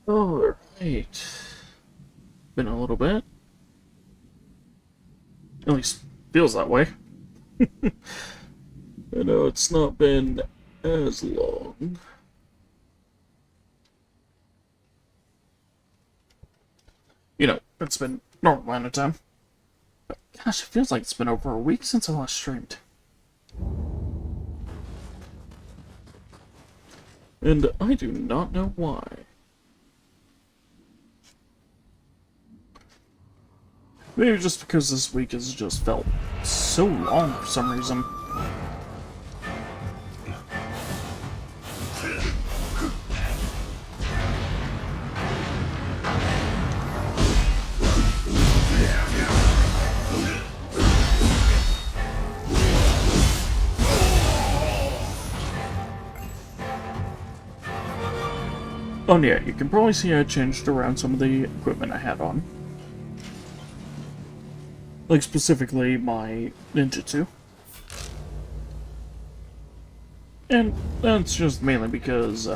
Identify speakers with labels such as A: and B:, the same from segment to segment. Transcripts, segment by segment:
A: Alright. Been a little bit. At least feels that way. I know it's not been as long. You know, it's been normal amount of time. But gosh, it feels like it's been over a week since I last streamed. And I do not know why. Maybe just because this week has just felt so long for some reason. Oh yeah, you can probably see I changed around some of the equipment I had on. Like specifically my ninjutsu. And that's just mainly because,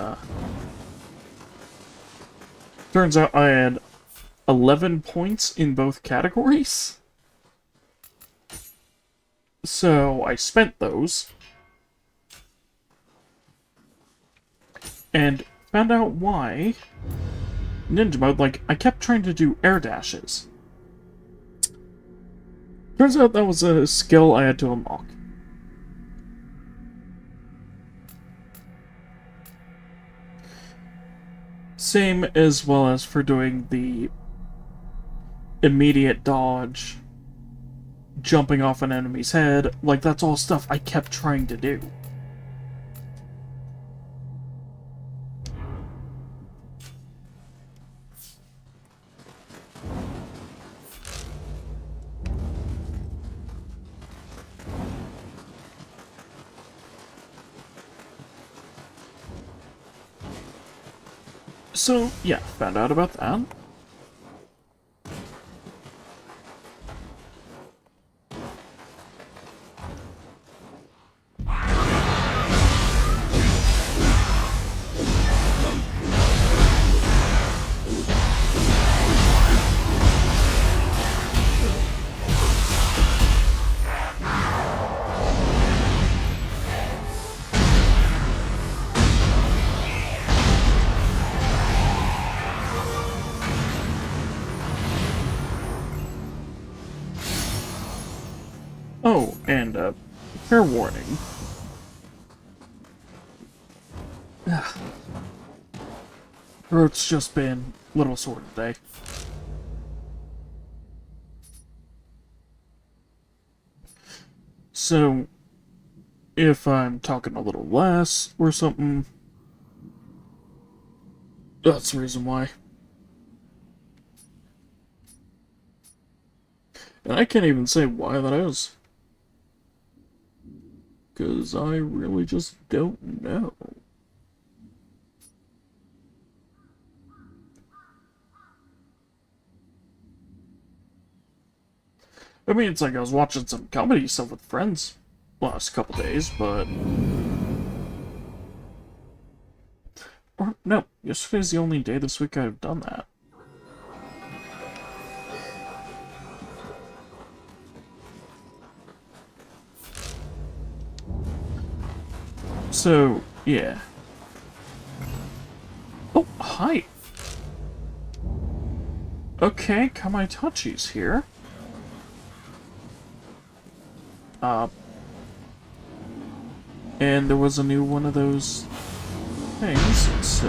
A: turns out I had 11 points in both categories. So I spent those. And found out why. Ninja mode, like, I kept trying to do air dashes. Turns out that was a skill I had to unlock. Same as well as for doing the immediate dodge, jumping off an enemy's head. Like, that's all stuff I kept trying to do. So, yeah, found out about that. Oh, and, fair warning. Throat's just been a little sore today. So, if I'm talking a little less or something, that's the reason why. And I can't even say why that is. Because I really just don't know. I mean, it's like I was watching some comedy stuff with friends last couple days, but... Or, no, yesterday's the only day this week I've done that. So, yeah. Oh, hi! Okay, Kamaitachi's here. And there was a new one of those things, so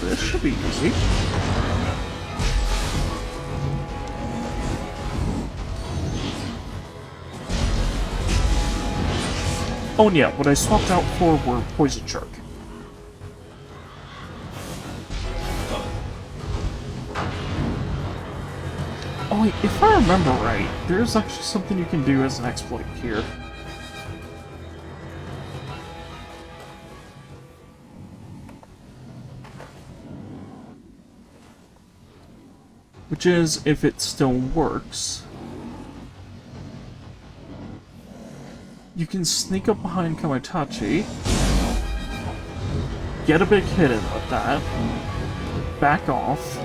A: this should be easy. Oh and yeah, what I swapped out for were Poison Shark. Oh wait, if I remember right, there's actually something you can do as an exploit here. Which is, if it still works, you can sneak up behind Kamaitachi, get a big hit in with that, back off,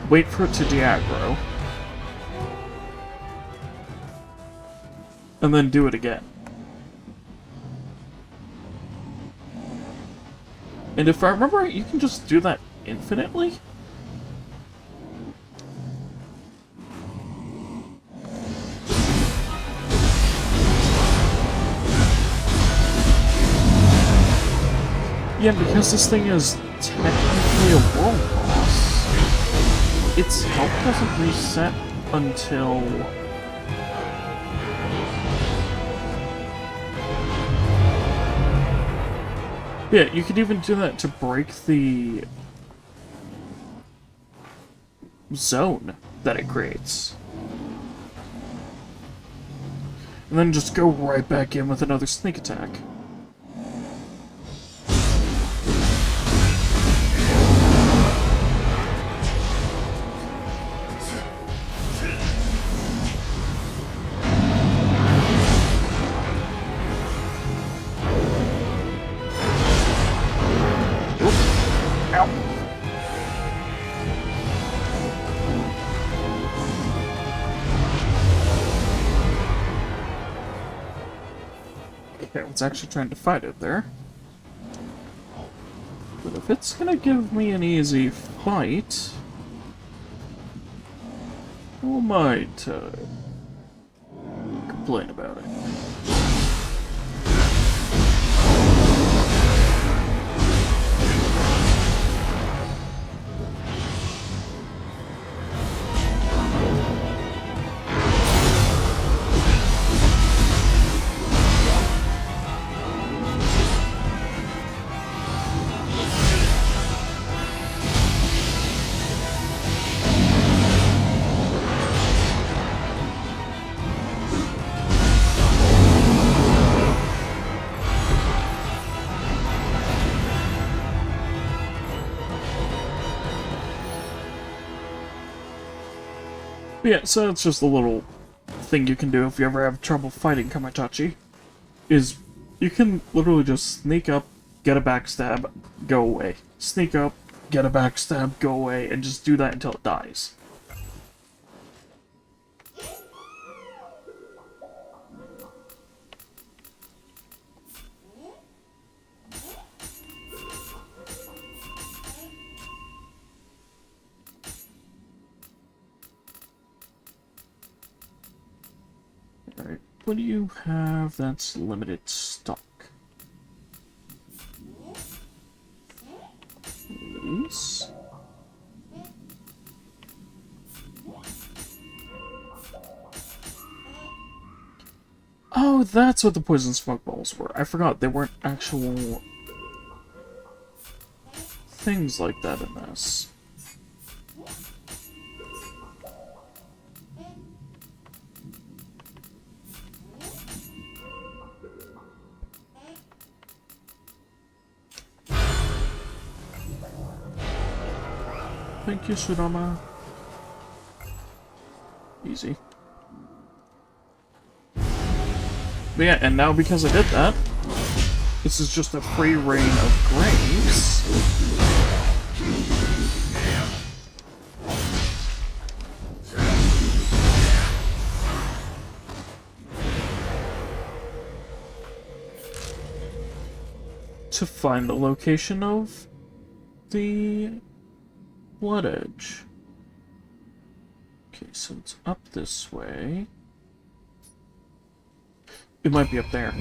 A: wait for it to de-aggro, and then do it again. And if I remember right, you can just do that infinitely? Yeah, because this thing is technically a world boss, its health doesn't reset until... Yeah, you could even do that to break the zone that it creates. And then just go right back in with another sneak attack. Okay, it's actually trying to fight it there. But if it's gonna give me an easy fight, who am I to complain about it? But yeah, so it's just a little thing you can do if you ever have trouble fighting Kamitachi. Is you can literally just sneak up, get a backstab, go away. Sneak up, get a backstab, go away, and just do that until it dies. Alright, what do you have that's limited stock? These. Oh, that's what the poison smoke balls were. I forgot they weren't actual things like that in this. Thank you, Surama. Easy. But yeah, and now because I did that, this is just a free reign of graves. To find the location of the Blood Edge. Okay, so it's up this way. It might be up there.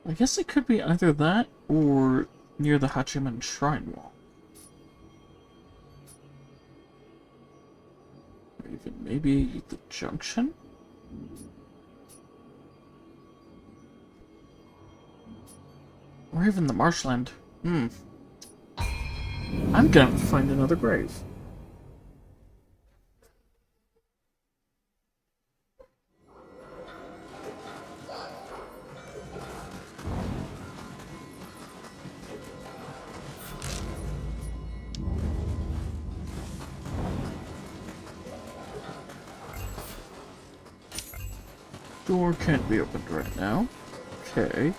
A: I guess it could be either that or near the Hachiman Shrine Wall. Or even maybe the junction? Or even the marshland. I'm gonna have to find another grave. Door can't be opened right now. Okay.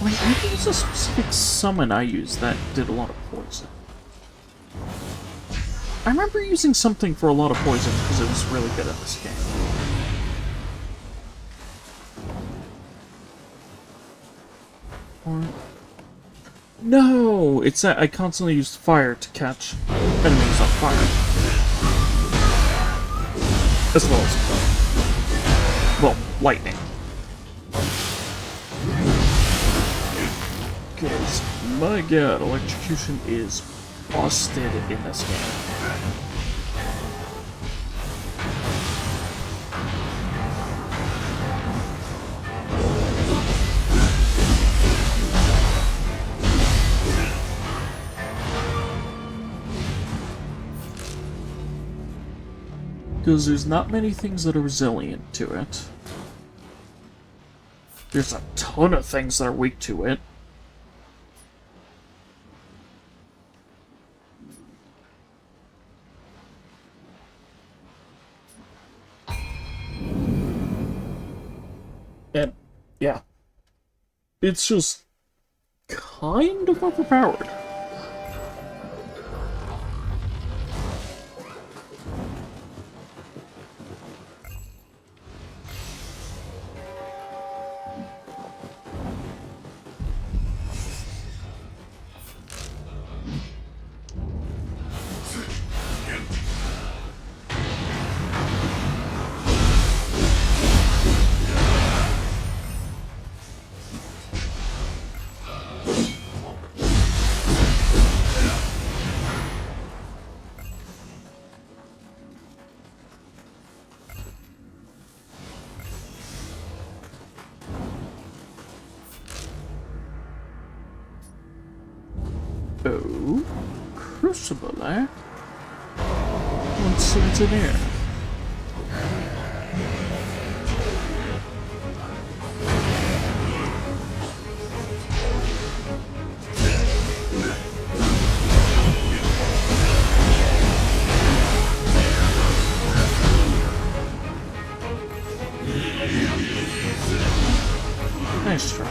A: Wait, maybe it was a specific summon I used that did a lot of poison. I remember using something for a lot of poison because it was really good at this game. Or... No! It's that I constantly used fire to catch enemies on fire. As well as, well, lightning. Because, my god, electrocution is busted in this game. Because there's not many things that are resilient to it. There's a ton of things that are weak to it. And, yeah. It's just kind of overpowered. Oh, Crucible, eh? Let's see what's in here. Nice try.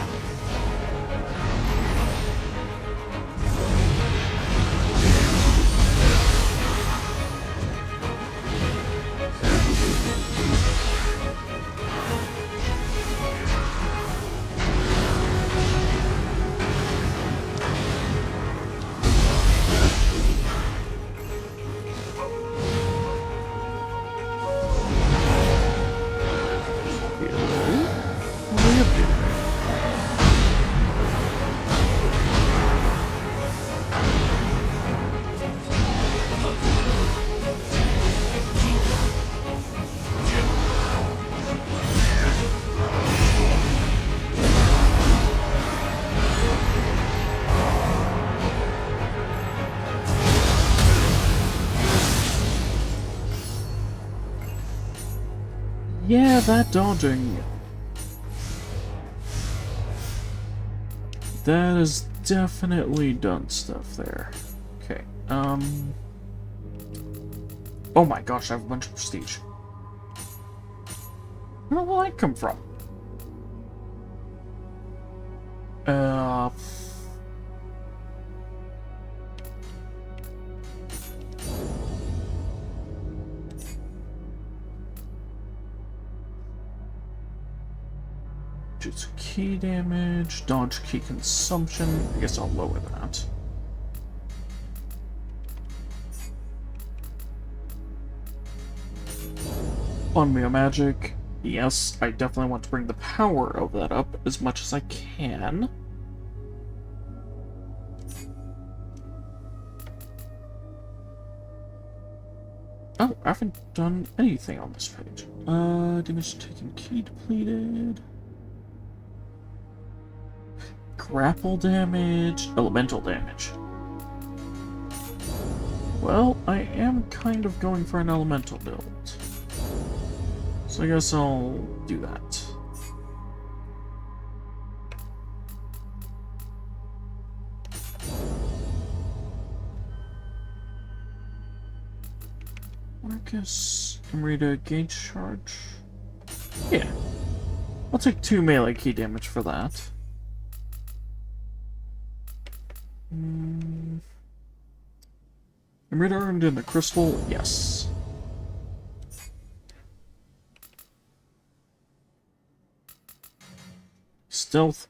A: Yeah, that dodging. That has definitely done stuff there. Okay, oh my gosh, I have a bunch of prestige. Where will that come from? Jutsu key damage, dodge key consumption. I guess I'll lower that. On Nioh magic, yes, I definitely want to bring the power of that up as much as I can. Oh, I haven't done anything on this page. Damage taken, key depleted. Grapple damage, elemental damage. Well, I am kind of going for an elemental build. So I guess I'll do that. Marcus, Amrita, gauge charge. Yeah. I'll take 2 melee key damage for that. Amrita earned in the crystal? Yes. Stealth?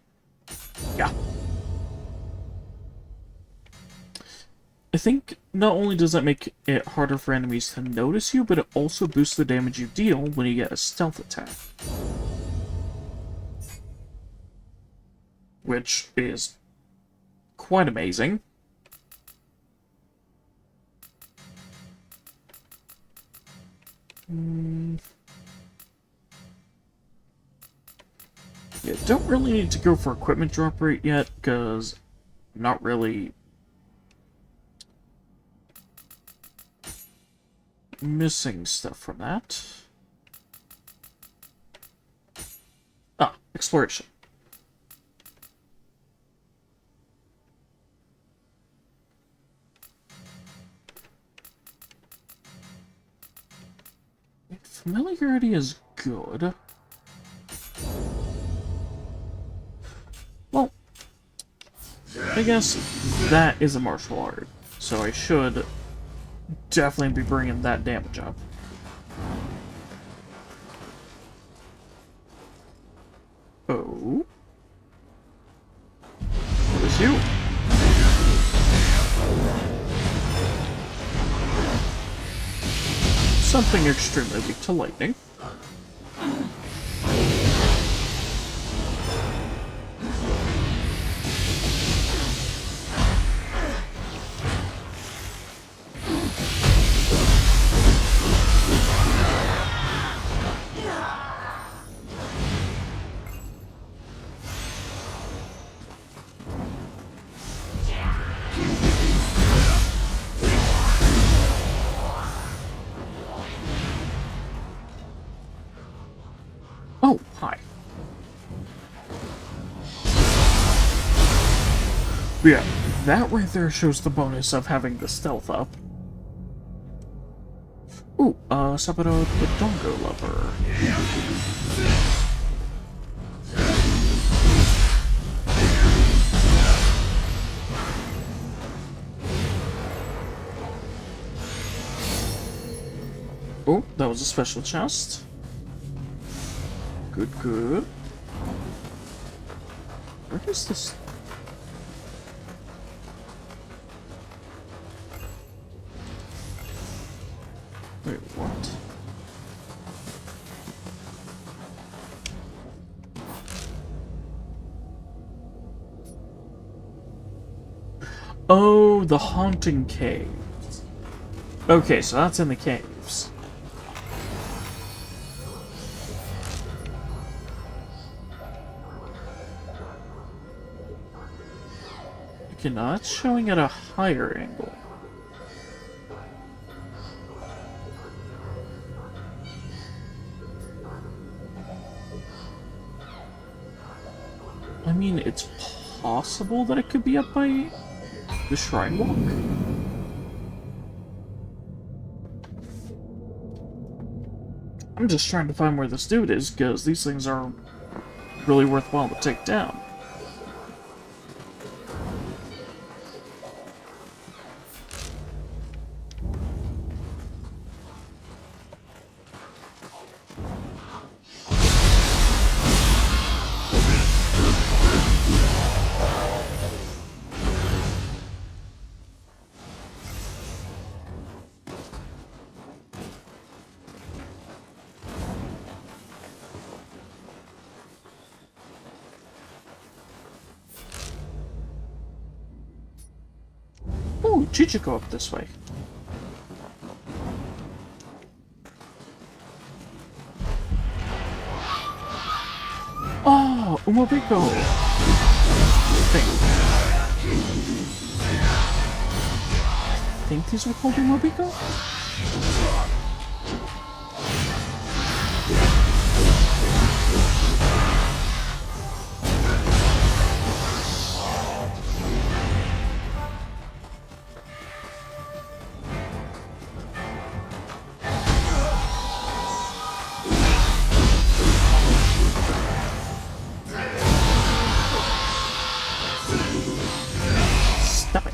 A: Yeah. I think not only does that make it harder for enemies to notice you, but it also boosts the damage you deal when you get a stealth attack. Which is quite amazing. Yeah, don't really need to go for equipment drop rate yet, because I'm not really missing stuff from that. Ah, exploration. Familiarity is good. Well, I guess that is a martial art, so I should definitely be bringing that damage up. Oh. What is you? Something extremely weak to lightning. Oh, hi. But yeah, that right there shows the bonus of having the stealth up. Ooh, Sabado the Dongo Lover. Oh, that was a special chest. Good, good. Where is this? Wait, what? Oh, the haunting caves. Okay, so that's in the caves. Okay, now that's showing at a higher angle. I mean, it's possible that it could be up by the Shrine Walk? I'm just trying to find where this dude is, because these things are really worthwhile to take down. Oh, Chichiko up this way. Oh, Umobiko! Thing. think these were called Umobiko? Stop it.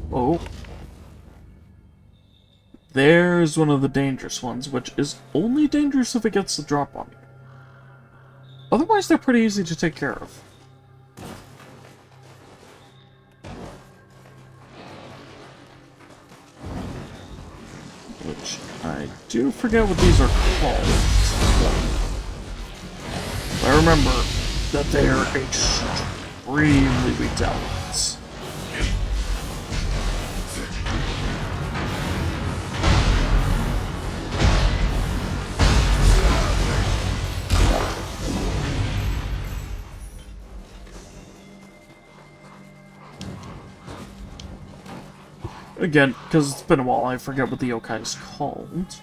A: Oh. There's one of the dangerous ones, which is only dangerous if it gets the drop on you. Otherwise, they're pretty easy to take care of. Which, I do forget what these are called. I remember that they are extremely weak to elements. Again, because it's been a while, I forget what the yokai is called.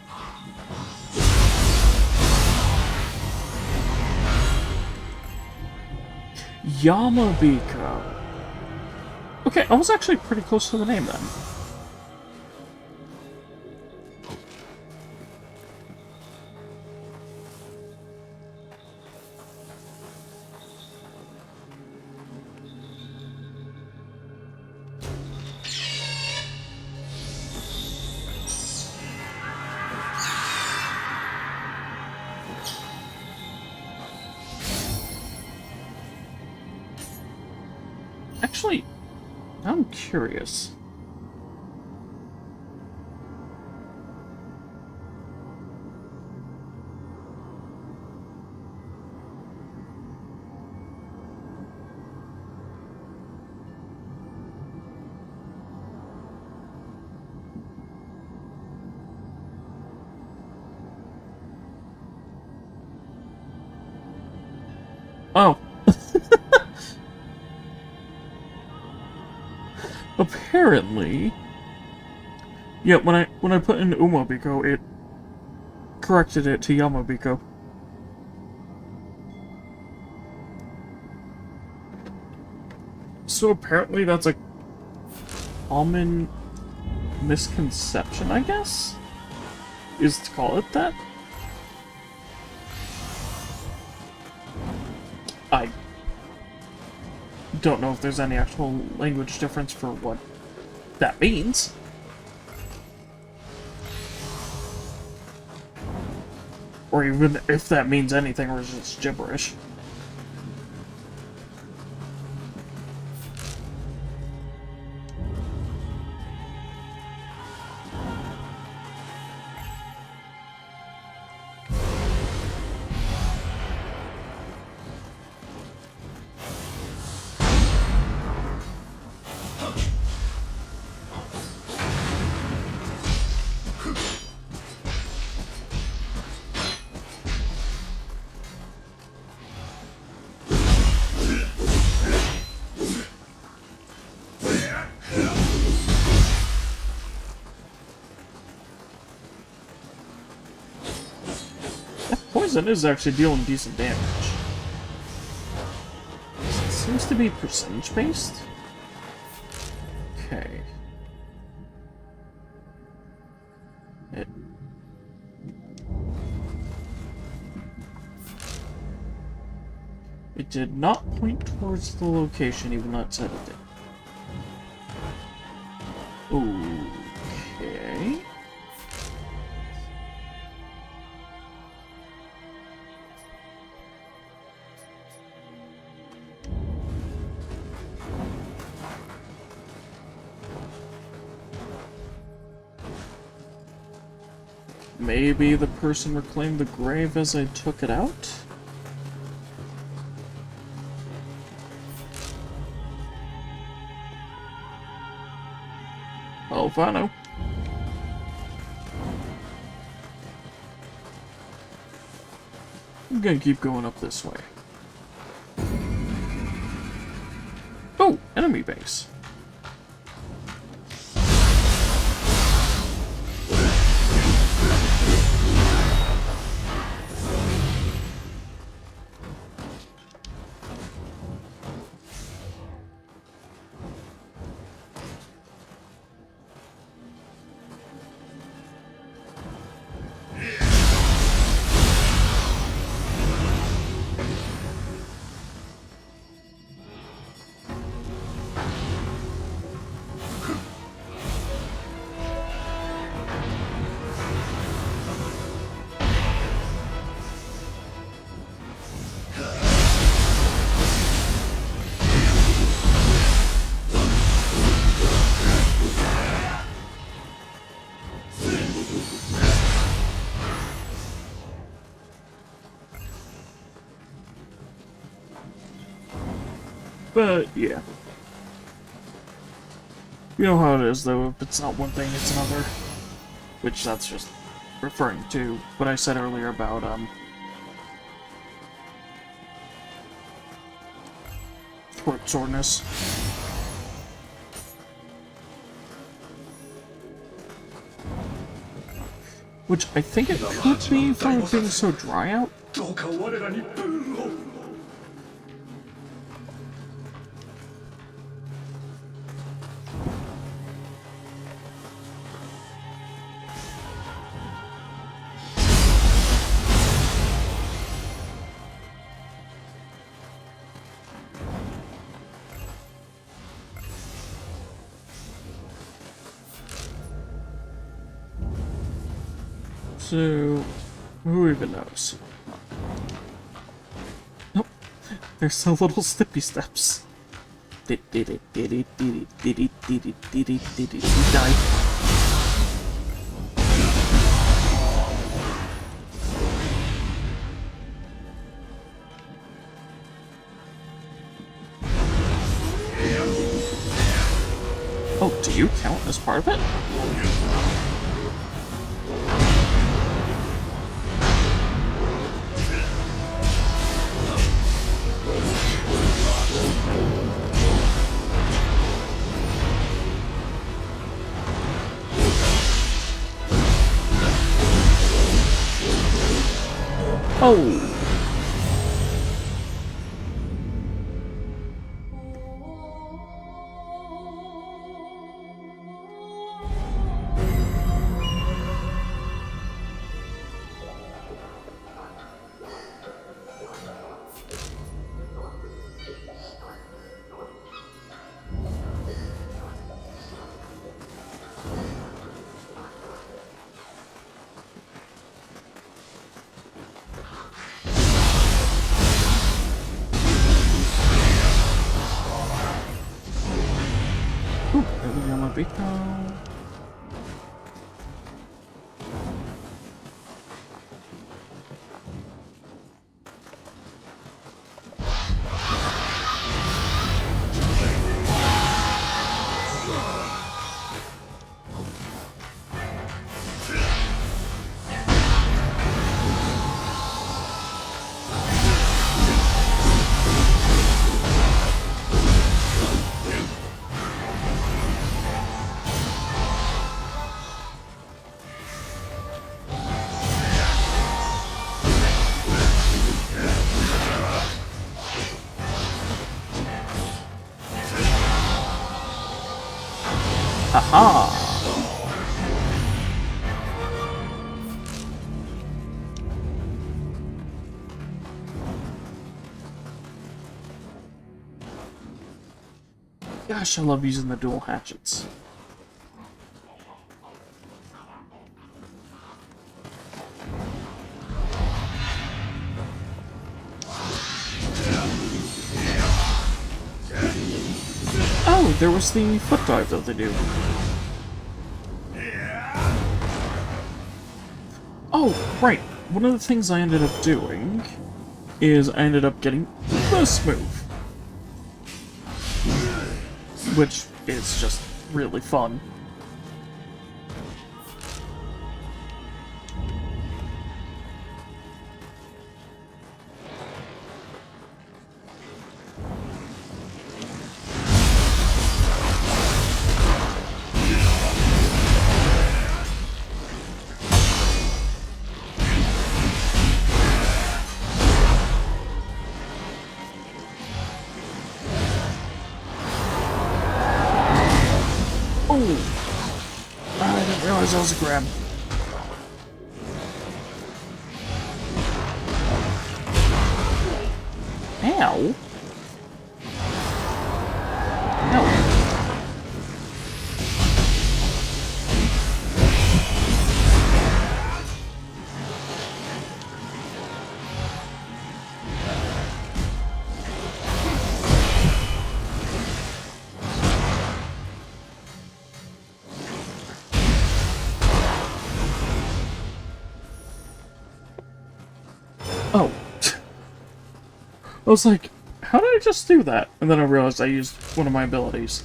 A: Yamabika. Okay, I was actually pretty close to the name then. Actually, I'm curious. Oh. Apparently, yeah. When I put in Umobiko, it corrected it to Yamabiko. So apparently, that's a common misconception, I guess, is to call it that. I don't know if there's any actual language difference for what that means. Or even if that means anything or is just gibberish. Poison is actually dealing decent damage. It seems to be percentage-based? Okay. It did not point towards the location, even though it said it did. Okay. Maybe the person reclaimed the grave as I took it out? Oh, if I know. I'm gonna keep going up this way. Oh, enemy base. But, yeah. You know how it is, though. If it's not one thing, it's another. Which that's just referring to what I said earlier about, throat soreness. Which I think it could be from it being so dry out. So, who even knows? Nope. There's so little snippy steps. Die. Oh, do you count as part of it? Oh! Haha! Gosh, I love using the dual hatchets. Oh, there was the foot dive that they do. Oh, right. One of the things I ended up doing is I ended up getting this move. Which is just really fun. that was a grab. Ow. No. Oh. I was like, how did I just do that? And then I realized I used one of my abilities.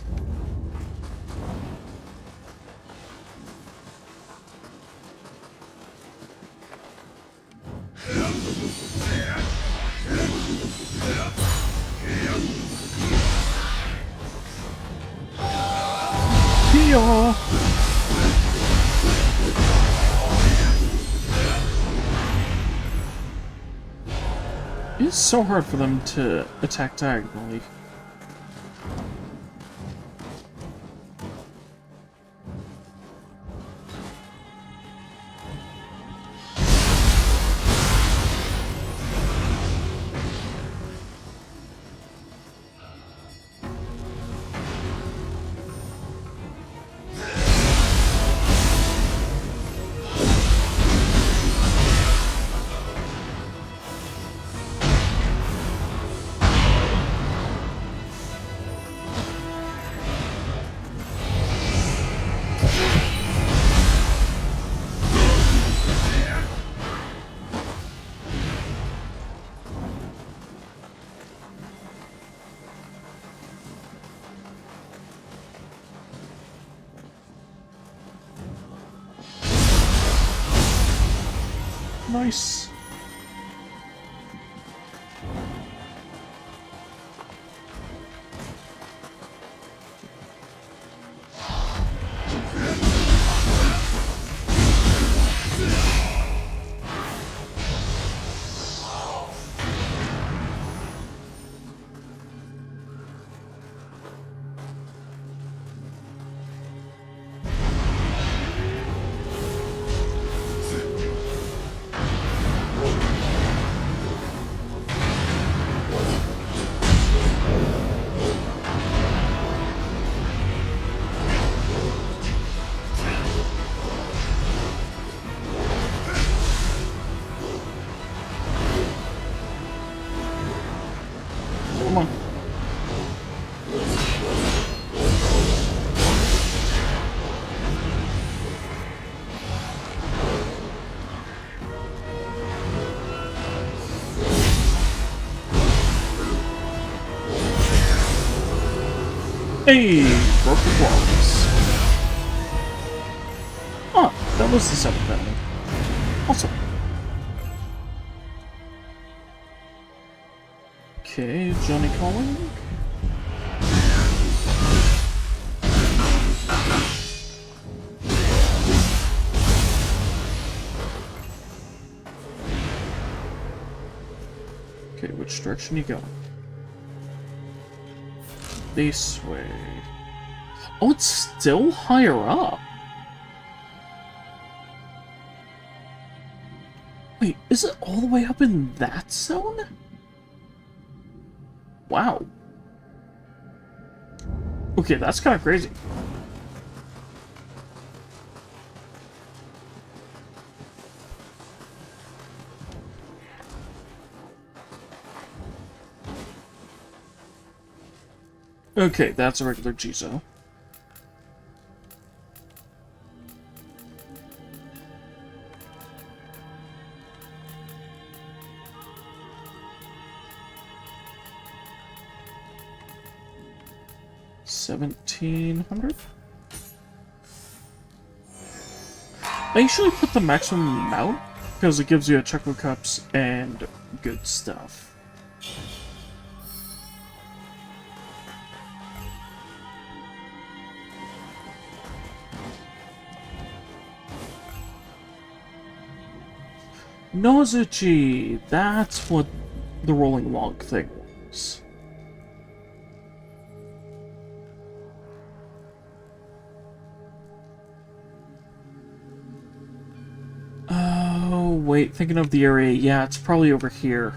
A: Nioh! It's so hard for them to attack diagonally. Nice. Come on. Hey, broke the walls. Ah, that was the seventh enemy. Awesome. Okay, Johnny calling. Okay, which direction you going? This way. Oh, it's still higher up. Wait, is it all the way up in that zone? Wow. Okay, that's kind of crazy. Okay, that's a regular Jizo. $1,700? I usually put the maximum amount because it gives you a chocolate cups and good stuff. Nozuchi! That's what the rolling log thing was. wait, thinking of the area, yeah, it's probably over here.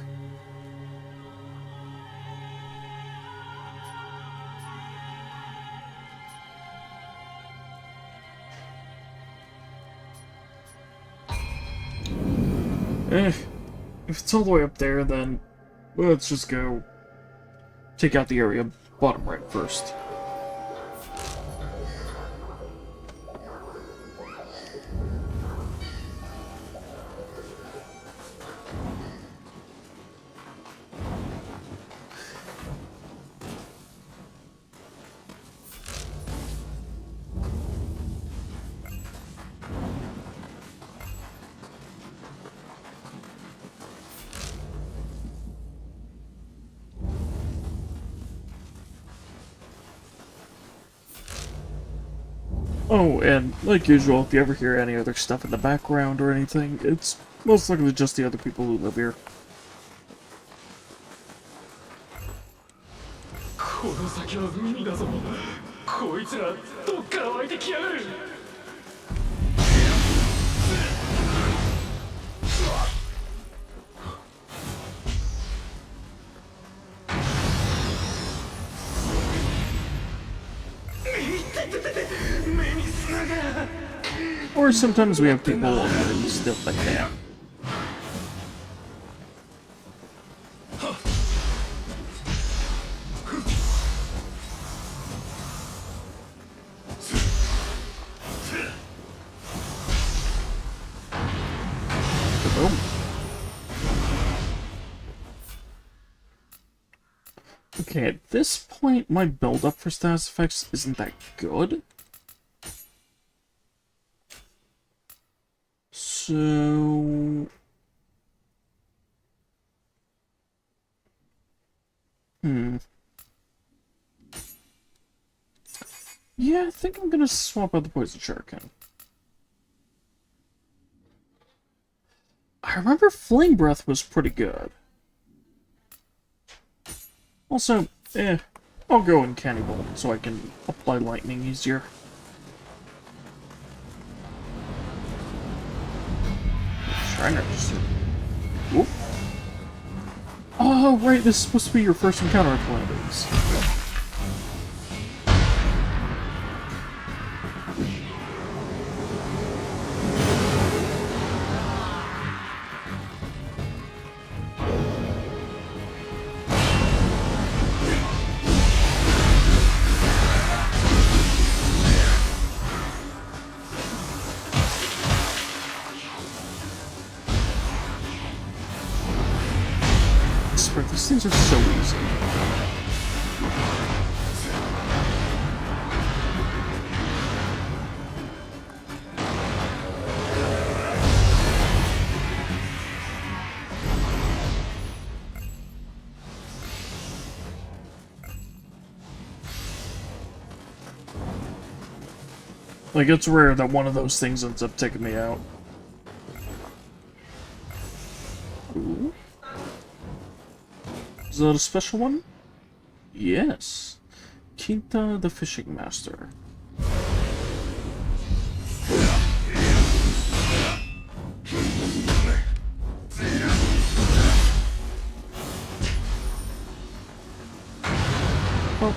A: If it's all the way up there, then let's just go take out the area bottom right first. Oh, and like usual, if you ever hear any other stuff in the background or anything, it's most likely just the other people who live here. Or sometimes we have people doing stuff like that. Boom. Okay, at this point, my build-up for status effects isn't that good. So... Yeah, I think I'm gonna swap out the Poison Shuriken. I remember Flame Breath was pretty good. Also, I'll go in Canny Bolt so I can apply lightning easier. Shriner just... Oop. Oh, right, this is supposed to be your first encounter with one of these. These things are so easy. Like, it's rare that one of those things ends up taking me out. Ooh. Is that a special one? Yes. Quinta the Fishing Master. Oh.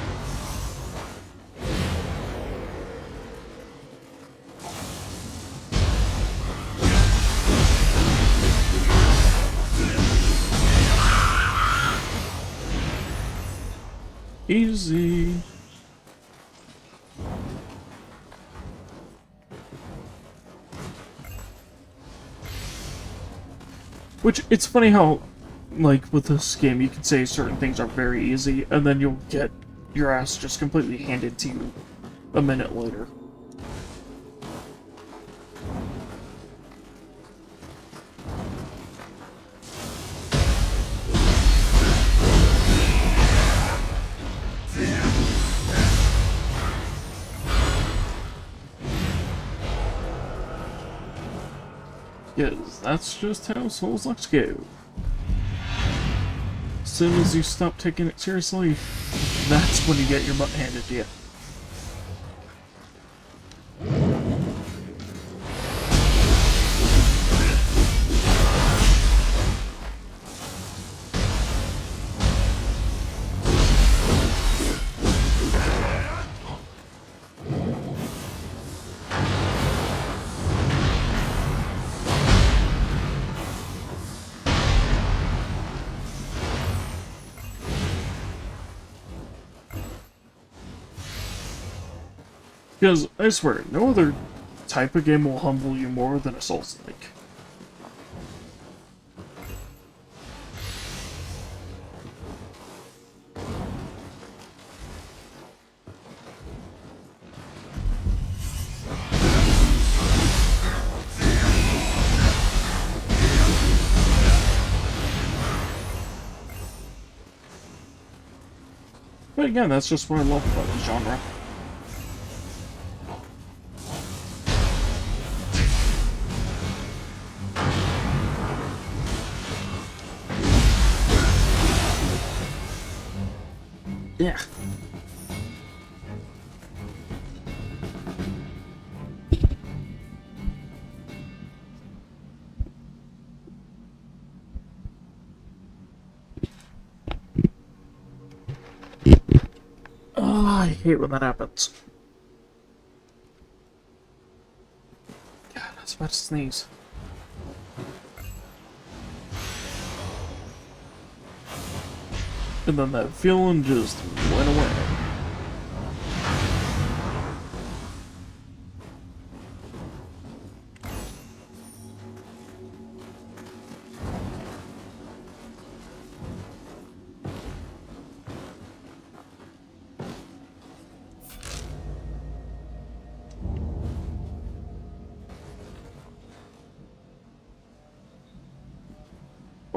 A: Easy. Which, it's funny how, like, with this game, you can say certain things are very easy, and then you'll get your ass just completely handed to you a minute later. Yes, that's just how Souls-likes go. As soon as you stop taking it seriously, that's when you get your butt handed to you. Because, I swear, no other type of game will humble you more than a Souls-like. But again, that's just what I love about the genre. Yeah. Oh, I hate when that happens. God, I was about to sneeze. And then that feeling just went away.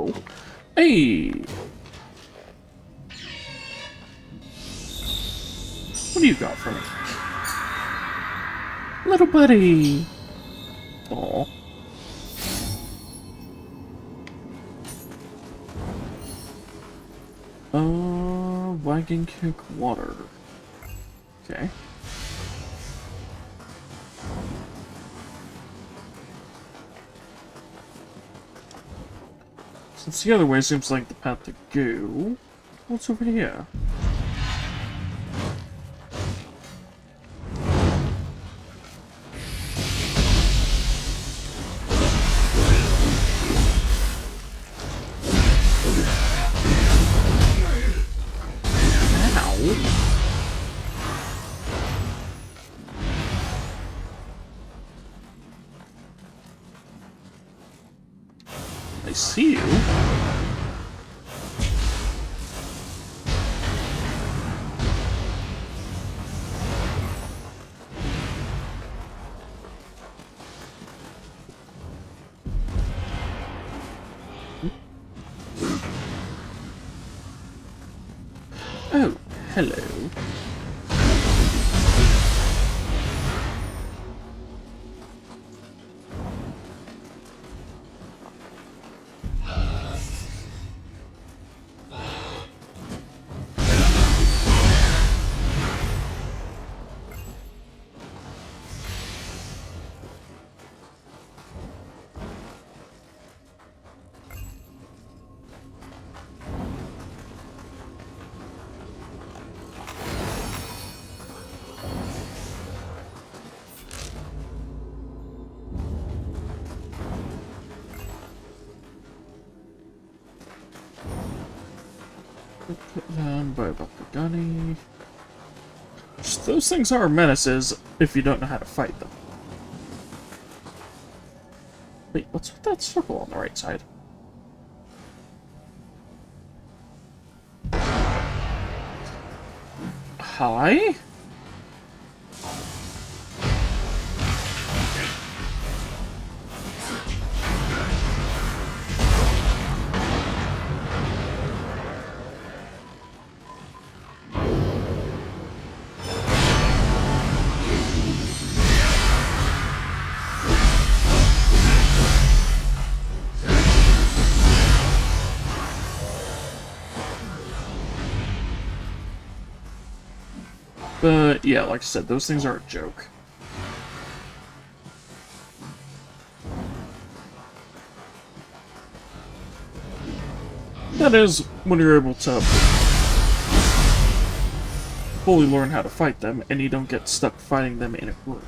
A: Oh. Hey! What do you got for me? Little buddy! Aw. Wagon kick water. Okay. Since the other way seems like the path to go, what's over here? I see you. Oh, hello. Put down by Bakugani. Those things are menaces if you don't know how to fight them. Wait, what's with that circle on the right side? Hi? But yeah, like I said, those things are a joke. That is, when you're able to fully learn how to fight them, and you don't get stuck fighting them in a group.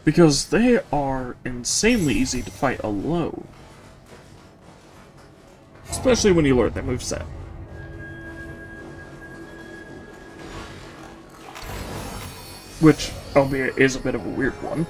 A: Because they are insanely easy to fight alone. Especially when you learn their moveset. which, albeit, is a bit of a weird one.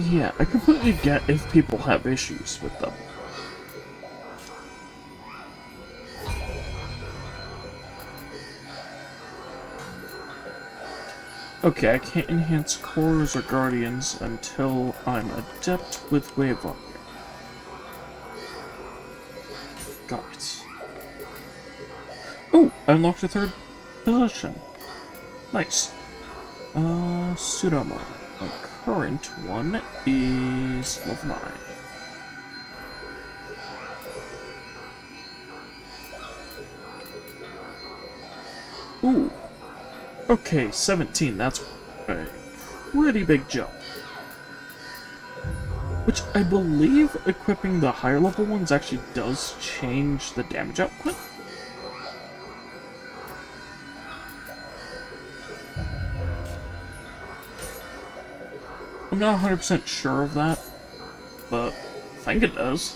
A: Yeah, I completely get if people have issues with them. Okay, I can't enhance cores or guardians until I'm adept with wave up. Got it. Oh, I unlocked a third position. Nice. Pseudomo. My current one is level 9. Ooh. Okay, 17, that's a pretty big jump. Which I believe equipping the higher level ones actually does change the damage output. I'm not 100% sure of that, but I think it does.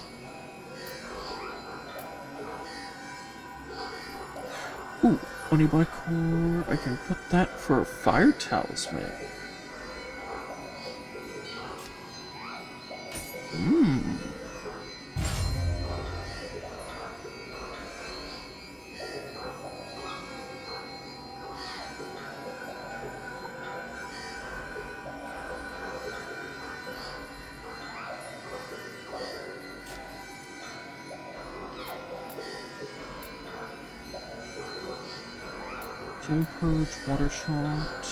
A: Ooh, Oniboi core, I can put that for a fire talisman. Flame Purge, Water Shot.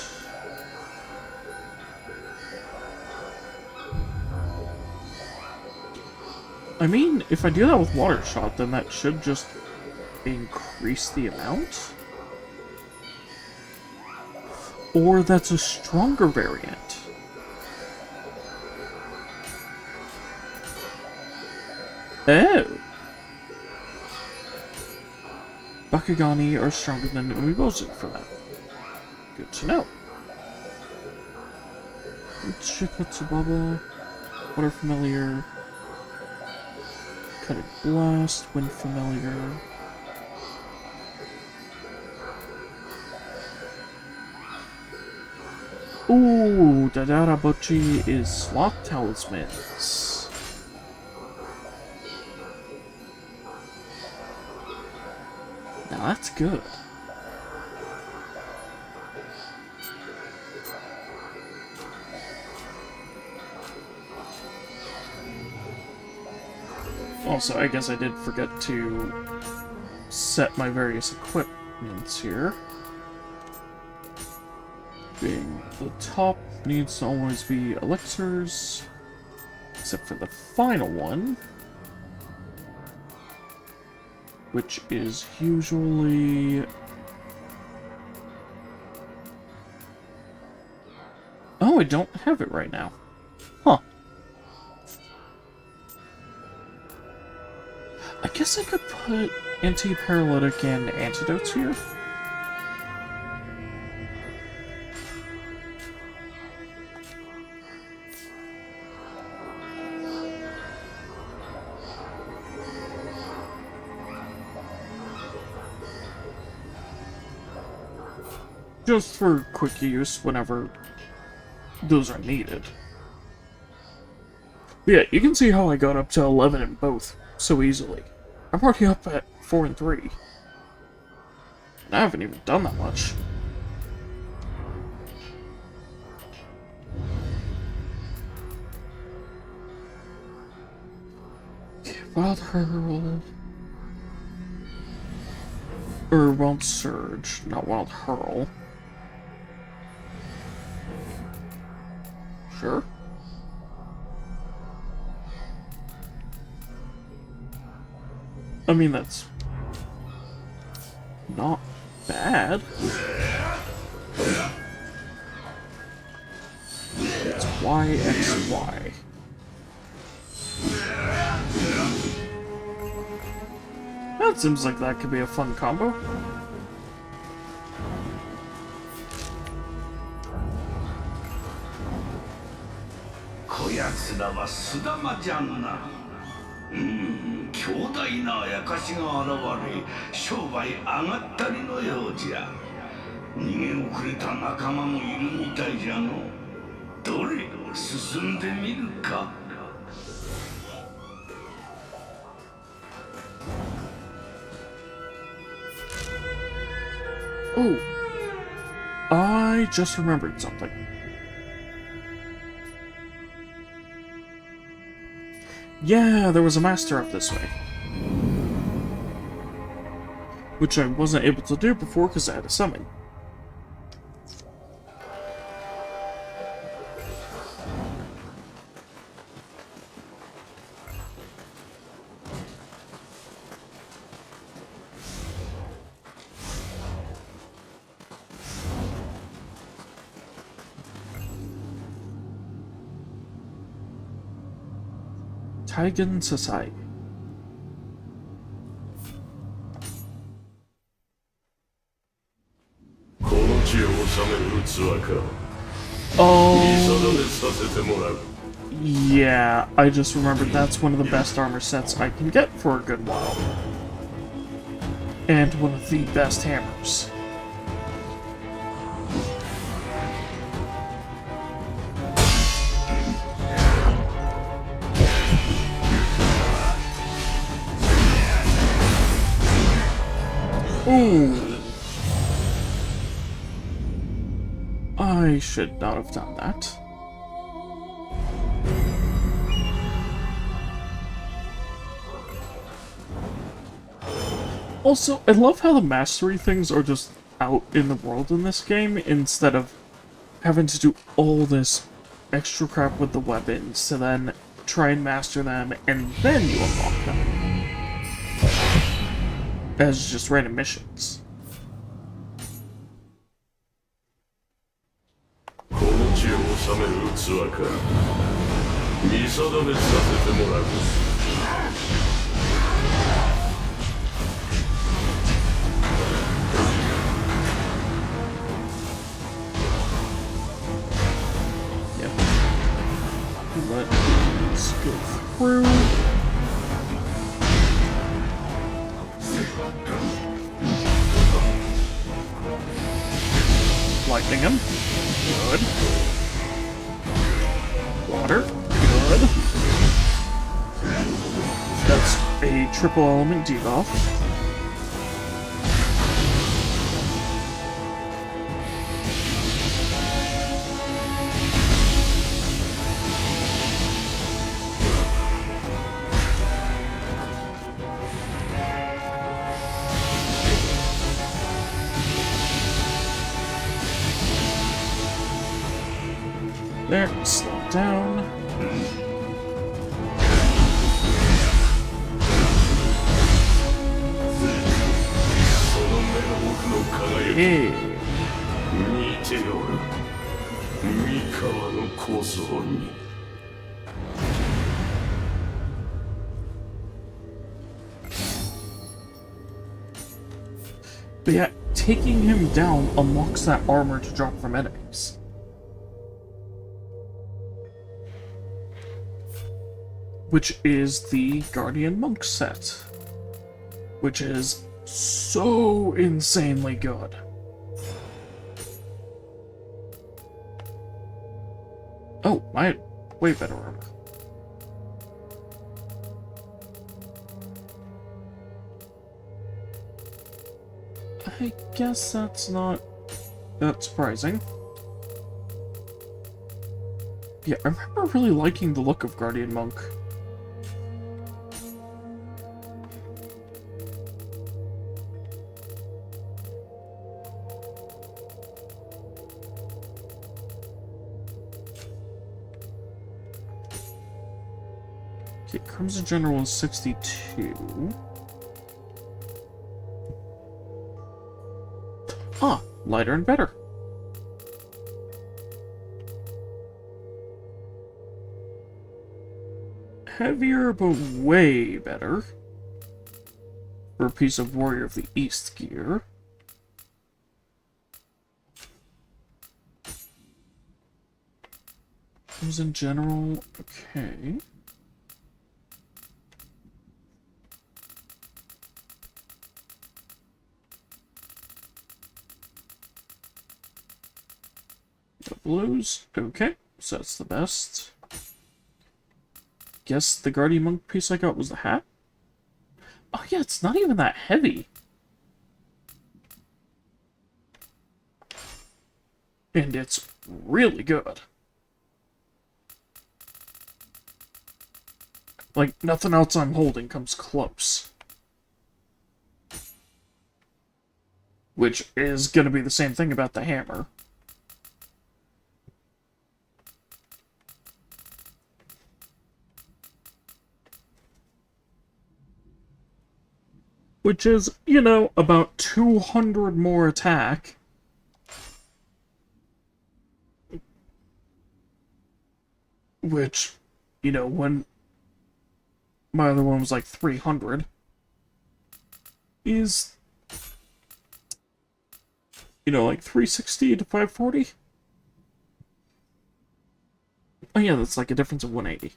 A: I mean, if I do that with Water Shot, then that should just increase the amount? Or that's a stronger variant. Oh! Bakugani are stronger than Umibozu for that. Good to know. Chikutsubaba, Water Familiar, Cutting Blast, Wind Familiar. Ooh, Dadara Bochi is Sloth Talismans. Now that's good. Also, I guess I did forget to set my various equipments here. Being the top needs to always be elixirs, except for the final one, which is usually... Oh, I don't have it right now. Huh. I guess I could put anti-paralytic and antidotes here. Just for quick use whenever those are needed. But yeah, you can see how I got up to 11 in both so easily. I'm already up at 4 and 3. And I haven't even done that much. Wild Hurl. Or Wild Surge, not Wild Hurl. Sure. I mean, that's not bad. It's YXY. That seems like that could be a fun combo. Oh, I just remembered something. Yeah, there was a master up this way. Which I wasn't able to do before because I had a summon. Taigen Society. Oh, yeah, I just remembered that's one of the best armor sets I can get for a good while. And one of the best hammers. Ooh. I should not have done that. Also, I love how the mastery things are just out in the world in this game, instead of having to do all this extra crap with the weapons to then try and master them, and then you unlock them. As just random missions. Let's go through. Lightning him. Good. Water. Good. That's a triple element debuff. There, slow down. Yeah. But yeah, taking him down unlocks that armor to drop from enemies. Which is the Guardian Monk set. Which is so insanely good. Oh, I had way better armor. I guess that's not that surprising. Yeah, I remember really liking the look of Guardian Monk. Okay, Crimson General is 62. Ah, lighter and better. Heavier, but way better. For piece of Warrior of the East gear. Those in general, okay. The blues, okay, so that's the best. Guess the Guardian Monk piece I got was the hat? Oh yeah, it's not even that heavy. And it's really good. Like, nothing else I'm holding comes close. Which is gonna be the same thing about the hammer. Which is, you know, about 200 more attack. Which, you know, when my other one was like 300, is, you know, like 360 to 540? Oh yeah, that's like a difference of 180.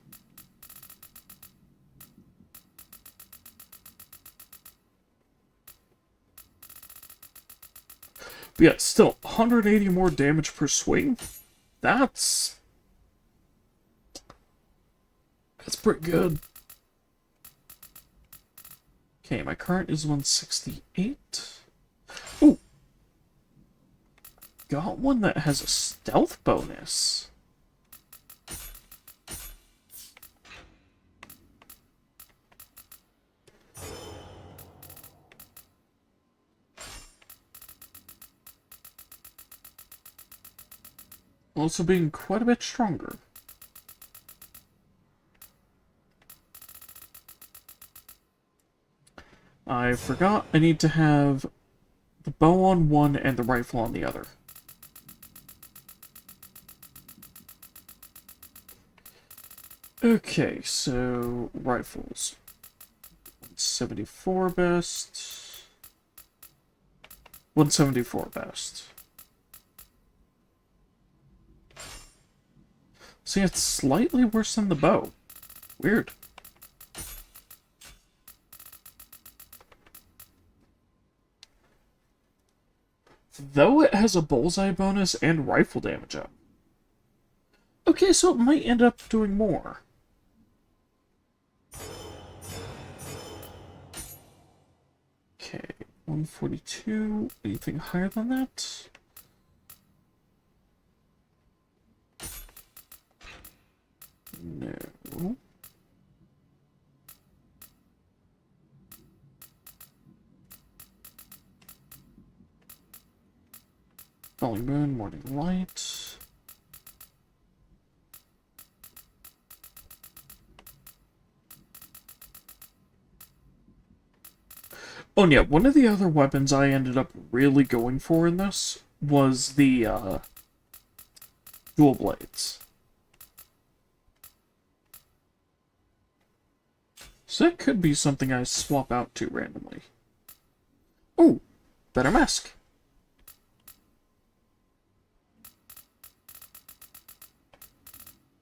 A: But yeah, still, 180 more damage per swing? That's pretty good. Okay, my current is 168. Ooh! Got one that has a stealth bonus. Also being quite a bit stronger. I forgot I need to have the bow on one and the rifle on the other. Okay, so rifles. 174 best. 174 best. See, it's slightly worse than the bow. Weird. Though it has a bullseye bonus and rifle damage up. Okay, so it might end up doing more. Okay, 142. Anything higher than that? No. Falling moon, morning light. Oh yeah, one of the other weapons I ended up really going for in this was the dual blades. So that could be something I swap out to randomly. Oh, better mask.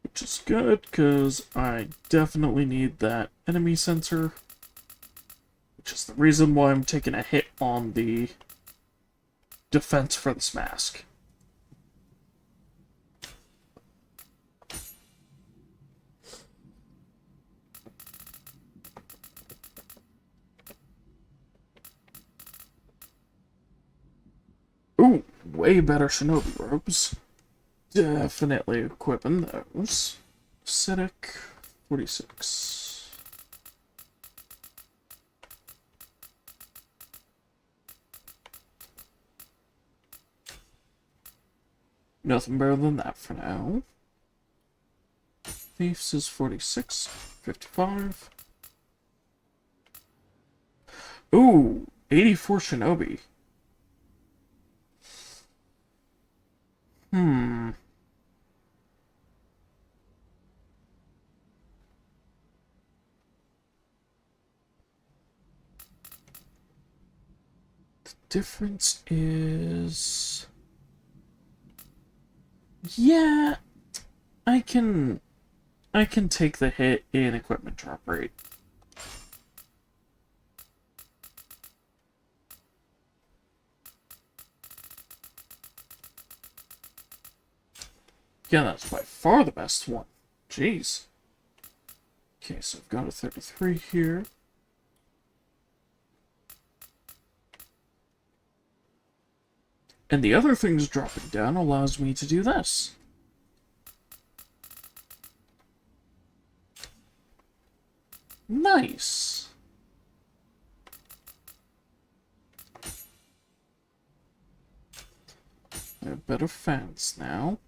A: Which is good, because I definitely need that enemy sensor. Which is the reason why I'm taking a hit on the defense for this mask. Ooh, way better shinobi robes. Definitely equipping those. Acidic, 46. Nothing better than that for now. Thieves is 46, 55. Ooh, 84 shinobi. Hmm. difference is... Yeah, I can take the hit in equipment drop rate. Yeah, that's by far the best one. Jeez. Okay, so I've got a 33 here. And the other things dropping down allows me to do this. Nice. I have better fence now.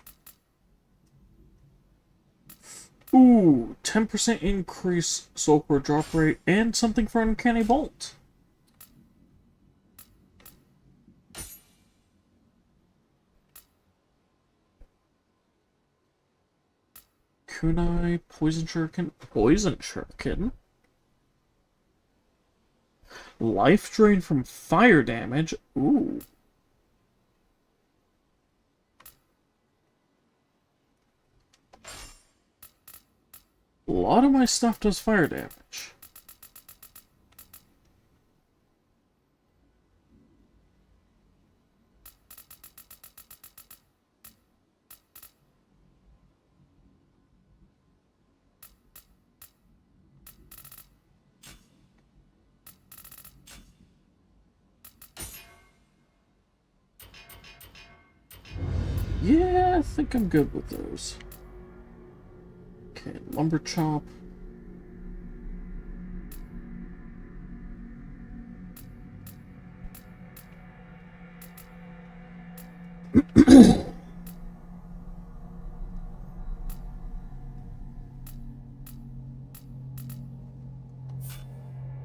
A: Ooh, 10% increase soul core drop rate and something for Uncanny Bolt. Kunai, Poison Shuriken. Life drain from fire damage. Ooh. A lot of my stuff does fire damage. Yeah, I think I'm good with those. Okay, lumber chop.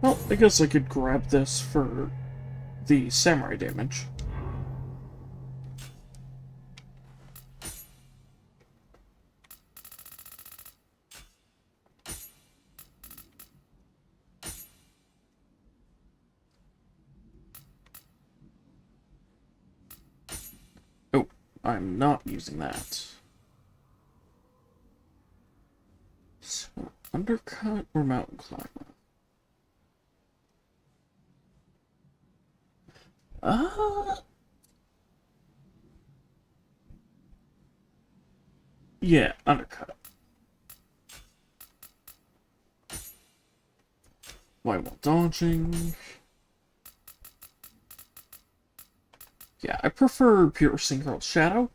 A: Well, I guess I could grab this for the samurai damage. Oh, I'm not using that. So, undercut or mountain climber? Yeah, undercut. White while dodging. Yeah, I prefer Piercing Girl's Shadow,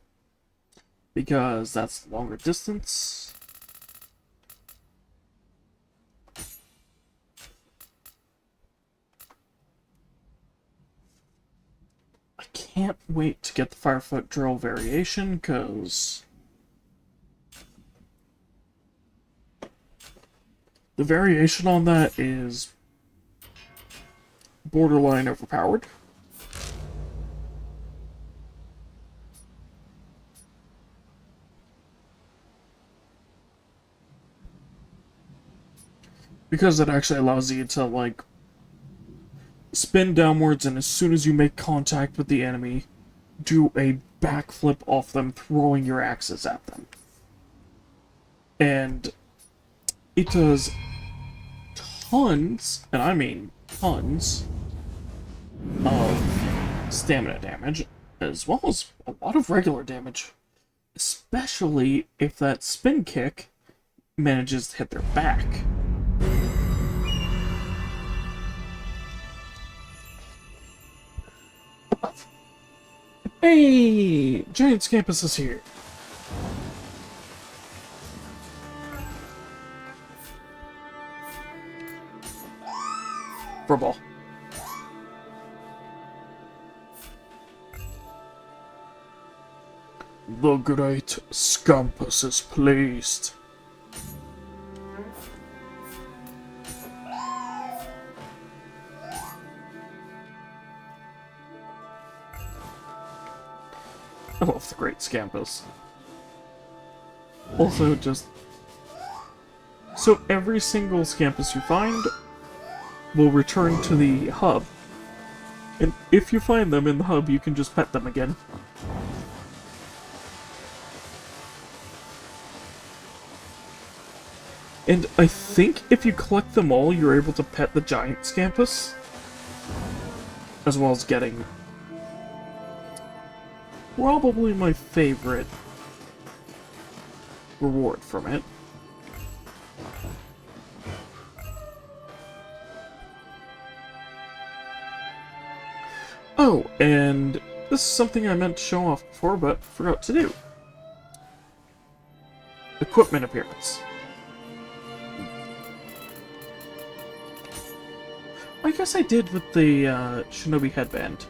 A: because that's longer distance. I can't wait to get the Firefoot Drill variation, because the variation on that is borderline overpowered. Because it actually allows you to, like, spin downwards, and as soon as you make contact with the enemy, do a backflip off them, throwing your axes at them. And it does tons, and I mean tons, of stamina damage, as well as a lot of regular damage. Especially if that spin kick manages to hit their back. Hey! Giant Scampus is here! For a ball. The great Scampus is pleased. I love the great Scampus. Also, just... so every single Scampus you find will return to the hub And if you find them in the hub, you can just pet them again. And I think if you collect them all, you're able to pet the giant Scampus. As well as getting probably my favorite reward from it. Oh, and this is something I meant to show off before, but forgot to do. Equipment appearance. I guess I did with the Shinobi headband.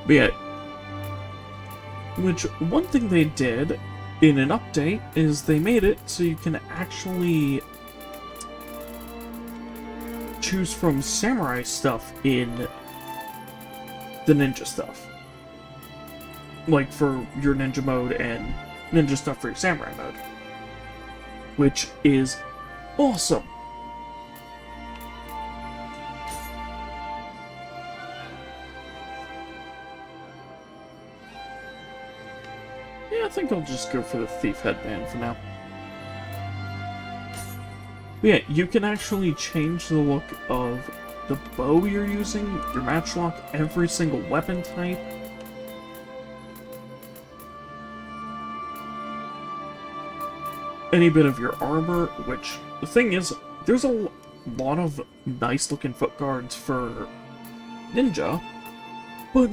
A: But yeah, which one thing they did in an update is they made it so you can actually choose from samurai stuff in the ninja stuff. Like for your ninja mode and ninja stuff for your samurai mode. Which is awesome. Yeah, I think I'll just go for the thief headband for now. But yeah, you can actually change the look of the bow you're using, your matchlock, every single weapon type. Any bit of your armor, which, the thing is, there's a lot of nice looking foot guards for ninja, but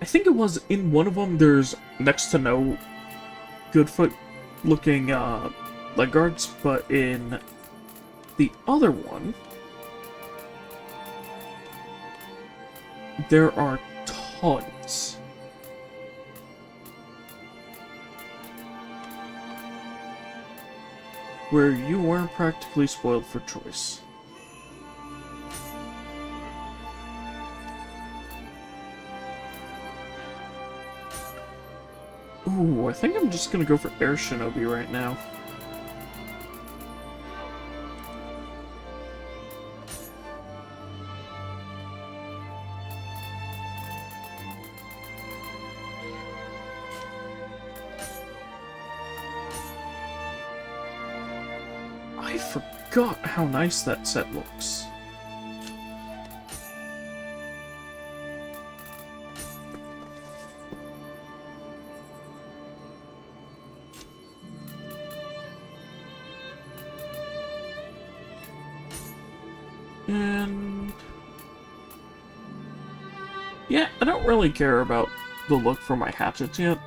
A: I think it was in one of them, there's next to no good foot looking leg guards, but in the other one, there are tons. Where you are practically spoiled for choice. Ooh, I think I'm just gonna go for Air Shinobi right now. I forgot how nice that set looks. And yeah, I don't really care about the look for my hatchets yet.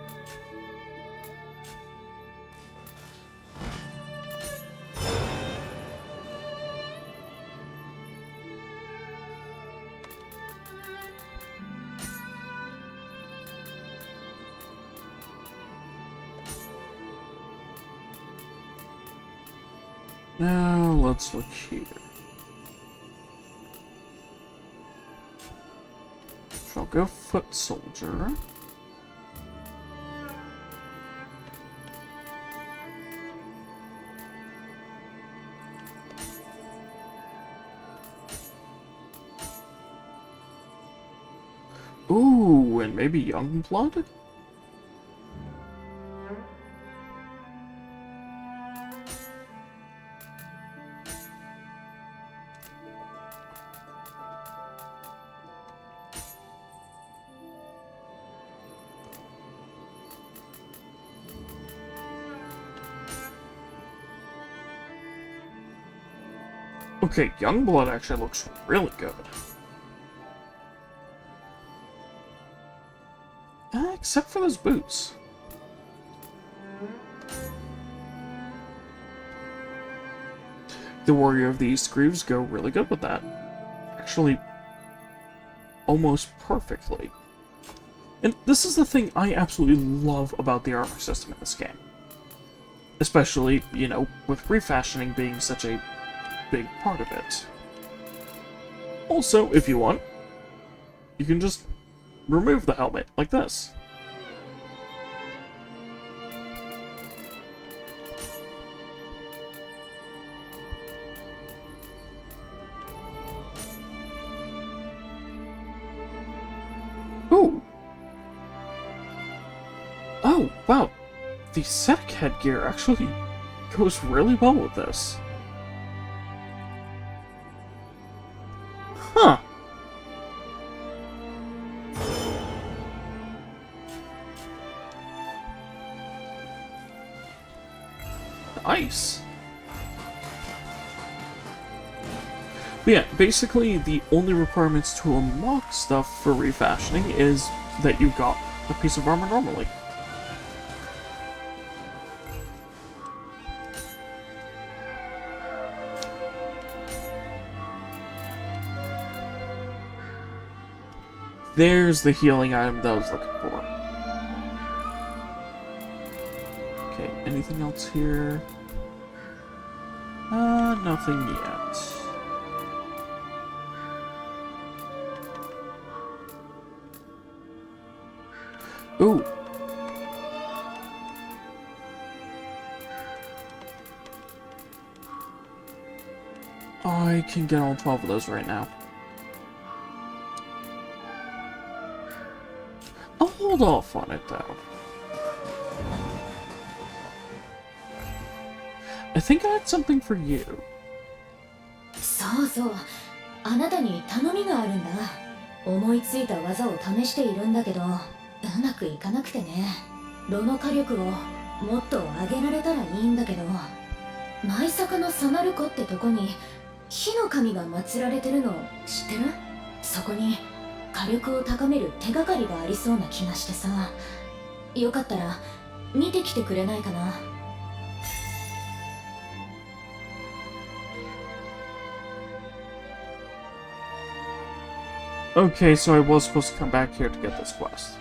A: Now, let's look here. So I'll go Foot Soldier. Ooh, and maybe Youngblood? Okay, Youngblood actually looks really good. Except for those boots. The Warrior of the East Grooves go really good with that. Actually, almost perfectly. And this is the thing I absolutely love about the armor system in this game. Especially, you know, with refashioning being such a big part of it. Also, if you want, you can just remove the helmet, like this. Ooh! Oh, wow! The aesthetic headgear actually goes really well with this. Huh! Nice! But yeah, basically the only requirements to unlock stuff for refashioning is that you got a piece of armor normally. There's the healing item that I was looking for. Okay, anything else here? Nothing yet. Ooh. I can get all 12 of those right now. I'll hold off on it, though. I think I had something for you.
B: そうそう、あなたに頼みがあるんだ。思いついた技を試しているんだけど、うまくいかなくてね。炉の火力をもっと上げられたらいいんだけど、舞坂のサナル湖ってとこに火の神が祀られてるの知ってる？そこに火力を高める手がかりがありそうな気がしてさ。よかったら見てきてくれないかな。
A: Okay, so I was supposed to come back here to get this quest.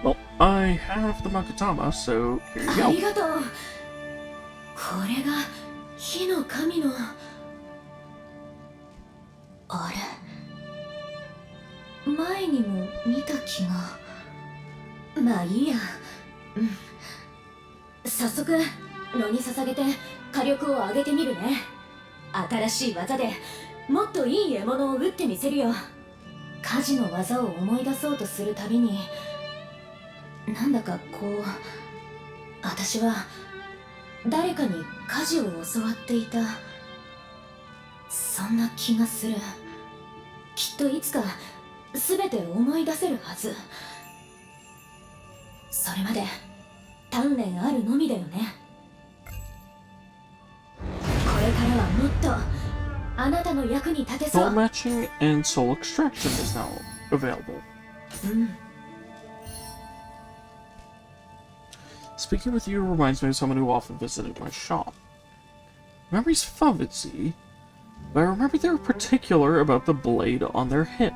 A: Well, I have the Makatama, so here you go.
B: ありがとう。これが火の神の。あれ、前にも見た気が。まあいいや。うん。早速炉に捧げて火力を上げてみるね。新しい技でもっといい獲物を撃ってみせるよ。火事の技を思い出そうとするたびに、なんだかこう、私は誰かに火事を教わっていた、そんな気がする。きっといつか全て思い出せるはず。それまで鍛錬あるのみだよね。これからはもっとあなたの役に立てそう。
A: Soul matching and soul extraction is now available. Speaking with you reminds me of someone who often visited my shop. Memory's fuzzy, but I remember they were particular about the blade on their hip.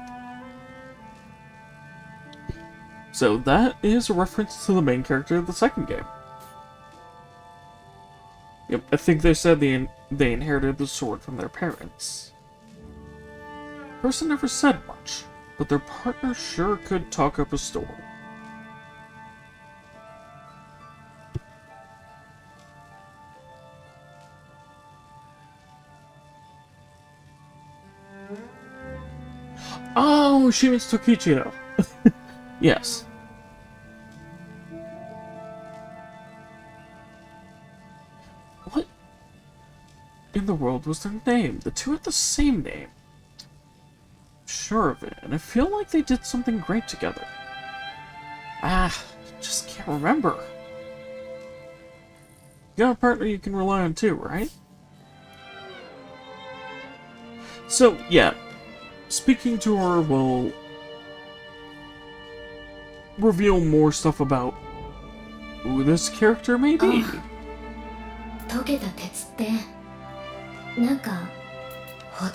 A: So that is a reference to the main character of the second game. Yep, I think they said they inherited the sword from their parents. Person never said much, but their partner sure could talk up a storm. Oh, she means Tokichiro. Yes. What in the world was their name? The two had the same name. Sure of it, and I feel like they did something great together. Just can't remember. You got a partner you can rely on too, right? So, yeah. Speaking to her will reveal more stuff about who this character may be.
B: 溶けた鉄ってなんかほっ。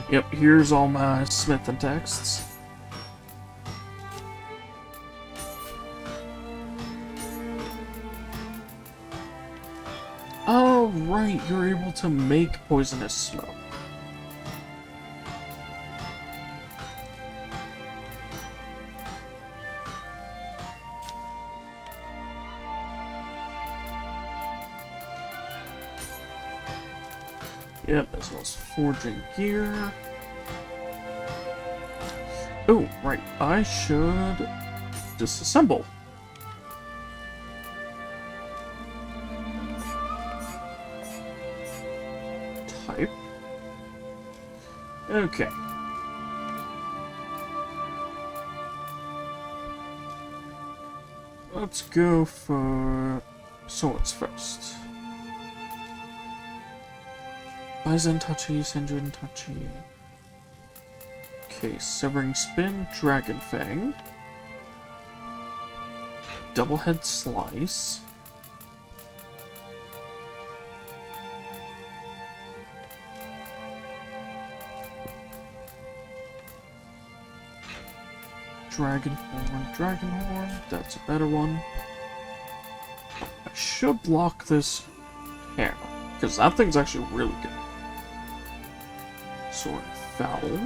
A: Yep, here's all my Smith and texts. Oh, right, you're able to make poisonous smoke. Yep, as well as forging gear. Oh, right. I should disassemble. Type. Okay. Let's go for swords first. Bison Touchy, Sendrin Touchy. Okay, Severing Spin, Dragon Fang. Double Head Slice. Dragon Horn, that's a better one. I should block this hammer, because that thing's actually really good. Sword Foul.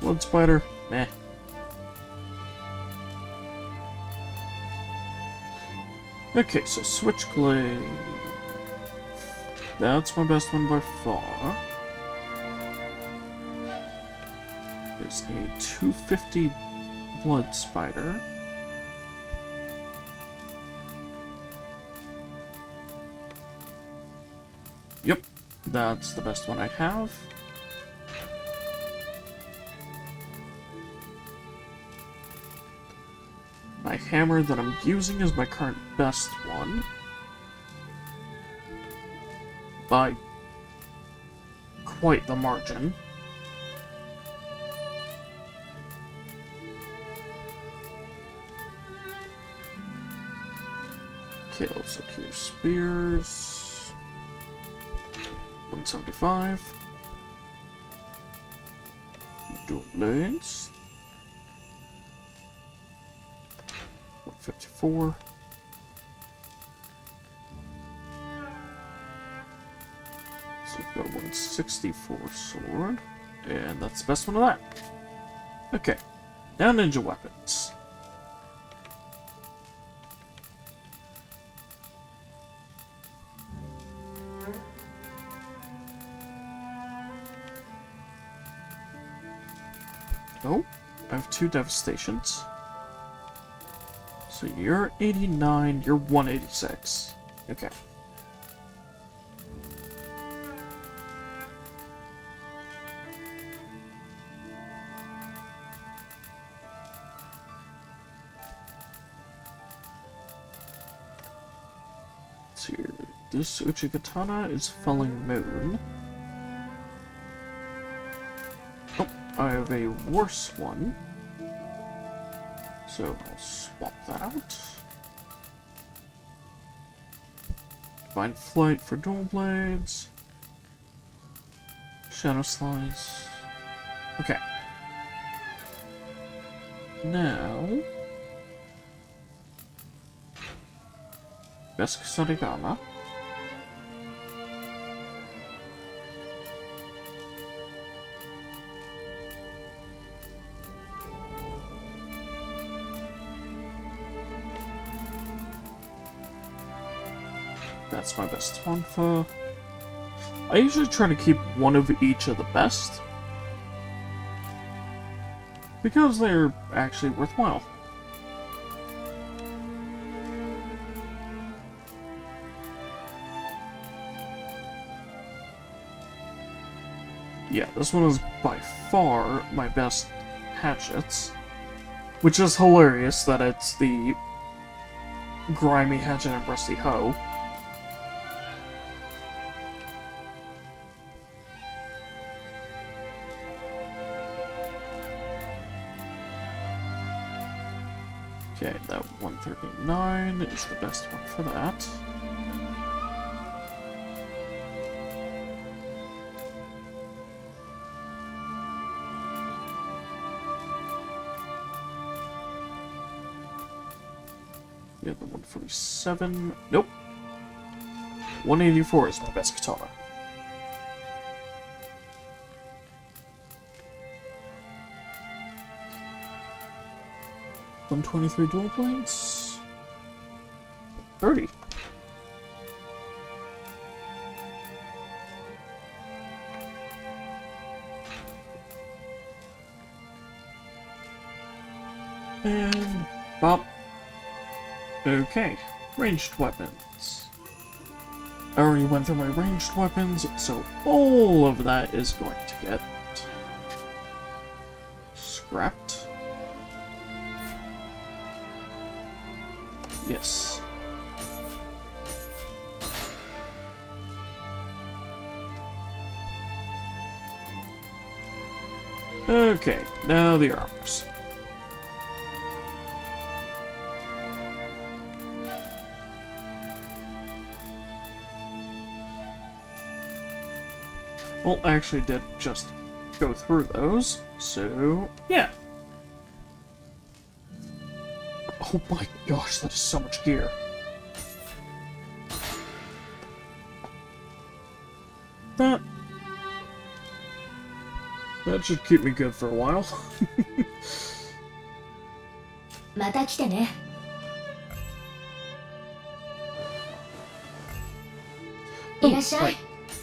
A: Blood Spider, meh. Okay, so Switchblade. That's my best one by far. There's a 250 Blood Spider. Yep, that's the best one I have. My hammer that I'm using is my current best one. By quite the margin. Okay, let's look here. Spears. 175. Dual blades. 154. So we've got a 164 sword. And that's the best one of that. Okay. Now ninja weapons. Oh, I have 2 devastations. So you're 89, you're 186. Okay. So this Uchigatana is Falling Moon. Oh, I have a worse one. So I'll swap that out. Divine Flight for dual blades. Shadow Slice. Okay. Now... Best Sarigama. That's my best Tonfa. I usually try to keep one of each of the best, because they're actually worthwhile. Yeah, this one is by far my best hatchets, which is hilarious that it's the grimy hatchet and rusty hoe. Okay, that 139 is the best one for that. Yeah, the 147. Nope. 184 is my best katana. $123 dual blades. 30. And bop. Okay, ranged weapons. I already went through my ranged weapons, so all of that is going to get scrapped. Yes. Okay, now the armors. Well, I actually did just go through those, so yeah. Oh my gosh, that is so much gear. That should keep me good for a while.
B: また来てね。
A: Oh,
B: いらっしゃい。
A: right.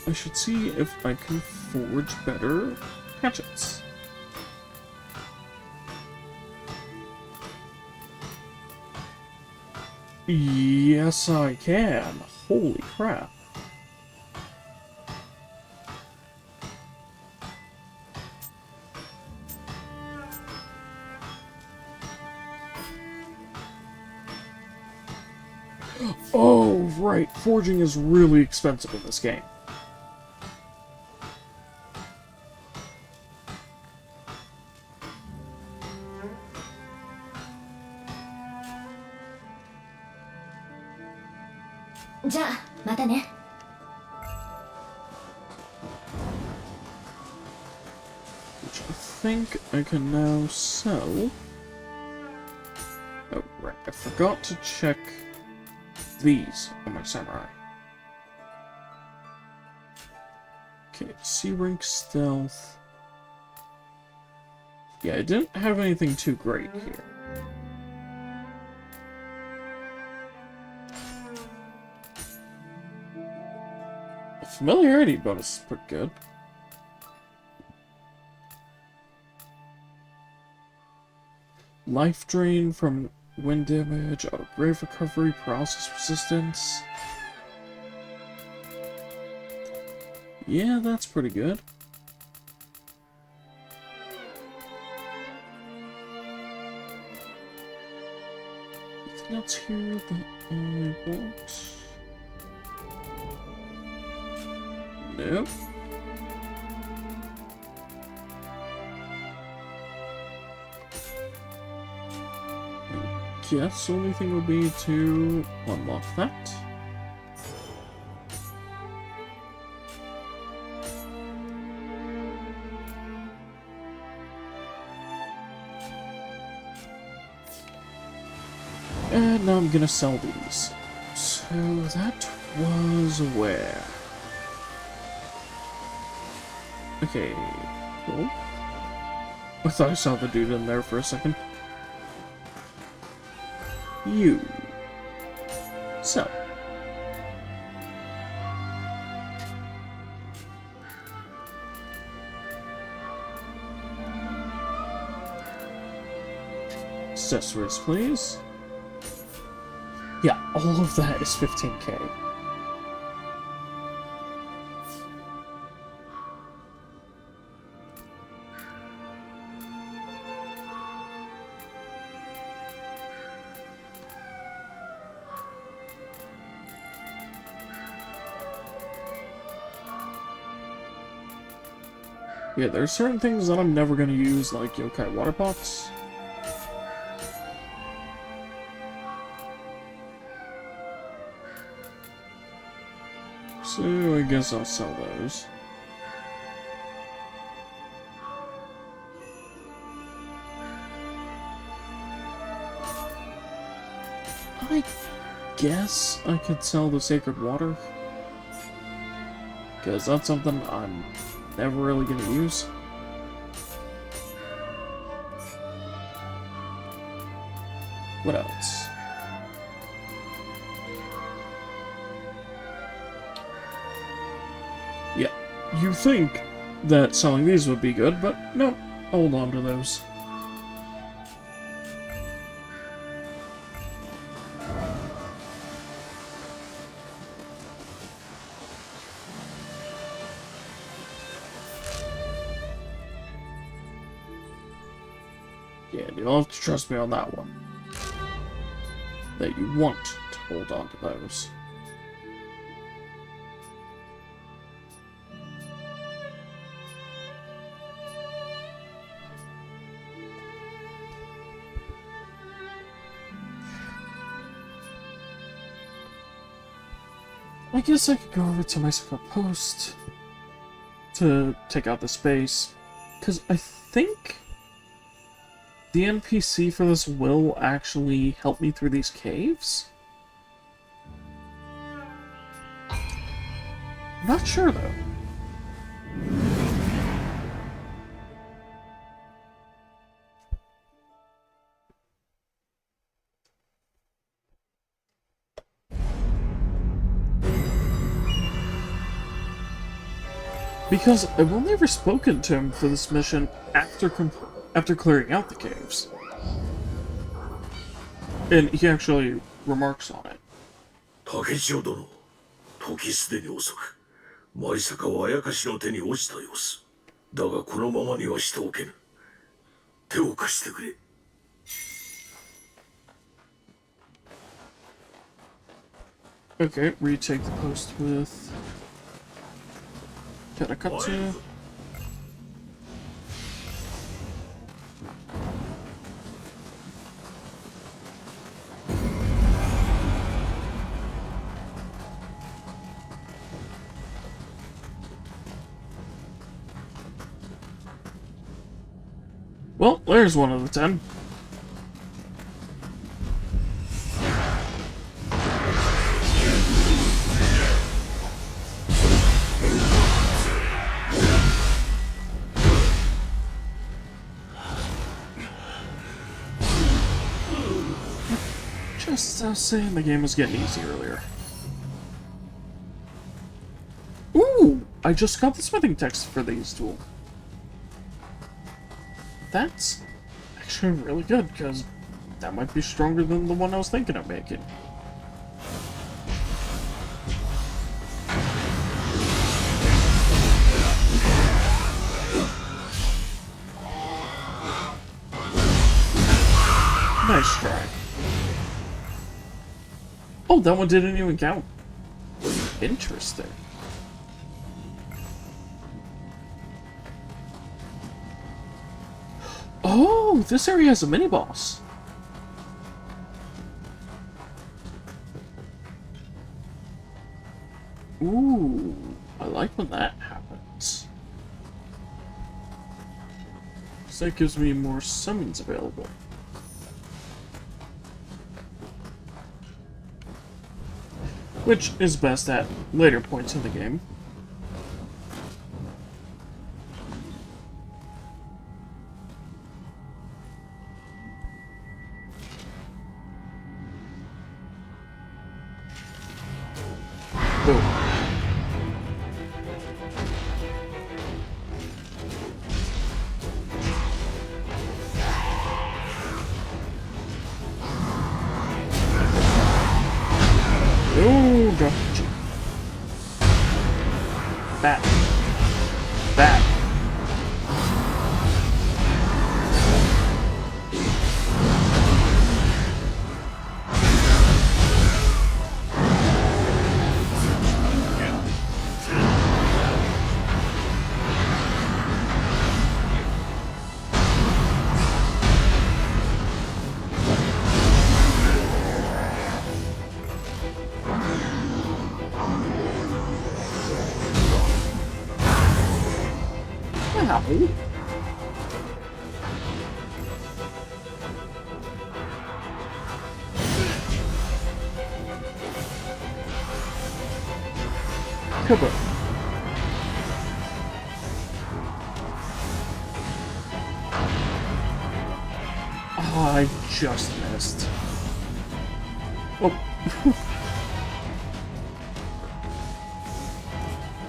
A: I should see if I can forge better hatchets. Yes, I can. Holy crap. Oh, right. Forging is really expensive in this game.
B: じゃあまたね。
A: Which I think I can now sell. Oh, right. I forgot to check these on my samurai. Okay, C-rank stealth. Yeah, I didn't have anything too great here. Familiarity bonus is pretty good. Life drain from wind damage, auto grave recovery, paralysis resistance. Yeah, that's pretty good. Anything else here that I want? Nope. I guess the only thing would be to unlock that. And now I'm gonna sell these. So that was where? Okay, cool. I thought I saw the dude in there for a second. You. Sell. Accessories, please. Yeah, all of that is 15k. Yeah, there are certain things that I'm never going to use, like yokai water pots. So I guess I'll sell those. I guess I could sell the sacred water. Because that's something I'm never really gonna use. What else? Yeah, you think that selling these would be good, but no, hold on to those. Yeah, you'll have to trust me on that one. That you want to hold on to those. I guess I could go over to my separate post to take out the space, because I think the NPC for this will actually help me through these caves? I'm not sure, though. Because I've only ever spoken to him for this mission after clearing out the caves. And he actually remarks on it.
C: 竹千代殿、時すでに遅く、まさかはあやかしの手に落ちた様子。だがこのままにはしておけぬ。手を貸してくれ。
A: Okay, retake the post with Katakatsu. Well, there's one of the 10. Just as I was saying, the game was getting easy earlier. Ooh! I just got the smithing text for these two. That's actually really good, because that might be stronger than the one I was thinking of making. Nice try. Oh, that one didn't even count. Interesting. Oh, this area has a mini-boss. Ooh, I like when that happens. So that gives me more summons available. Which is best at later points in the game. Boom. Oh, gotcha. Bat. Bat. Ow. Kaboom. Oh, I just missed. Oh.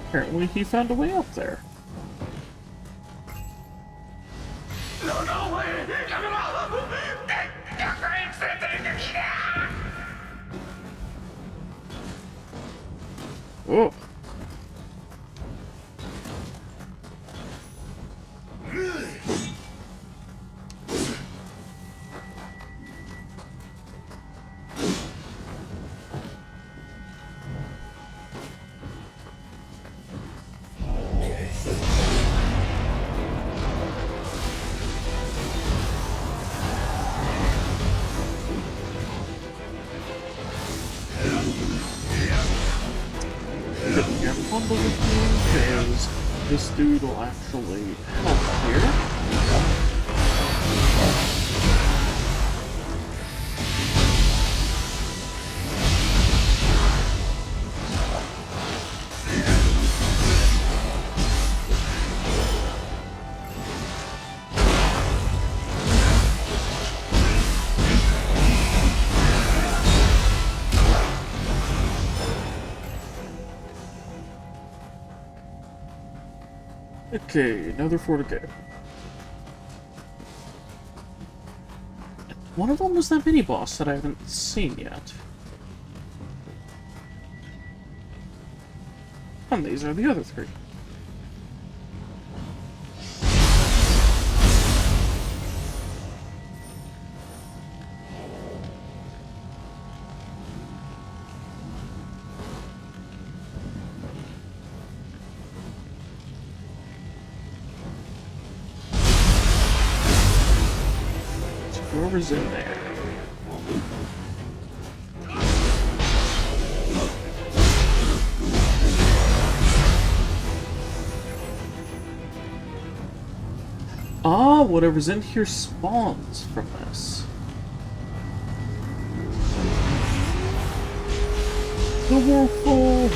A: Apparently he found a way up there. Oh. Humble with me, because this dude will actually help here. Okay, another 4 to go. One of them was that mini-boss that I haven't seen yet. And these are the other 3. Whoever's in there. Ah, whatever's in here spawns from this. The Whirlpool!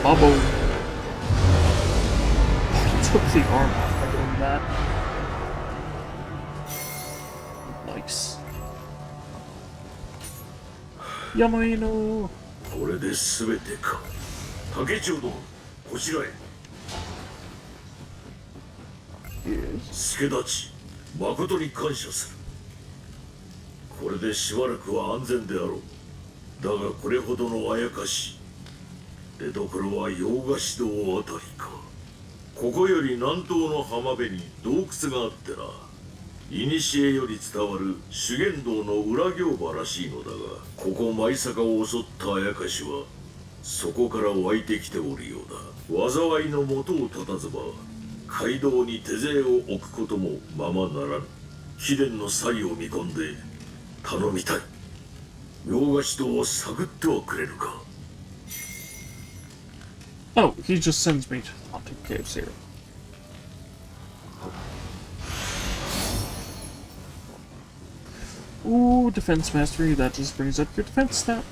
A: Bubble. Took the arm off by doing that. Nice. Yamaino.
C: これで全てか。竹千代殿、こちらへ。助太刀、誠に感謝する。これでしばらくは安全であろう。だがこれほどのあやかし。出所は洋菓子堂あたりか。ここより南東の浜辺に洞窟があってな。古より伝わる修験道の裏行場らしいのだが、ここ舞坂を襲ったあやかしはそこから湧いてきておるようだ。災いの元を絶たずば街道に手勢を置くこともままならぬ。貴殿の才を見込んで頼みたい。洋菓子堂を探ってはくれるか。
A: Oh, he just sends me to haunted caves here. Ooh, defense mastery, that just brings up your defense stat.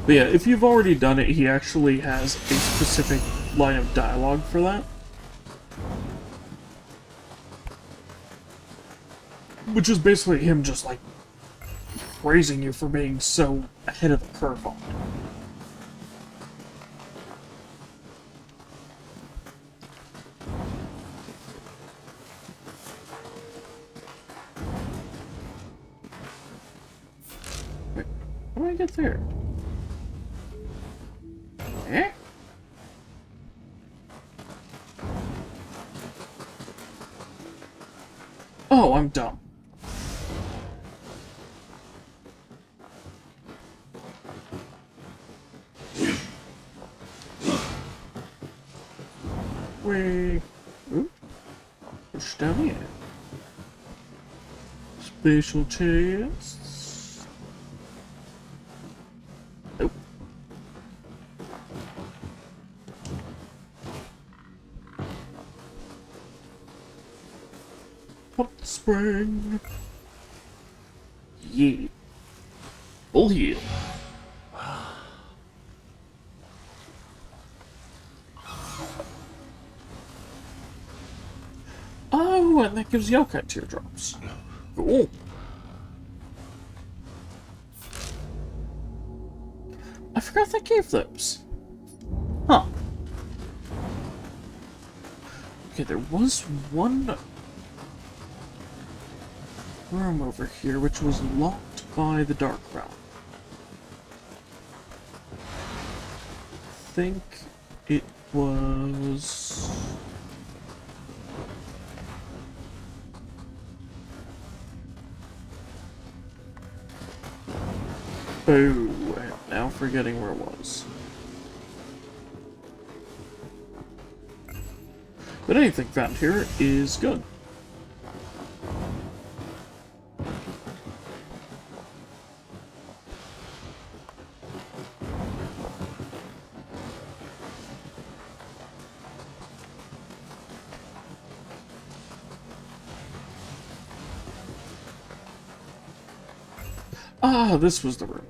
A: But yeah, if you've already done it, he actually has a specific line of dialogue for that. Which is basically him just, like, praising you for being so ahead of the curve on it. Wait, how do I get there? Eh? Oh, I'm dumb. Wait. Ooh. Push down here. Spatial chests. Nope. Hot spring. Yeah. Full heal. And that gives yokai teardrops. Cool. I forgot that gave those. Huh. Okay, there was one room over here which was locked by the Dark Realm. I think it was... Oh, I'm now forgetting where it was. But anything found here is good. Ah, this was the room.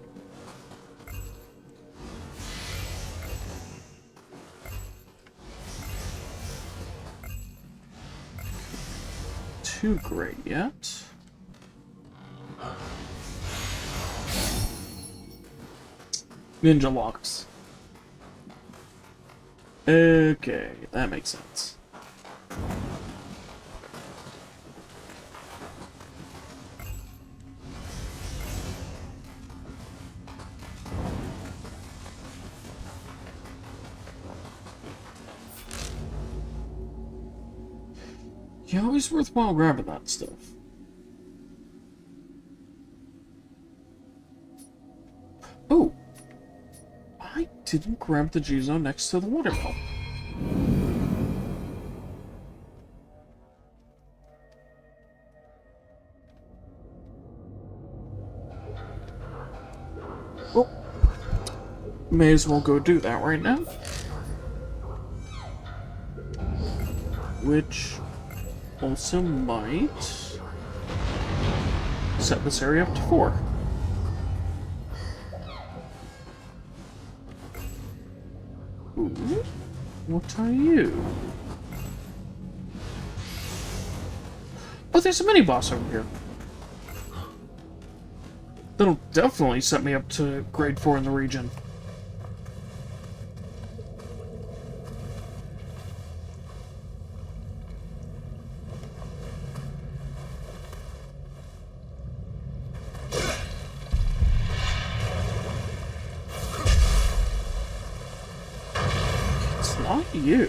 A: Too great yet. Ninja locks. Okay, that makes sense. Yeah, always worthwhile grabbing that stuff. Oh! I didn't grab the G-Zone next to the waterfall. Well, may as well go do that right now. Which also might set this area up to 4. Ooh, what are you? Oh, there's a mini-boss over here. That'll definitely set me up to grade 4 in the region. Not you.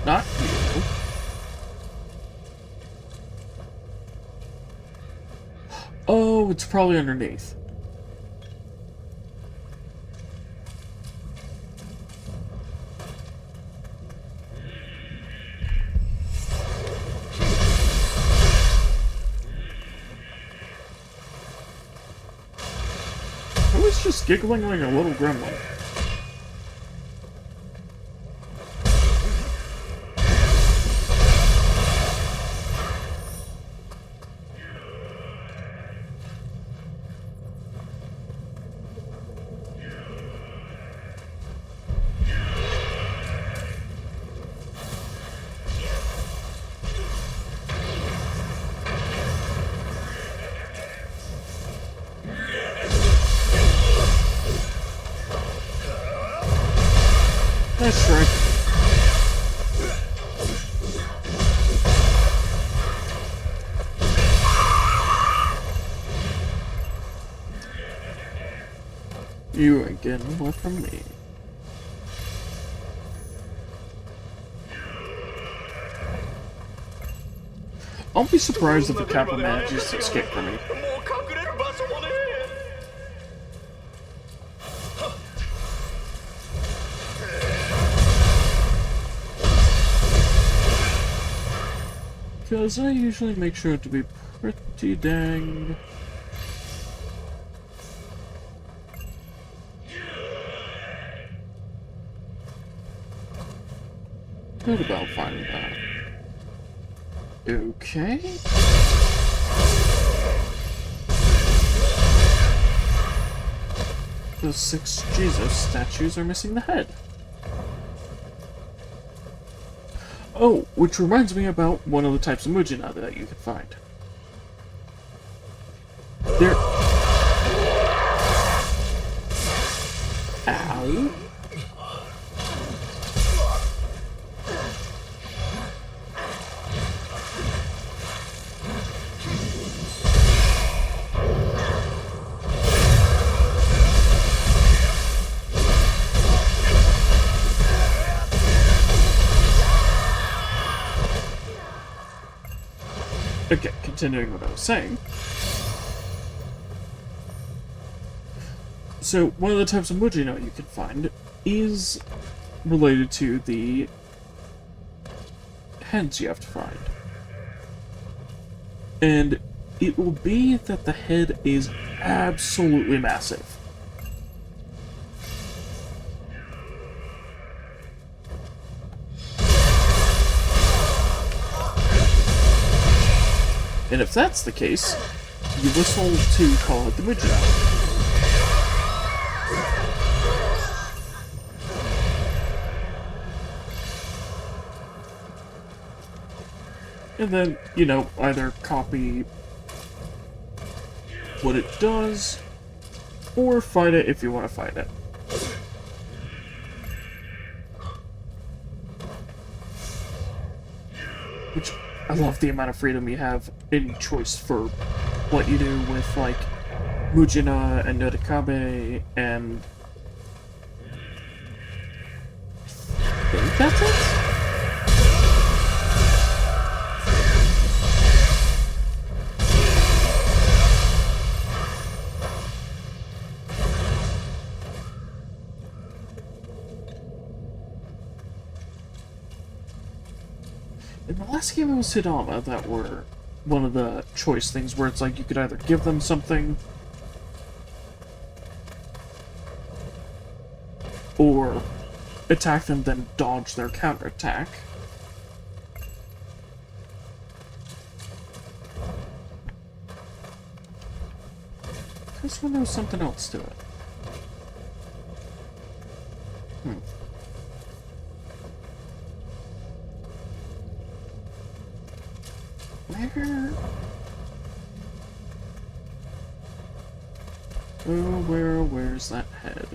A: Not you. Oh, it's probably underneath. I was just giggling like a little gremlin. That's right. You ain't getting away from me. I'll be surprised if the Kappa manages to escape from me. Because I usually make sure to be pretty dang... good about finding that. Okay. the 6 Jesus statues are missing the head. Oh, which reminds me about one of the types of Mujina that you can find. There... Ow. Okay, continuing what I was saying. So, one of the types of Mujino you can find is related to the heads you have to find. And it will be that the head is absolutely massive. And if that's the case, you whistle to call it the Mujino. And then, you know, either copy what it does, or fight it if you want to fight it. Which, I love the amount of freedom you have in choice for what you do with, like, Mujina and Norikabe, and... I think that's it? In the last game it was Hidama that were one of the choice things where it's like you could either give them something or attack them then dodge their counterattack. This one, there was something else to it. Where's that head?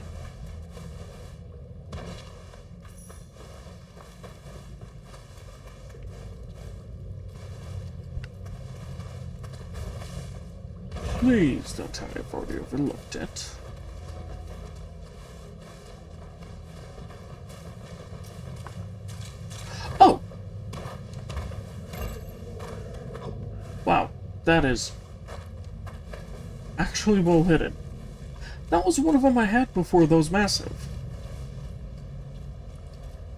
A: Please don't tell me I've already overlooked it. Oh! Wow, that is actually well hidden. That was one of them I had before those massive.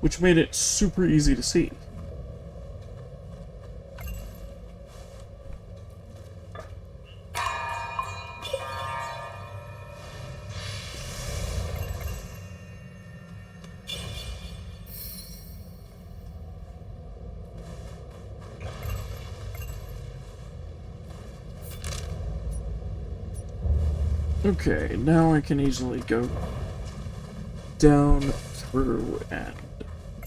A: Which made it super easy to see. Okay, now I can easily go down through and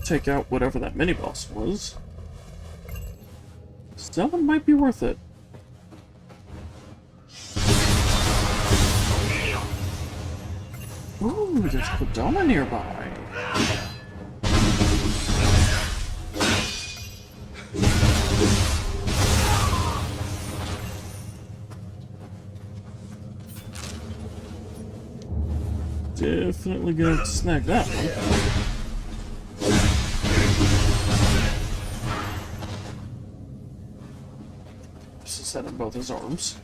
A: take out whatever that mini-boss was. So that one might be worth it. Ooh, there's Kodama nearby. Definitely gonna have to snag that one. Just to set in both his arms.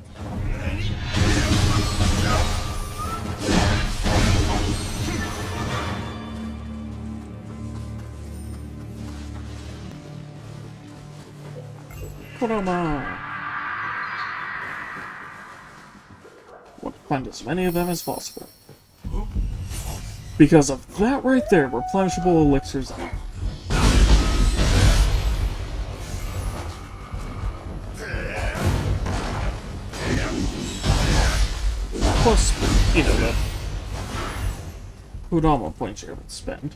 A: Kodama! Want to find as many of them as possible. Because of that right there, replenishable elixirs. Plus, you know, Kodama points you're able to spend.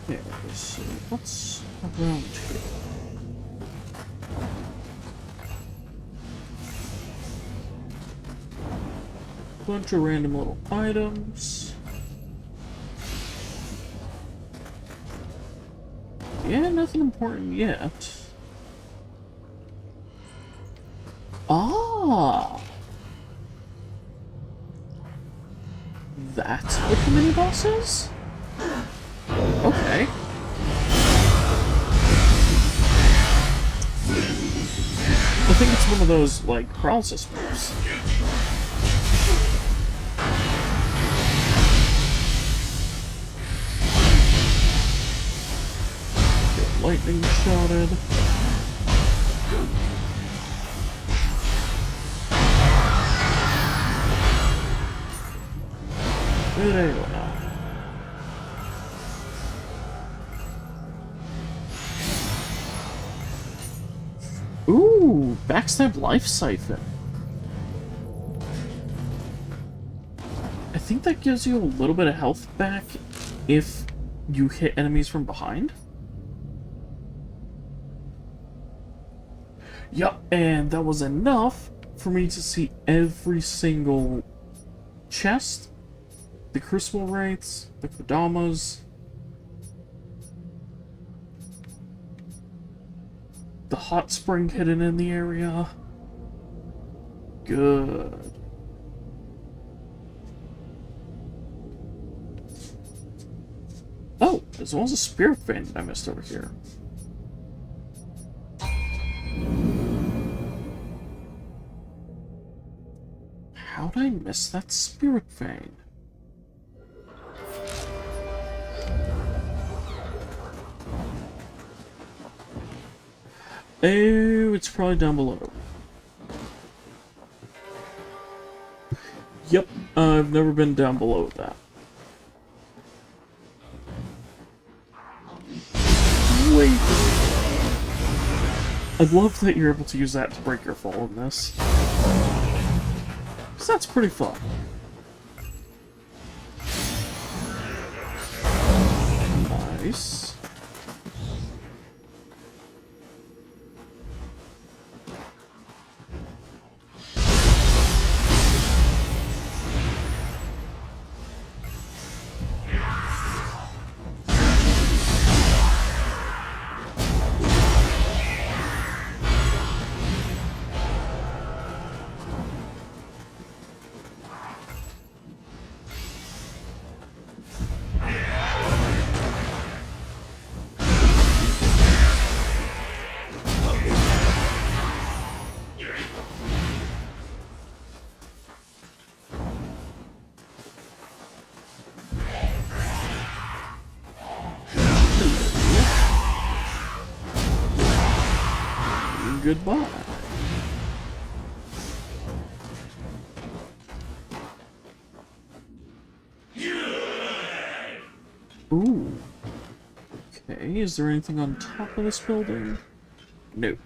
A: Okay, so what's around here? Bunch of random little items. Yeah, nothing important yet. Ah! That's what the mini-boss is? Okay. I think it's one of those, like, paralysis moves. Get lightning shotted. There you are. Ooh, backstab life siphon. I think that gives you a little bit of health back if you hit enemies from behind. Yup, and that was enough for me to see every single chest, the crucible wraiths, the kodamas, the hot spring hidden in the area. Good. Oh, as well as a spirit vein that I missed over here. How'd I miss that spirit vein? Oh, it's probably down below. Yep, I've never been down below that. Wait. I love that you're able to use that to break your fall in this. Because that's pretty fun. Nice. Goodbye. Ooh. Okay, is there anything on top of this building? No.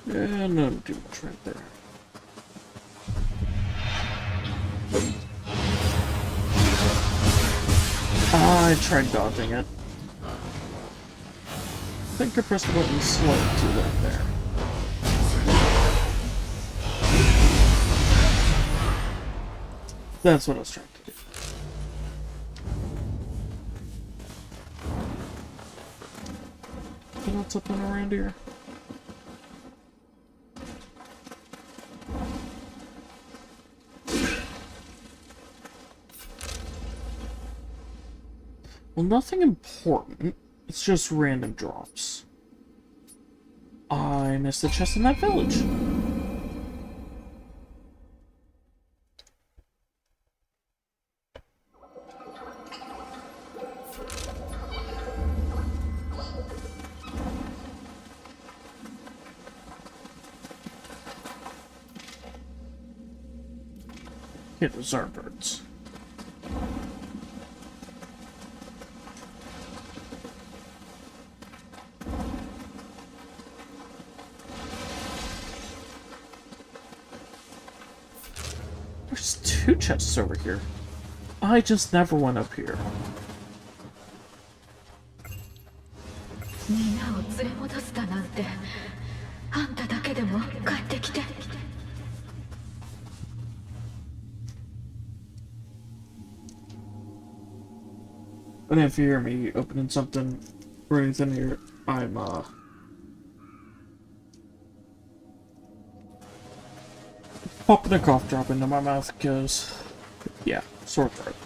A: Yeah, not too much right there. I tried dodging it. I think I pressed the button slow too late there. That's what I was trying to do. What's up and around here? Well, nothing important. It's just random drops. I missed the chest in that village. Okay, those are birds. There's 2 chests over here. I just never went up here.
B: みんなを連れ戻すだなんてあんただけでも帰ってきて
A: And if you hear me opening something or anything here, I'm popping a cough drop into my mouth because, yeah, sore throat.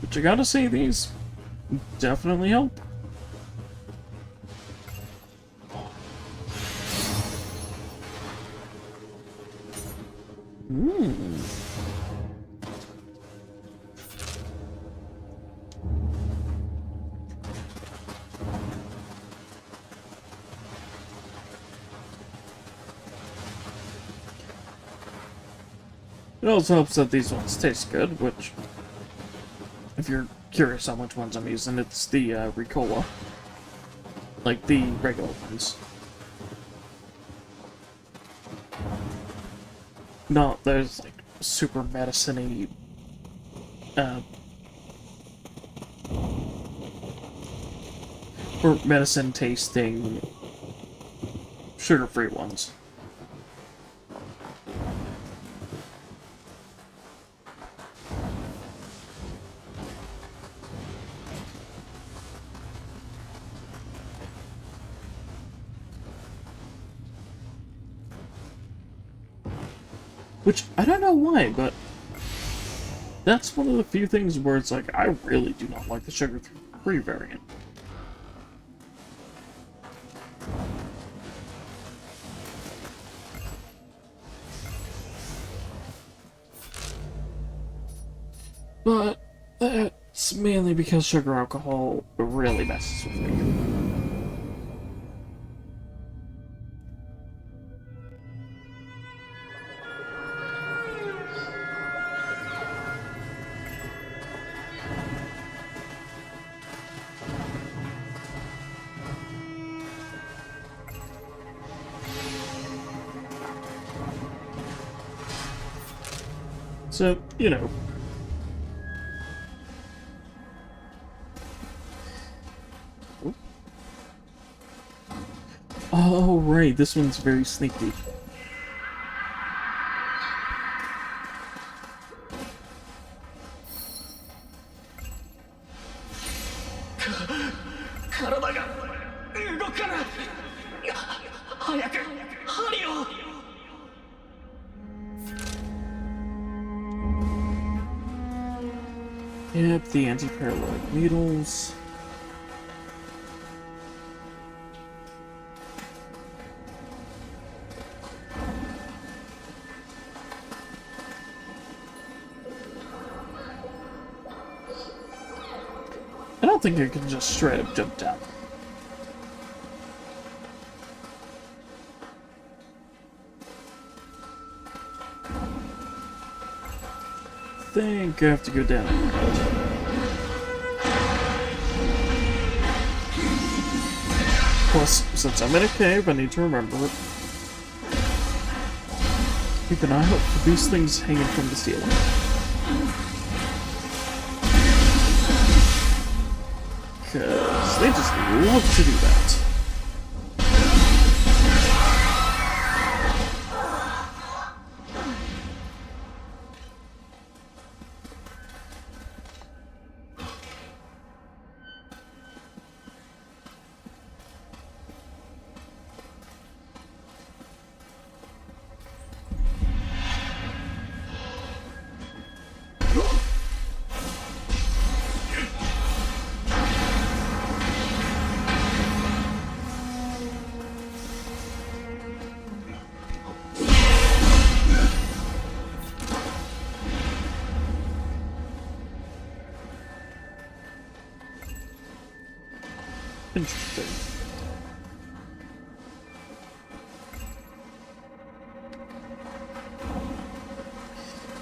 A: But you gotta say, these definitely help. It also helps that these ones taste good, which, if you're curious on which ones I'm using, it's the Ricola. Like the regular ones. Not those, like, super medicine-y, or medicine-tasting, sugar-free ones. Which, I don't know why, but that's one of the few things where it's like, I really do not like the sugar-free variant. But that's mainly because sugar alcohol really messes with me. So, you know. Oh, right, this one's very sneaky. Yep, the anti-paralytic needles. I don't think you can just straight up jump down. I think I have to go down. Plus, since I'm in a cave, I need to remember it. Keep an eye out for these things hanging from the ceiling. Because they just love to do that. Interesting.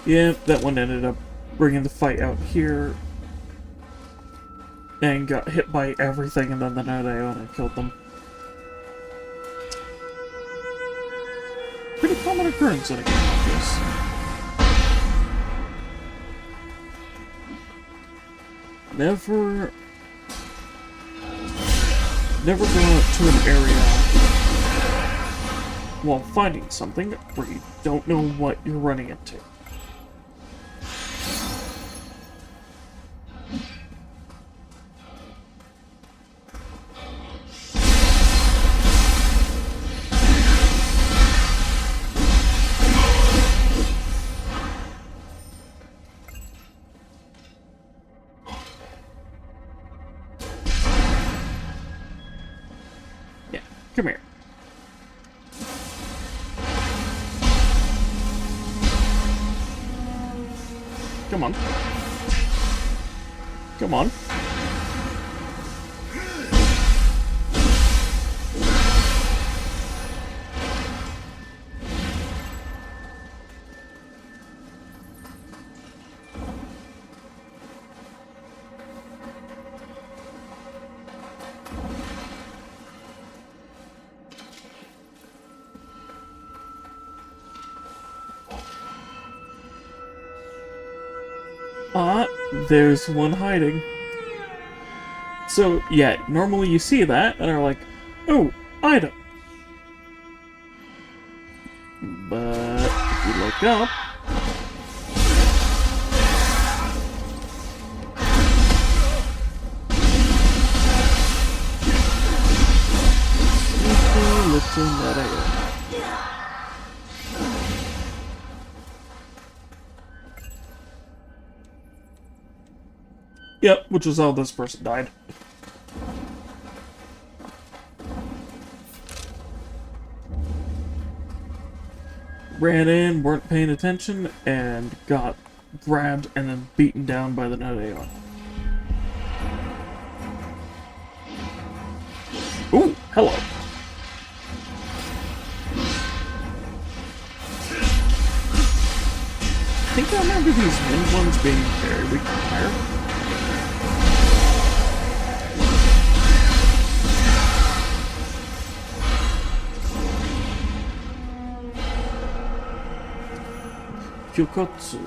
A: Yeah, that one ended up bringing the fight out here. And got hit by everything, and then the Nioh and I killed them. Pretty common occurrence in a game like this. Never go out to an area while finding something where you don't know what you're running into. Come here. Come on. Come on. There's one hiding. So, yeah, normally you see that, and are like, oh, item. But, if you look up... Little Nioh. Yep, which is how this person died. Ran in, weren't paying attention, and got grabbed and then beaten down by the Nioh. Ooh, hello. I think I remember these wind ones being very weak to fire. Kyokotsu.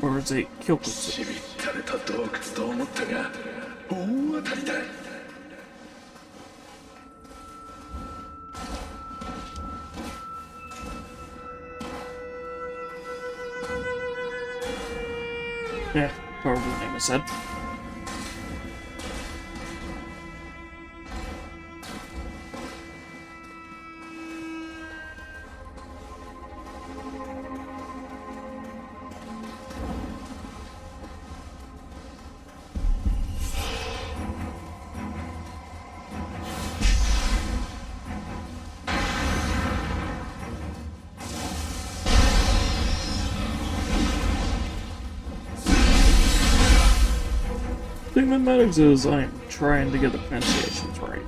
A: Or is it Kyokotsu? Yeah, however the name is said. The thing that matters is I'm trying to get the pronunciations right.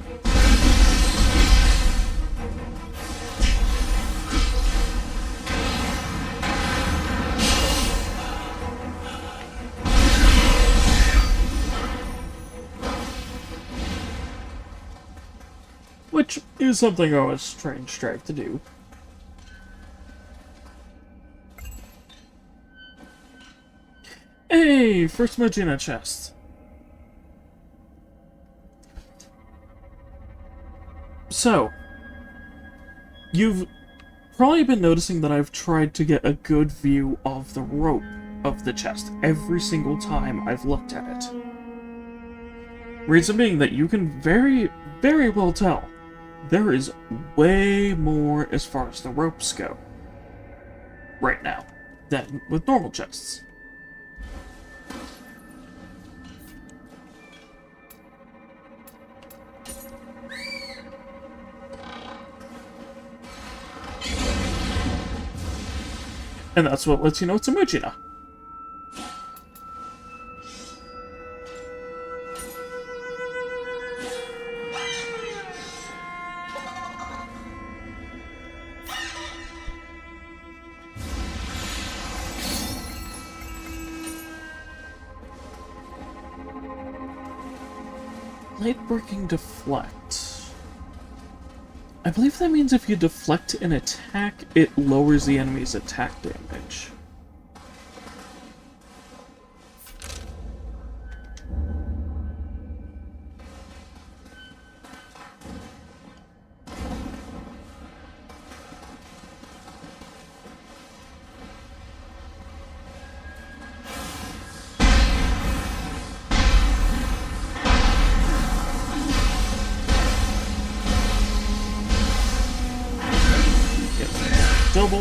A: is something I always try and strive to do. Hey, first Magina chest. So, you've probably been noticing that I've tried to get a good view of the rope of the chest every single time I've looked at it. Reason being that you can very, very well tell there is way more as far as the ropes go right now than with normal chests. And that's what lets you know it's a Mujina. Light-breaking deflect. I believe that means if you deflect an attack, it lowers the enemy's attack damage. Double.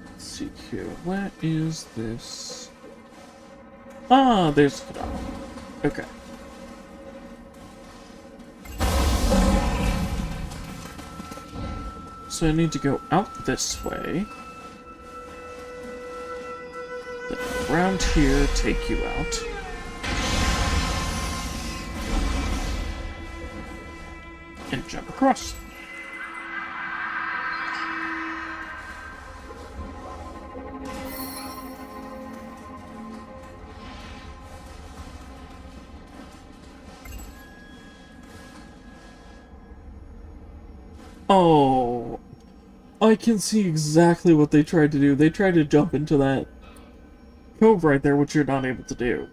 A: Let's see here. Where is this? Ah, there's Kadama. Okay. So I need to go out this way. Around here, take you out. And jump across. Oh, I can see exactly what they tried to do. They tried to jump into that cove right there, which you're not able to do,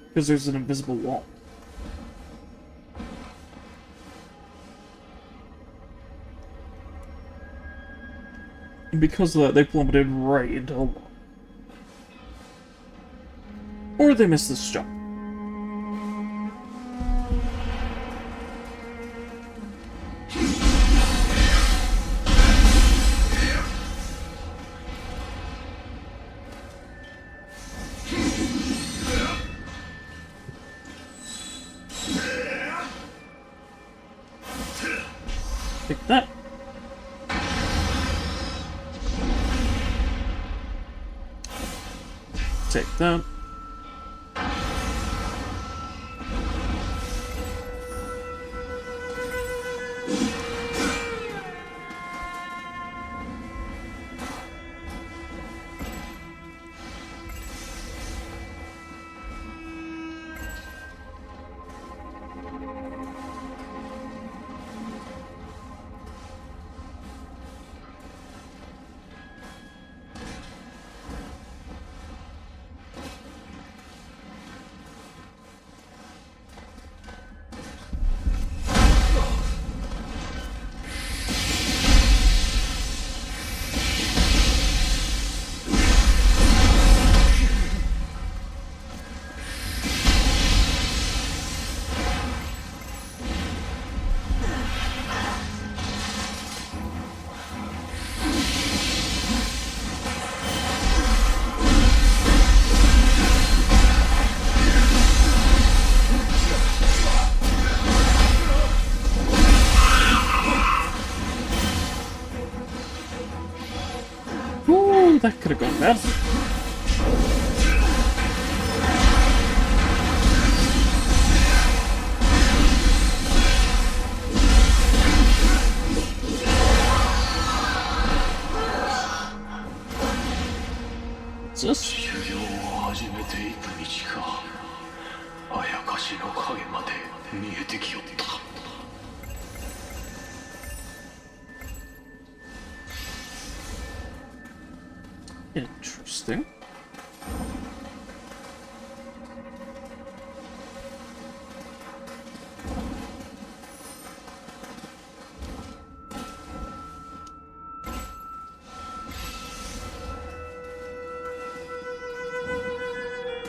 A: because there's an invisible wall. And because of that, they plummeted right into the wall. Or they missed this jump. Take that. Take that. Ooh, that could have gone bad. Interesting.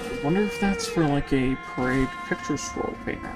A: I wonder if that's for like a parade picture scroll painter.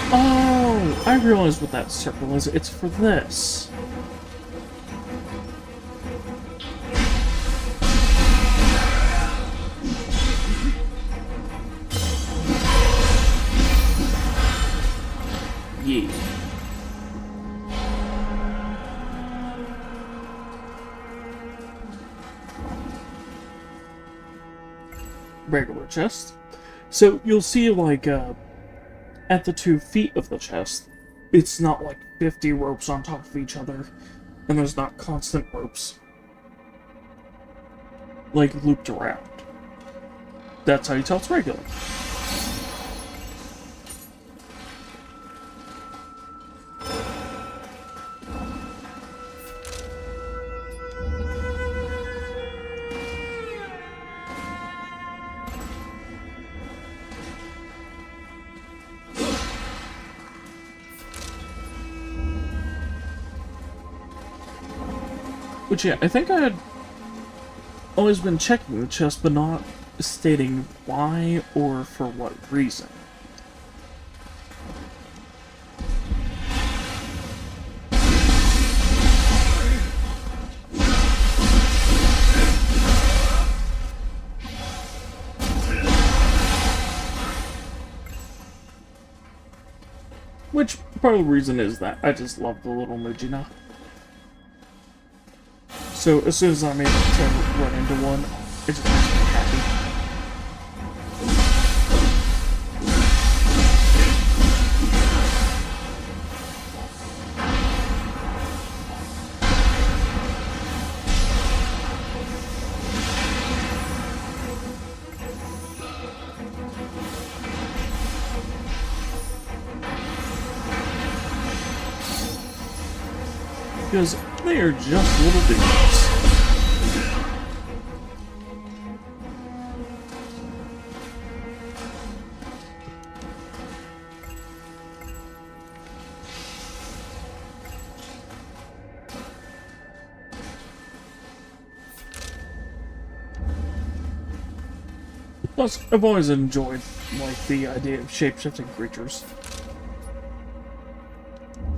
A: Oh, I realize what that circle is. It's for this. Yeah. Regular chest. So you'll see like at the 2 feet of the chest, it's not like 50 ropes on top of each other, and there's not constant ropes, like, looped around. That's how you tell it's regular. Which, yeah, I think I had always been checking the chest, but not stating why or for what reason. Which, part of the reason is that I just love the little Mujina. So, as soon as I'm able to run into one, it just makes me happy. Because they are just little dudes. Plus, I've always enjoyed, like, the idea of shape-shifting creatures.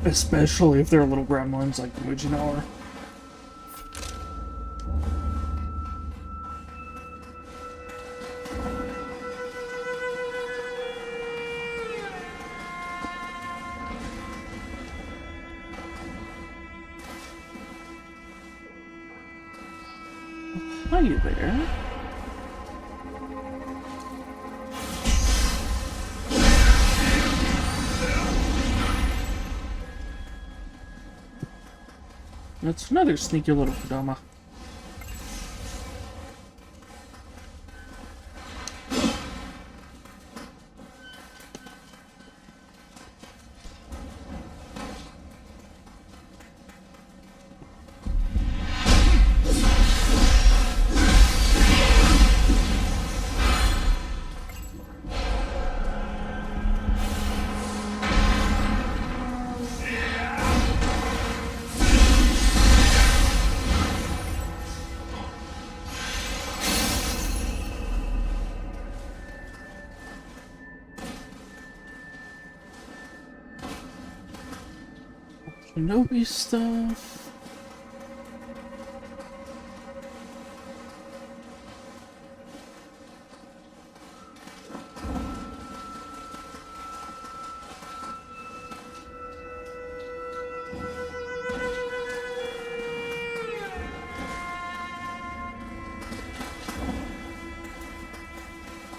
A: Especially if they're little gremlins like the Mujina are. Hi there. That's another sneaky little Kodama. Shinobi stuff.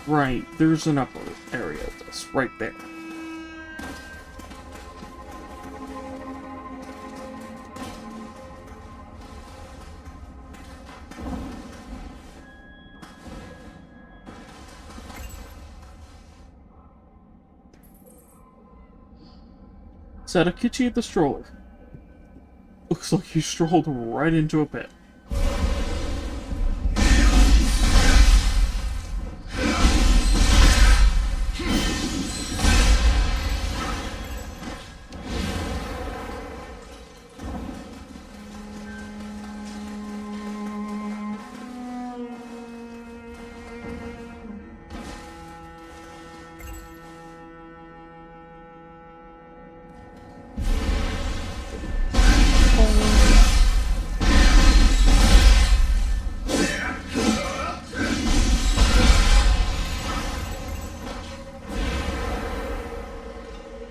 A: Right, there's an upper area of this, right there. Sadakichi the stroller. Looks like you strolled right into a pit.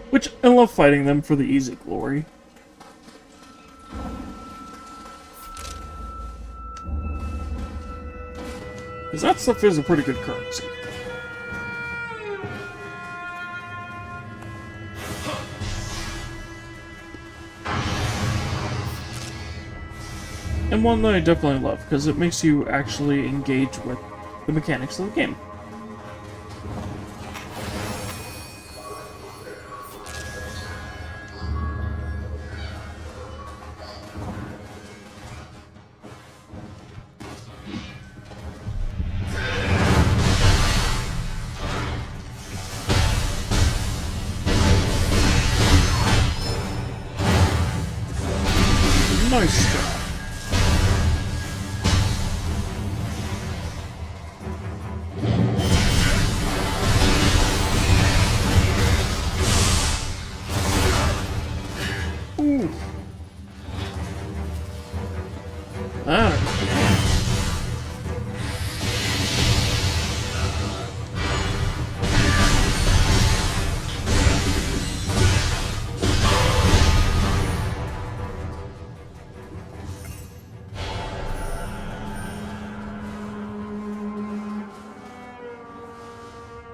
A: Which, I love fighting them for the easy glory. Because that stuff is a pretty good currency. And one that I definitely love, because it makes you actually engage with the mechanics of the game. Nice job. Ooh. Ah.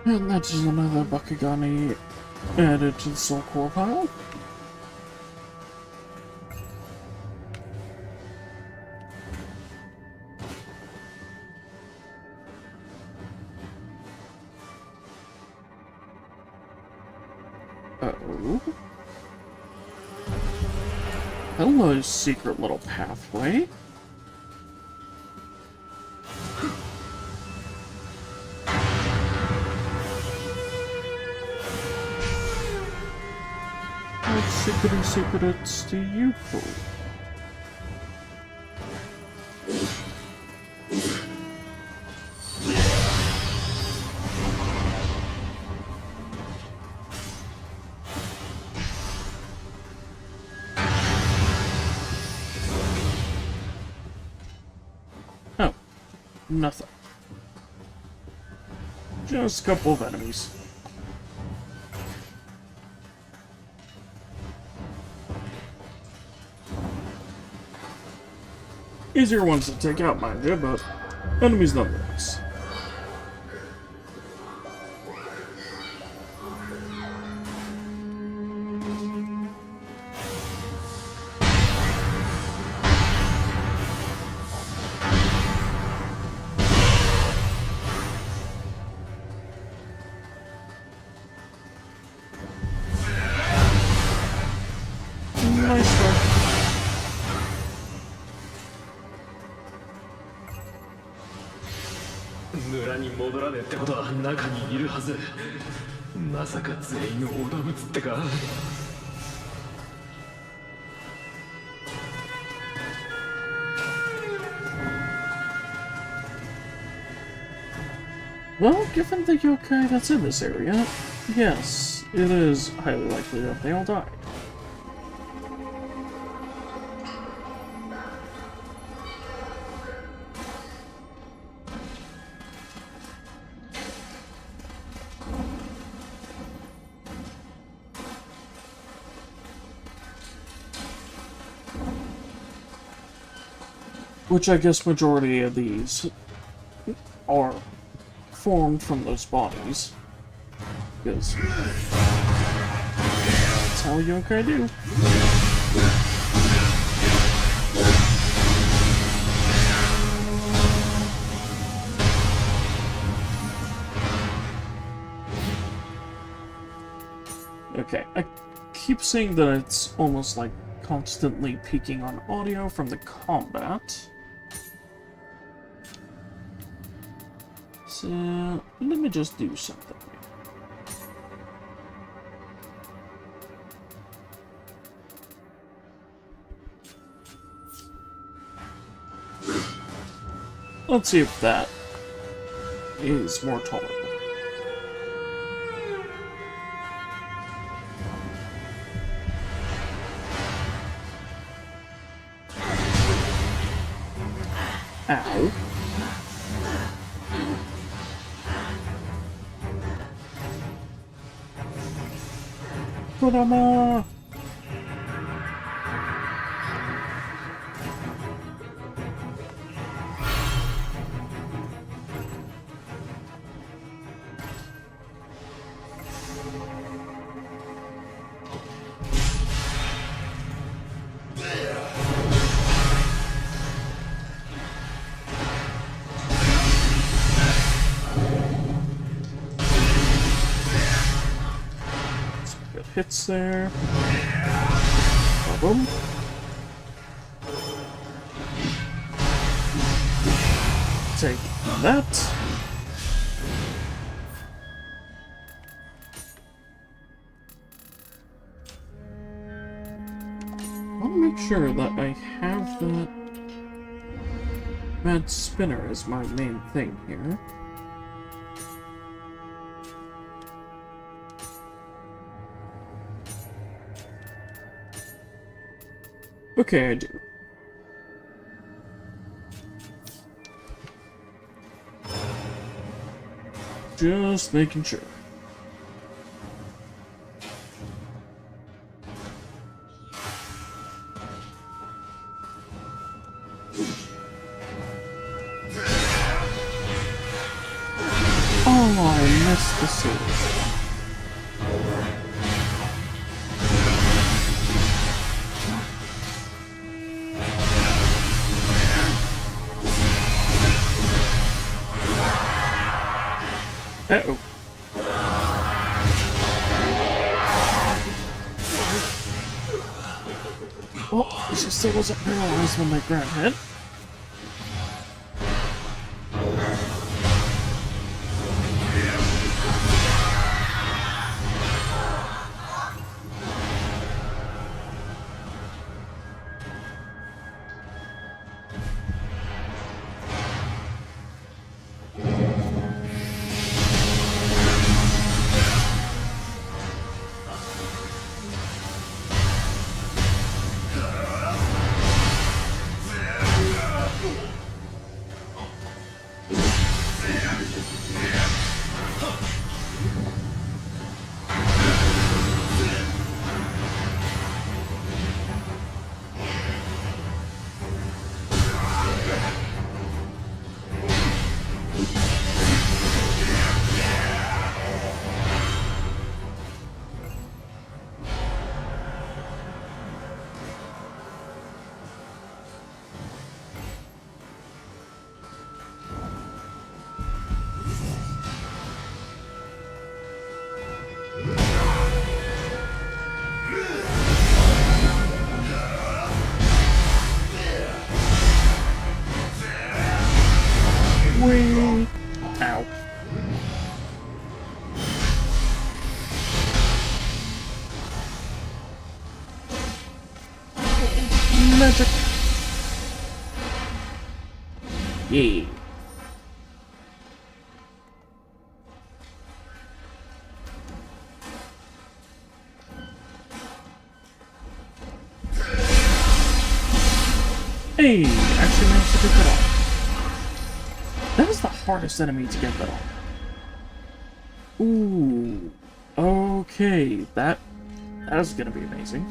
A: And that's another Bakugani added to the Soul Core pile. Uh-oh. Hello, secret little pathway. What secrets do you hold? Oh, nothing. Just a couple of enemies. Easier ones to take out, mind you, but enemies nonetheless. Nice one. Well, given the yokai that's in this area, yes, it is highly likely that they all died. Which I guess majority of these are formed from those bodies. Because that's how yokai do. Okay, I keep saying that it's almost like constantly peaking on audio from the combat. So, let me just do something. Let's see if that is more tolerable. Ow. Kurama! Good hits there. Boom. Take that. I'll make sure that I have that mad spinner as my main thing here. Okay, I do. Just making sure. Oh, I missed the save. Uh-oh. Oh, she still wasn't paralyzed when they grabbed hit. Whee! Ow. Magic! Yeah. Hey! Actually managed to get that off. That was the hardest enemy to get that off. Ooh. Okay, that is gonna be amazing.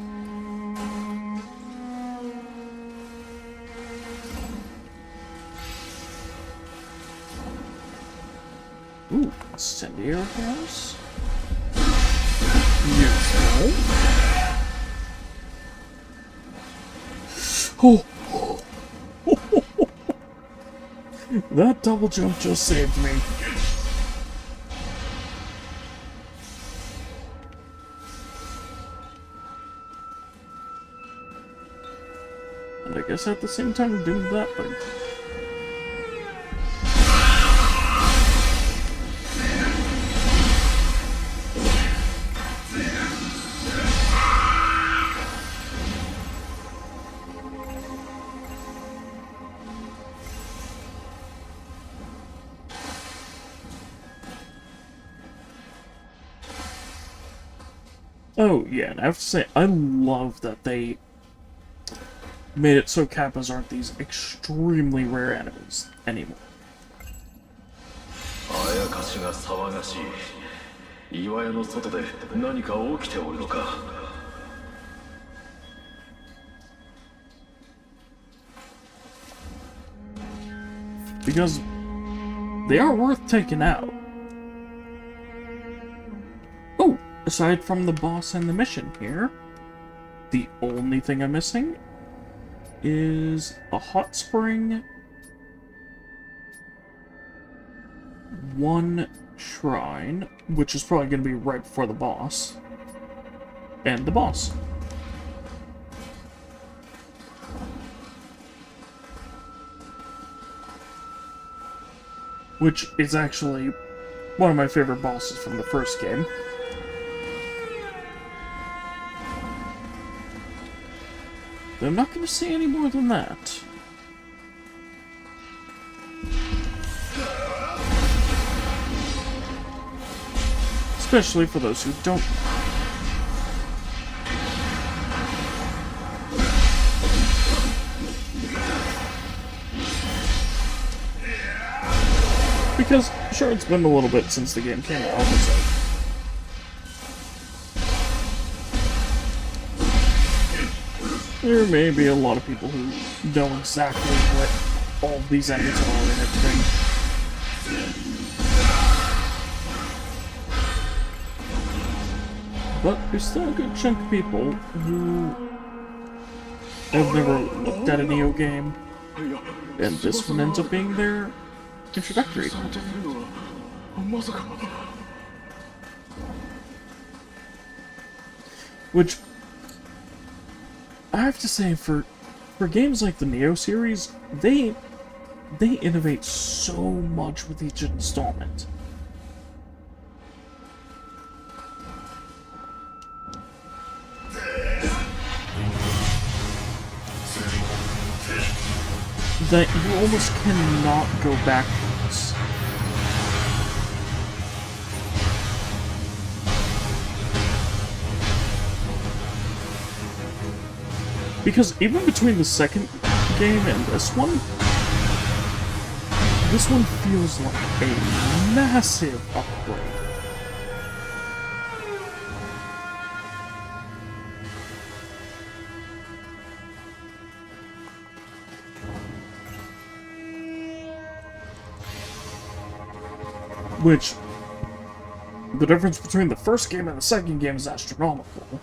A: incendiary house. Useful. Oh! That double jump just saved me. And I guess at the same time doing that thing. Oh, yeah, and I have to say, I love that they made it so Kappas aren't these extremely rare enemies anymore. Because they are worth taking out. Oh, aside from the boss and the mission here, the only thing I'm missing is a hot spring, one shrine, which is probably going to be right before the boss, and the boss. Which is actually one of my favorite bosses from the first game. But I'm not going to say any more than that. Especially for those who don't. Because, sure, it's been a little bit since the game came out, so. There may be a lot of people who know exactly what all of these enemies are and everything. But there's still a good chunk of people who have never looked at a Nioh game, and this one ends up being their introductory. Which, I have to say, for games like the Nioh series, they innovate so much with each installment. That you almost cannot go backwards. Because even between the second game and this one feels like a massive upgrade. Which, the difference between the first game and the second game is astronomical.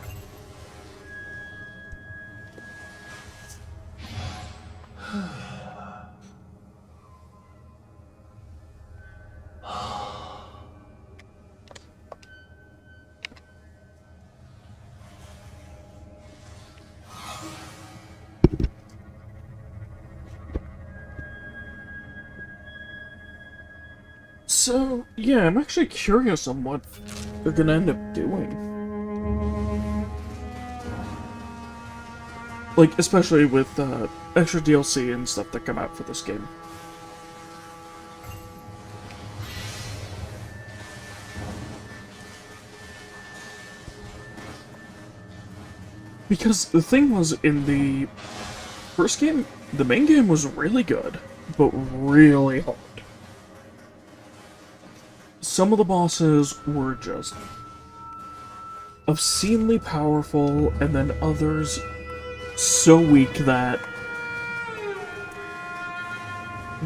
A: So, yeah, I'm actually curious on what they're gonna end up doing. Like, especially with extra DLC and stuff that come out for this game. Because the thing was, in the first game, the main game was really good, but really hard. Some of the bosses were just obscenely powerful, and then others so weak that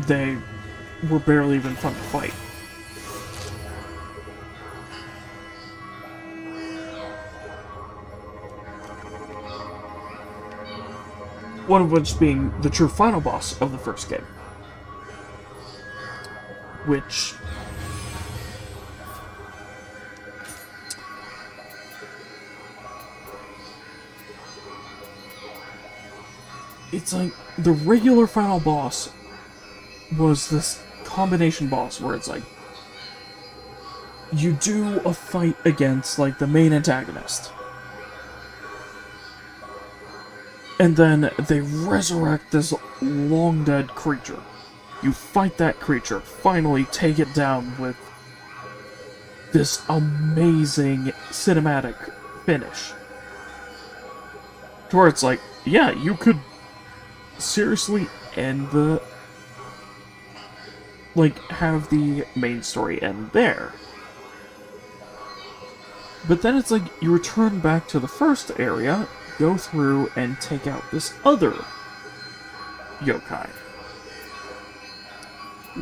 A: they were barely even fun to fight. One of which being the true final boss of the first game. Which... it's like, the regular final boss was this combination boss where it's like, you do a fight against, like, the main antagonist. And then they resurrect this long-dead creature. You fight that creature, finally take it down with this amazing cinematic finish. To where it's like, yeah, you could seriously end the... like, have the main story end there. But then it's like, you return back to the first area, go through and take out this other yokai.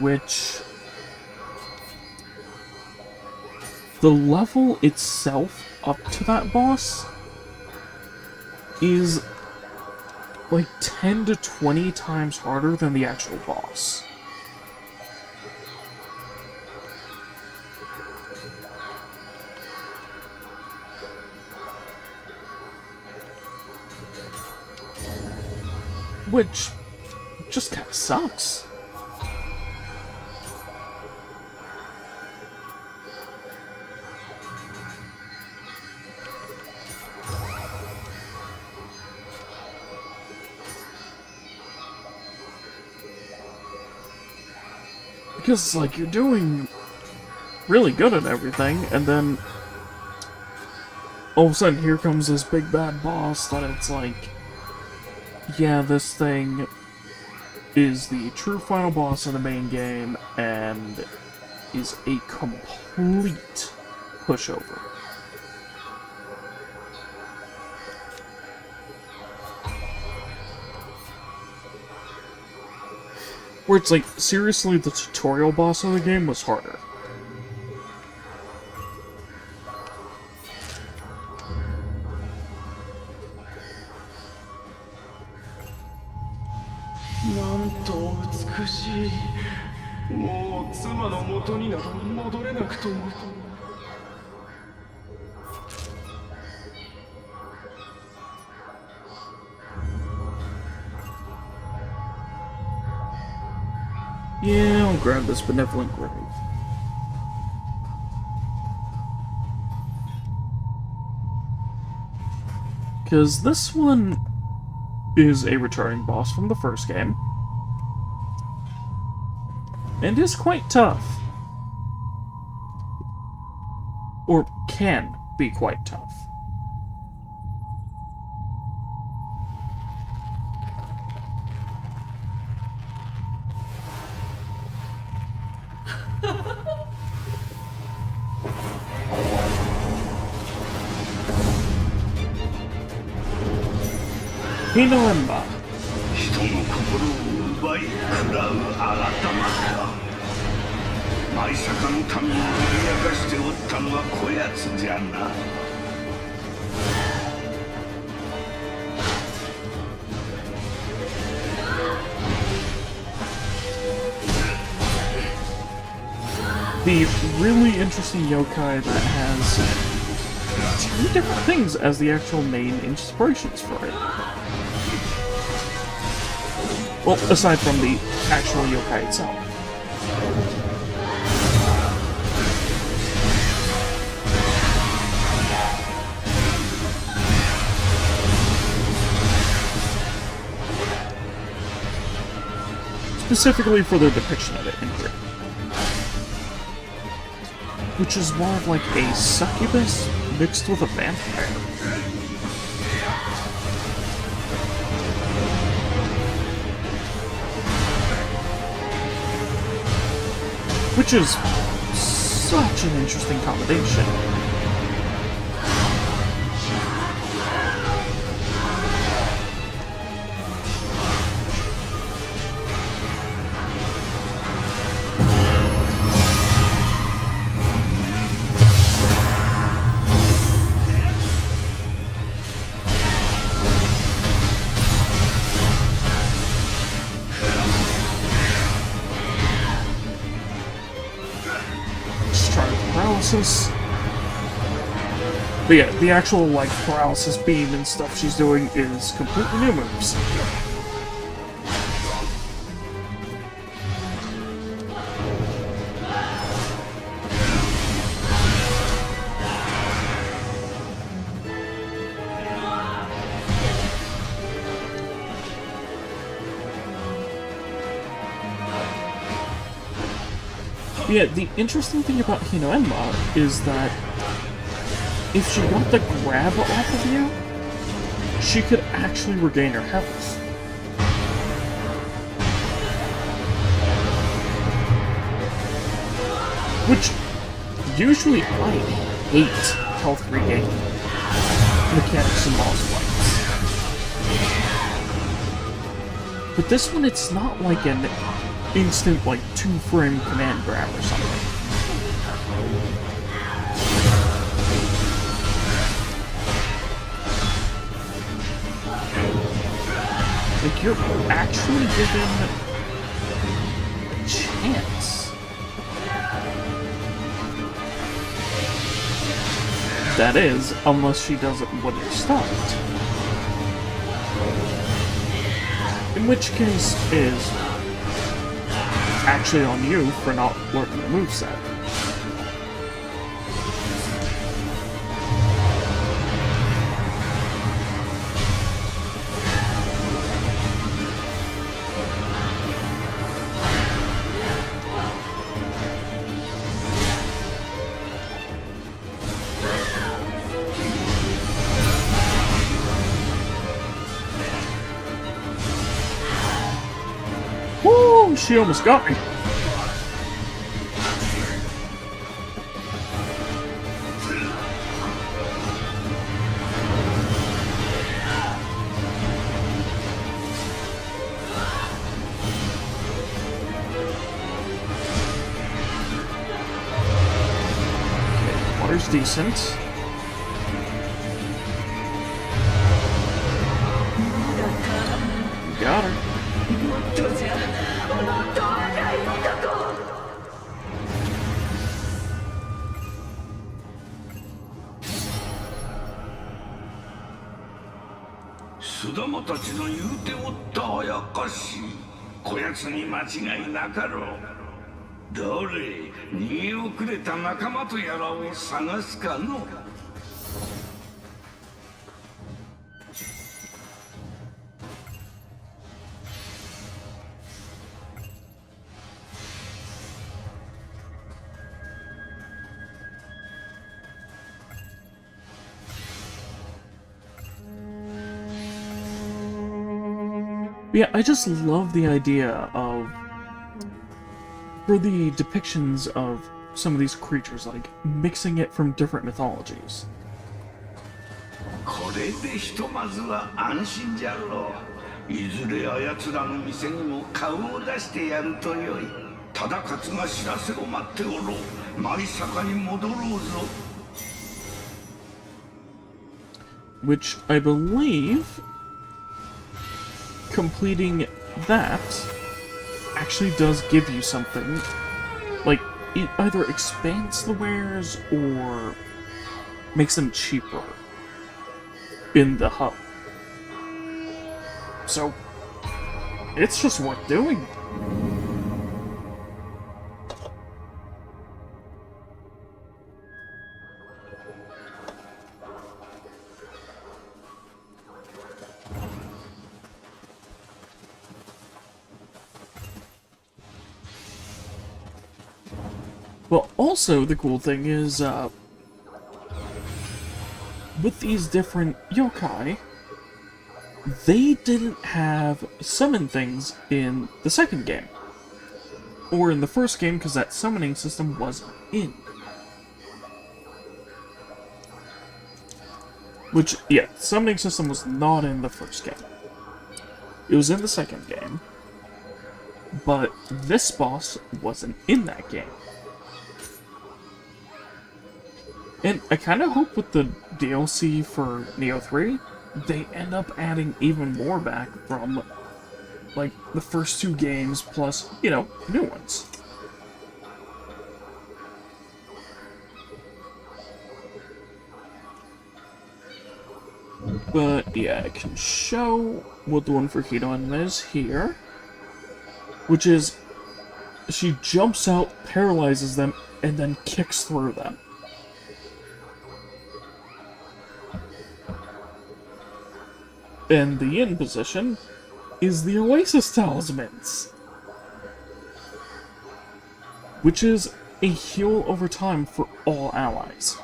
A: Which... the level itself up to that boss is like 10 to 20 times harder than the actual boss. Which just kind of sucks. Because it's like, you're doing really good at everything, and then all of a sudden here comes this big bad boss that it's like, yeah, this thing is the true final boss of the main game, and is a complete pushover. Where it's like, seriously, the tutorial boss of the game was harder. Yeah, I'll grab this benevolent grave. Because this one is a returning boss from the first game. And is quite tough. Or can be quite tough. Hinoemba.
D: 人の心を奪い食らうあがたまか。舞坂の民を脅かしておったのはこやつじゃな。
A: The really interesting yokai that has two different things as the actual main inspirations for it. Well, aside from the actual yokai itself. Specifically for the depiction of it in here. Which is more of like a succubus mixed with a vampire. Which is such an interesting combination. paralysis. But yeah, the actual, like, paralysis beam and stuff she's doing is completely new moves. Yeah, the interesting thing about Hinoenma is that if she got the grab off of you, she could actually regain her health. Which, usually I hate health regain mechanics in boss fights. But this one, it's not like an instant, like, 2-frame command grab or something. Like, you're actually given a chance. That is, unless she does it when you're stunned. In which case is actually on you for not learning the moveset. Woo! She almost got me. Water's decent. Got her.
D: 須玉たちの言うておったあやかしこやつに間違いなかろう。どれ逃げ遅れた仲間とやらを探すかの。
A: Yeah, I just love the idea of, for the depictions of some of these creatures, like, mixing it from different mythologies.
D: これでひとまずは安心じゃろう。いずれあやつらの店にも顔を出してやるとよい。忠勝が知らせを待っておろう。舞坂に戻ろうぞ。
A: Which I believe completing that actually does give you something. Like, it either expands the wares or makes them cheaper in the hub. So, it's just worth doing. Well, also, the cool thing is, with these different yokai, they didn't have summon things in the second game. Or in the first game, because that summoning system wasn't in. Which, yeah, summoning system was not in the first game. It was in the second game. But this boss wasn't in that game. And I kind of hope with the DLC for Nioh 3, they end up adding even more back from, like, the first two games plus, you know, new ones. But yeah, I can show what the one for Hidon is here. Which is, she jumps out, paralyzes them, and then kicks through them. And the in position is the Oasis Talismans, which is a heal over time for all allies.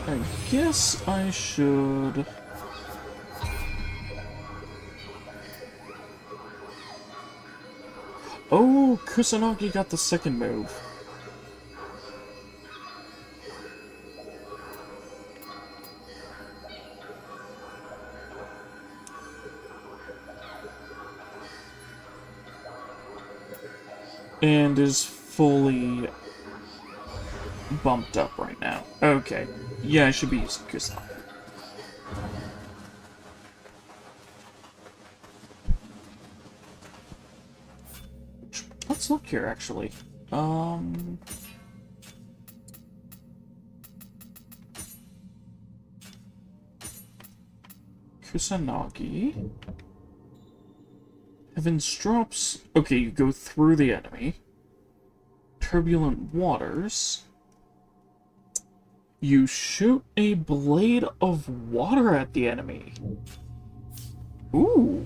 A: I guess I should... Oh, Kusanagi got the second move. And is fully bumped up right now. Okay. Yeah, I should be using Kusanagi. Let's look here, actually. Kusanagi. Heaven's Drops. Okay, you go through the enemy. Turbulent Waters. You shoot a blade of water at the enemy. Ooh.
C: "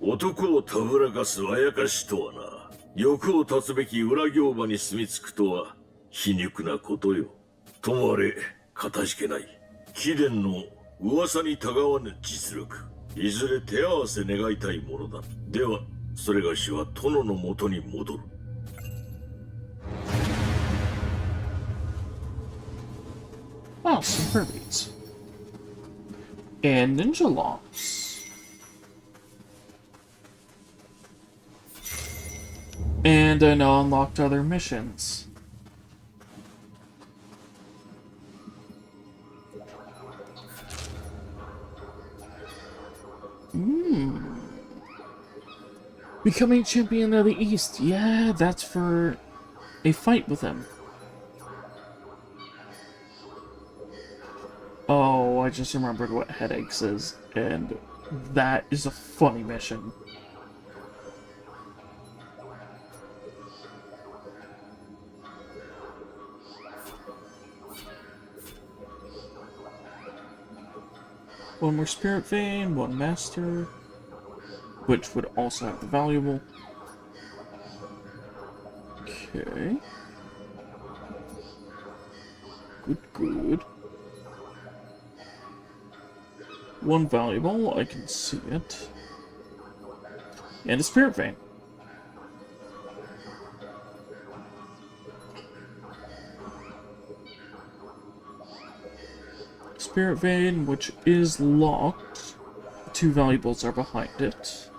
C: 男をたぶらかすあやかしとはな、欲を断つべき裏行場に住み着くとは皮肉なことよ。ともあれ、かたじけない。貴殿の噂にたがわぬ実力、いずれ手合わせ願いたいものだ。では、それがしは殿のもとに戻る。
A: Wow, some Kirby's. And Ninja Longs. And I now unlocked other missions. Becoming champion of the East. Yeah, that's for a fight with him. Oh, I just remembered what Headaches is, and that is a funny mission. One more Spirit Vein, one Master, which would also have the valuable. Okay. Good. One valuable, I can see it. And a Spirit Vein. Spirit Vein, which is locked. The two valuables are behind it.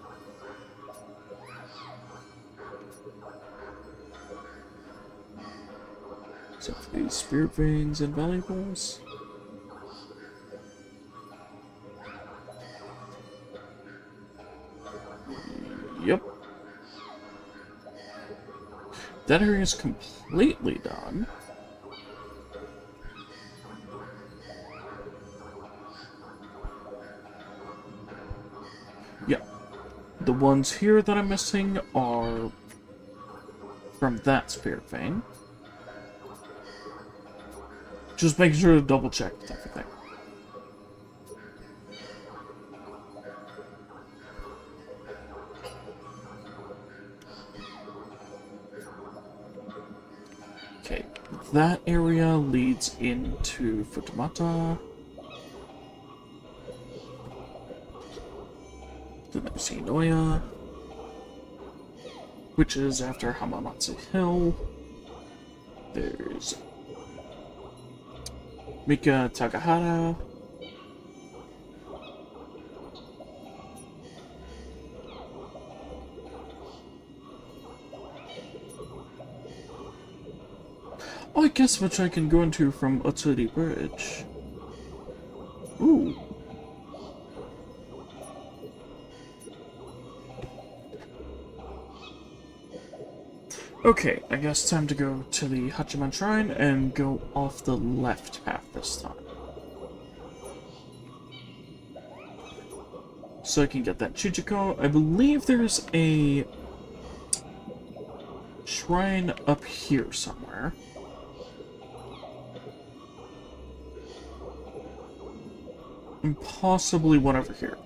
A: Except for these Spirit Veins and valuables. Yep. That area is completely done. Yeah. The ones here that I'm missing are from that Spirit Vein. Just making sure to double check with everything. Okay, that area leads into Futamata. Then there's Nioh, which is after Hamamatsu Hill. There's Mika Takahata. Oh, I guess which I can go into from Otsuri Bridge. Ooh. Okay, I guess time to go to the Hachiman Shrine and go off the left path this time. So I can get that Chichiko. I believe there's a shrine up here somewhere. And possibly one over here.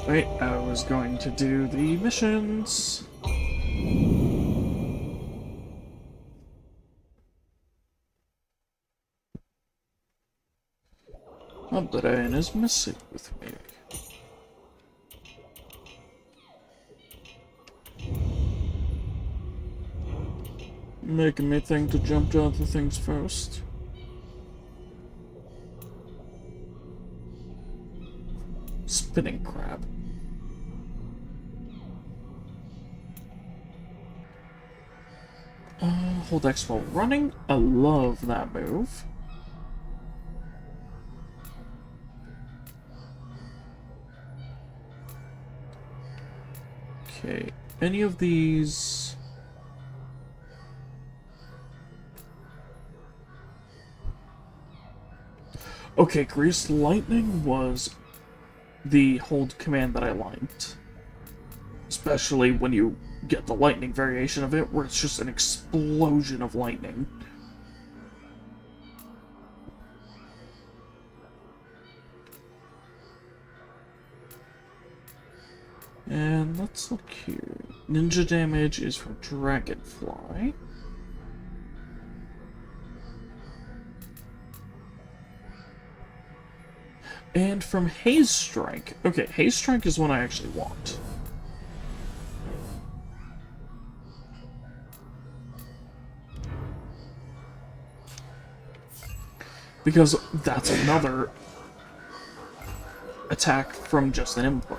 A: Wait, I was going to do the missions. Brain is messing with me. Making me think to jump to other things first. Spinning crab. Hold X while running. I love that move. Okay, any of these... Okay, Grease Lightning was the hold command that I liked. Especially when you get the lightning variation of it, where it's just an explosion of lightning. And let's look here. Ninja damage is from Dragonfly. And from Haze Strike. Okay, Haze Strike is one I actually want. Because that's another attack from just an input.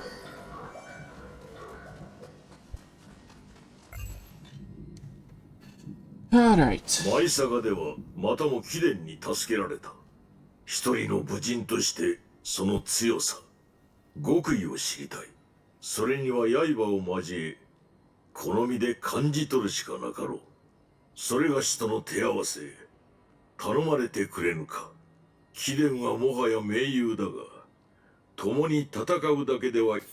A: Alright.
C: マイサガではまたも貴殿に助けられた。一人の武人としてその強さ、極意を知りたい。それには刃を交え、好みで感じ取るしかなかろう。それがしとの手合わせ、頼まれてくれぬか。貴殿はもはや盟友だが、共に戦うだけではか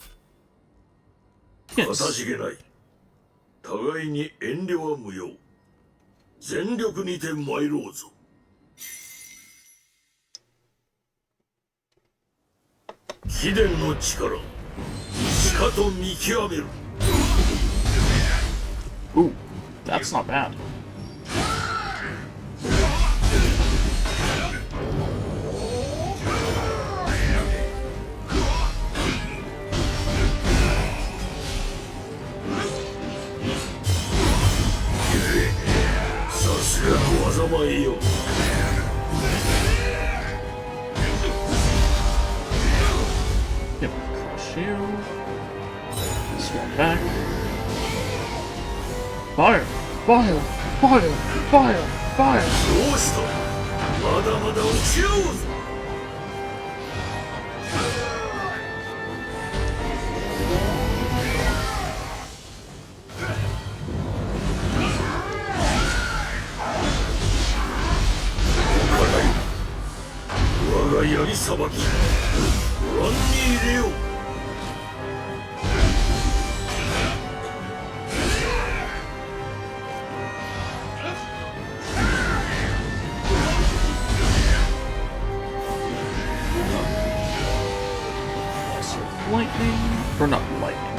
C: たじけない。互いに遠慮は無用。全力にて参ろうぞ。貴殿の力、しかと見極める。
A: Ooh, that's not bad. Yep, crush you. Swap back. Fire! Fire! Fire! Fire! Fire!
C: どうした？まだまだ撃ち合おうぞ。我が槍さばき、ご覧に入れよう。
A: Lightning, or not lightning.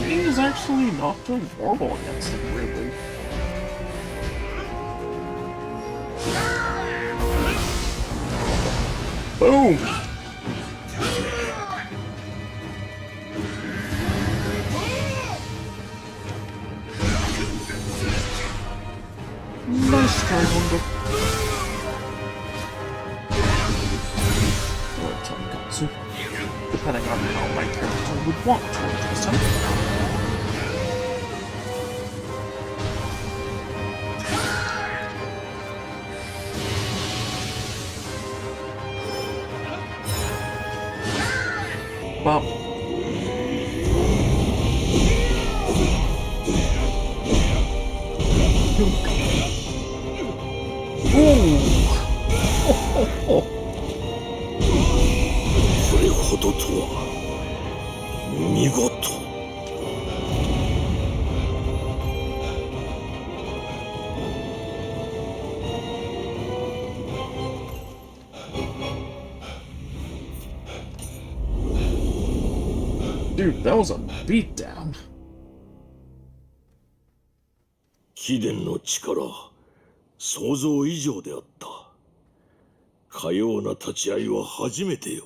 A: lightning is actually not doing horrible against it, weirdly. Boom! Nice try, Honda. Or Tonkatsu. Depending on how my character would want to address him. Bop. Ooh.
C: これほどとは見事。
A: Dude, that was a beatdown.
C: 貴殿の力、想像以上であった。かような立ち会いは初めてよ。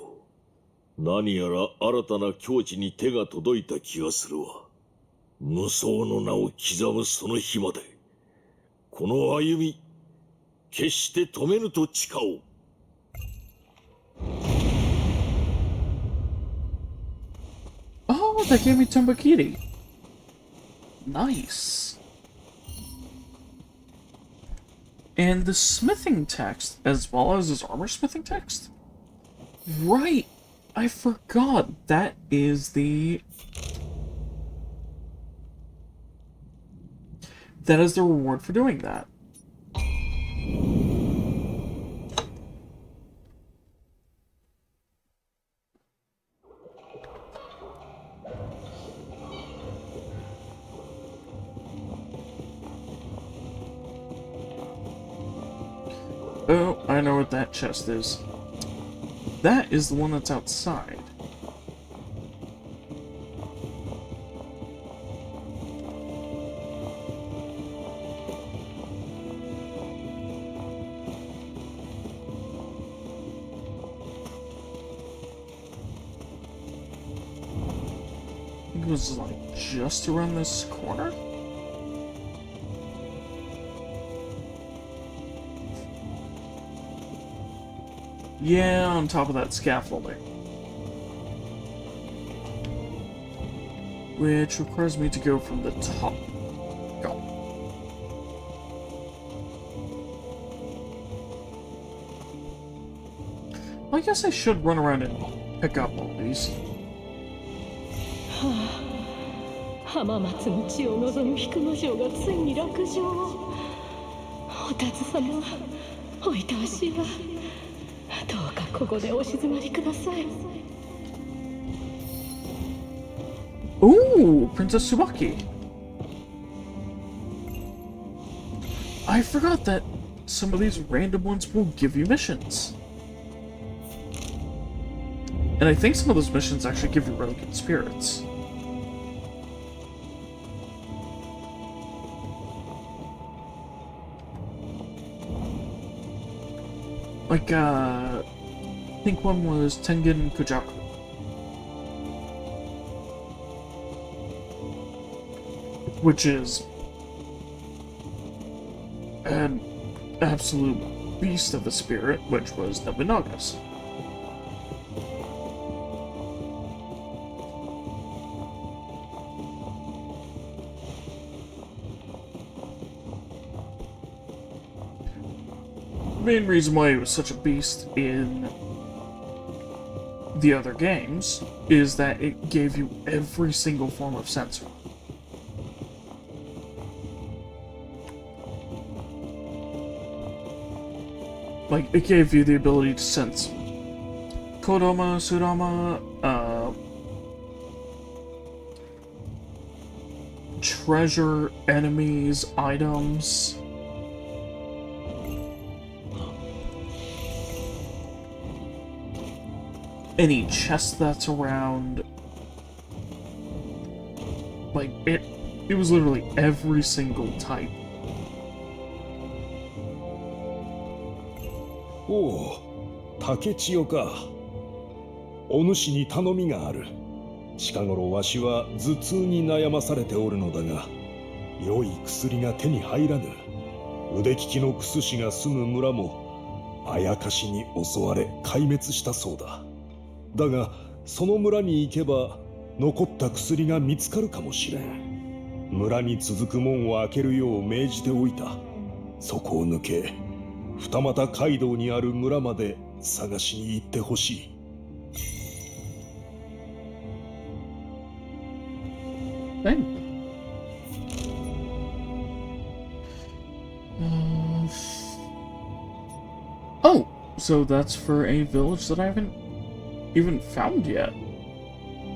C: 何やら新たな境地に手が届いた気がするわ。無双の名を刻むその日まで、この歩み、決して止めぬと誓おう。
A: Oh, that gave me Tumbakiri. Nice. And the smithing text, as well as his armor smithing text? Right! I forgot. That is the... That is the reward for doing that. Oh, I know what that chest is. That is the one that's outside. I think it was like just around this corner? Yeah, on top of that scaffolding. Which requires me to go from the top. Go. Well, I guess I should run around and pick up all these.
E: 浜松の地を望む菊之丞がついに落城を。お田津様、おいたわしいわ。どうかここでお静まりください。
A: Ooh, Princess Tsubaki. I forgot that some of these random ones will give you missions. And I think some of those missions actually give you really good spirits. Like, I think one was Tengen Kujaku. Which is an absolute beast of a spirit, which was Nobunaga's. The main reason why he was such a beast in the other games is that it gave you every single form of sensor. Like, it gave you the ability to sense Kodama, Sudama, treasure, enemies, items. Any chest that's around. Like, it was literally every single type.
F: おお、竹千代か。お主に頼みがある。近頃わしは頭痛に悩まされておるのだが、良い薬が手に入らぬ。腕利きの薬師が住む村もあやかしに襲われ壊滅したそうだ。だがその村に行けば残った薬が見つかるかもしれん。村に続く門を開けるよう命じておいた。そこを抜け二俣街道にある村まで探しに行ってほしい。
A: Oh, so that's for a village that I haven't even found yet.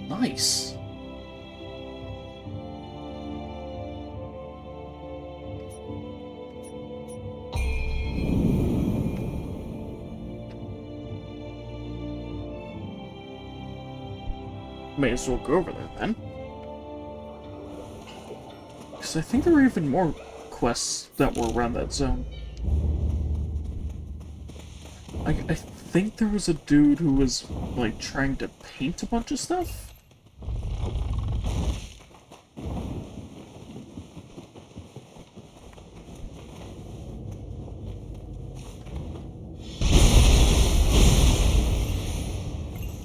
A: Nice. May as well go over there then. Because I think there were even more quests that were around that zone. I think there was a dude who was, like, trying to paint a bunch of stuff?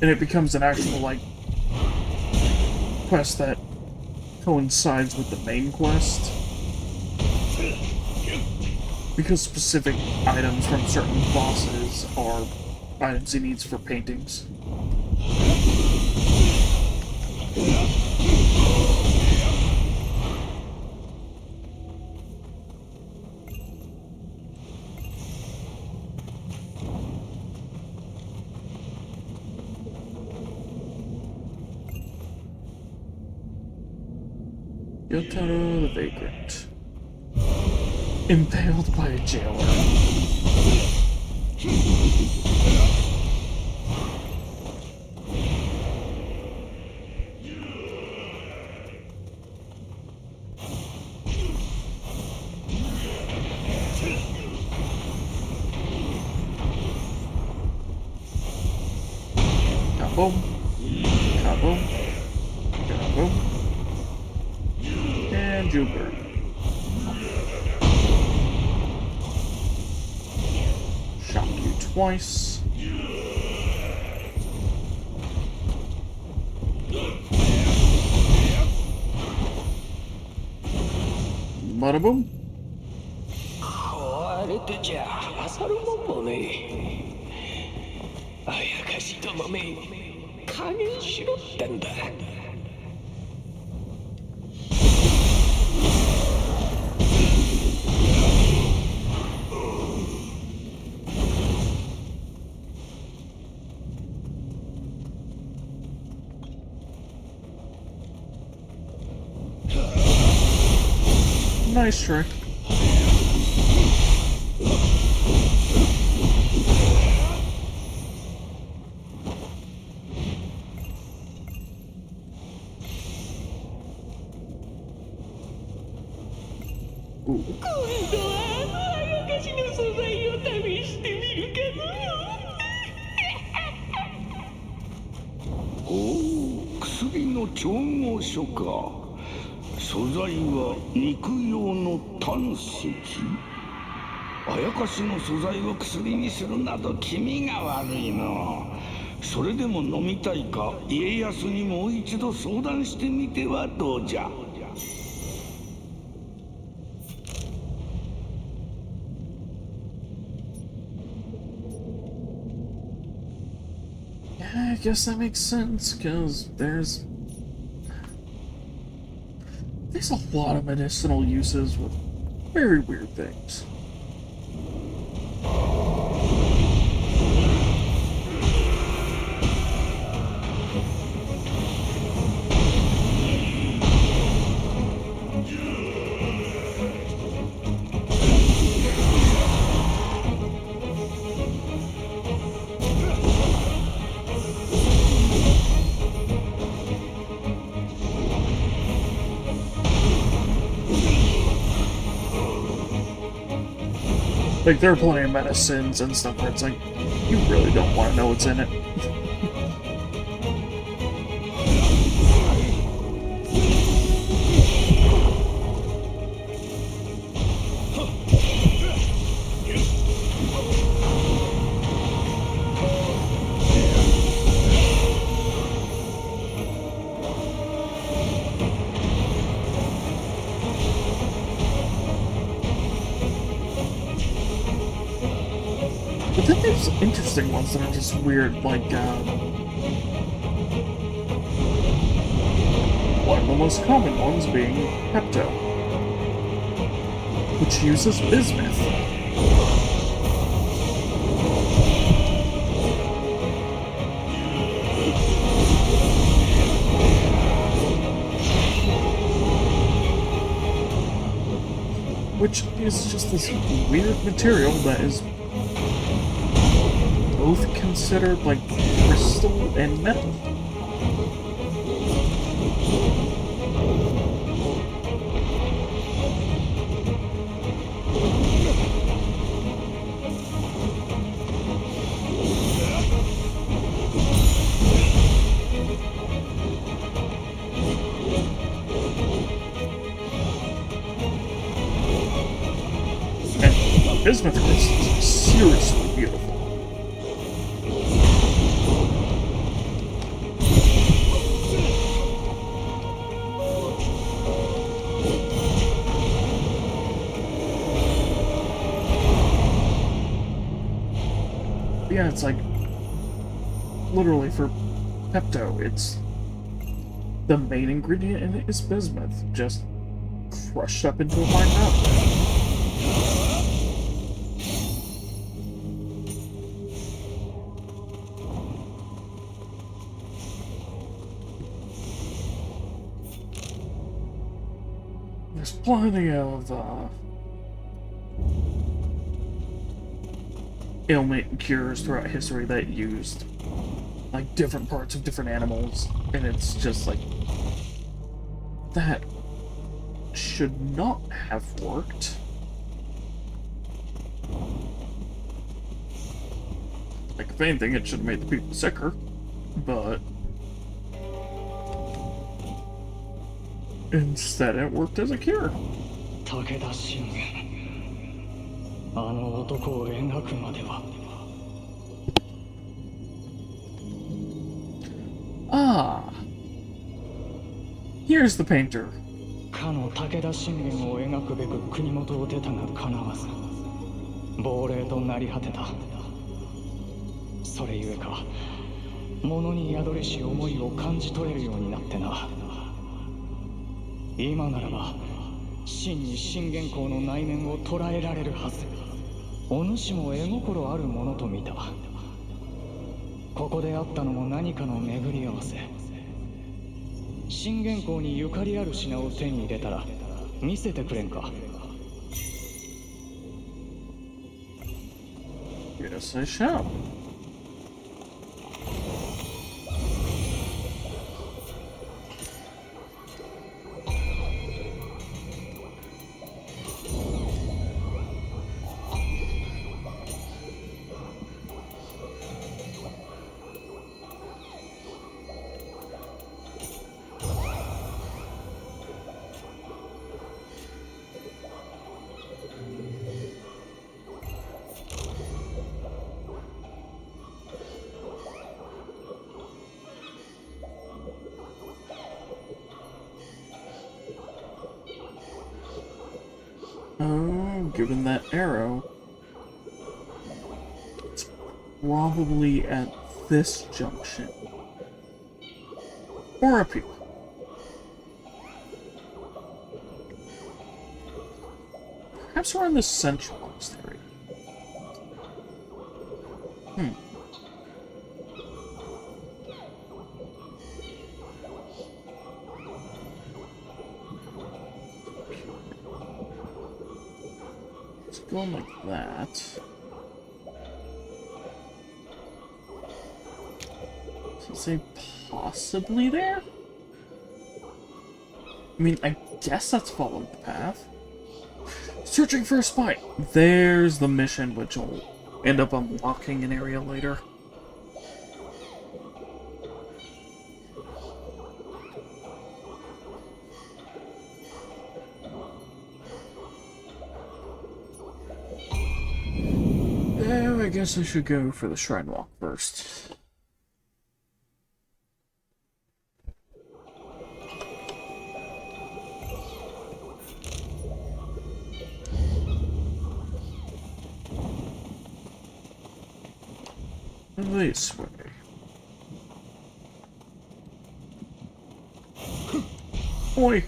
A: And it becomes an actual, like, quest that coincides with the main quest. Because specific items from certain bosses are items he needs for paintings. Yotaro the Vagrant. Impaled by a jailer. Kaboom. Kaboom. Kaboom. And you burn. Shock you twice. Bada boom.
E: 壊れてちゃ勝るもんもねえ。あやかしどもめ、加減しろってんだ。
A: Nice trick. Ooh.
E: 今度はあやかしの素材を試してみるかの。
D: おお、薬の調合書か。素材は肉用の胆石。あやかしの素材を薬にするなど気味が悪いの。それでも飲みたいか家康にもう一度相談してみてはどうじゃ。
A: Yeah, I guess that makes sense, because there's a lot of medicinal uses with very weird things. Like, there are plenty of medicines and stuff where it's like, you really don't want to know what's in it. But then there's interesting ones that are just weird, like, one of the most common ones being Pepto, which uses bismuth. Which is just this weird material that is both considered like crystal and metal. And bismuth crystals are seriously beautiful. Yeah, it's like, literally for Pepto, it's the main ingredient in it is bismuth, just crushed up into a fine powder. There's plenty of ailment and cures throughout history that used like different parts of different animals, and it's just like that should not have worked. Like, if anything, it should have made the people sicker, but instead it worked as a cure.
E: 武田信玄、あの男を描くまでは。
A: Ah, here's the painter.
E: かの武田信玄を描くべく国元を出たがかなわず、亡霊となり果てた。それゆえか、物に宿りし思いを感じ取れるようになってな。今ならば真に信玄公の内面を捉えられるはず。お主も絵心あるものと見た。ここであったのも何かの巡り合わせ。信玄公にゆかりある品を手に入れたら見せてくれんか。
A: Yes, I shall. Oh, given that arrow, it's probably at this junction. Or up here. Perhaps we're in the centralized area. Going like that. Does it say possibly there? I mean, I guess that's following the path. Searching for a spy. There's the mission, which will end up unlocking an area later. I guess I should go for the shrine walk first. This way. Oi!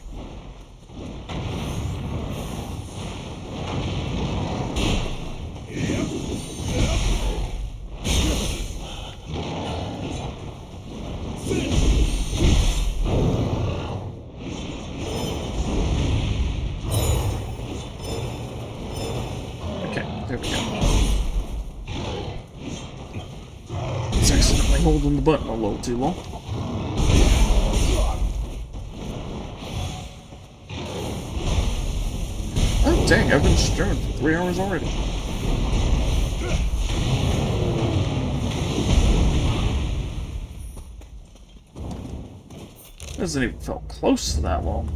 A: Okay, there we go. It's accidentally holding the button a little too long. Oh dang, I've been streaming for 3 hours already. Hasn't even felt close to that long.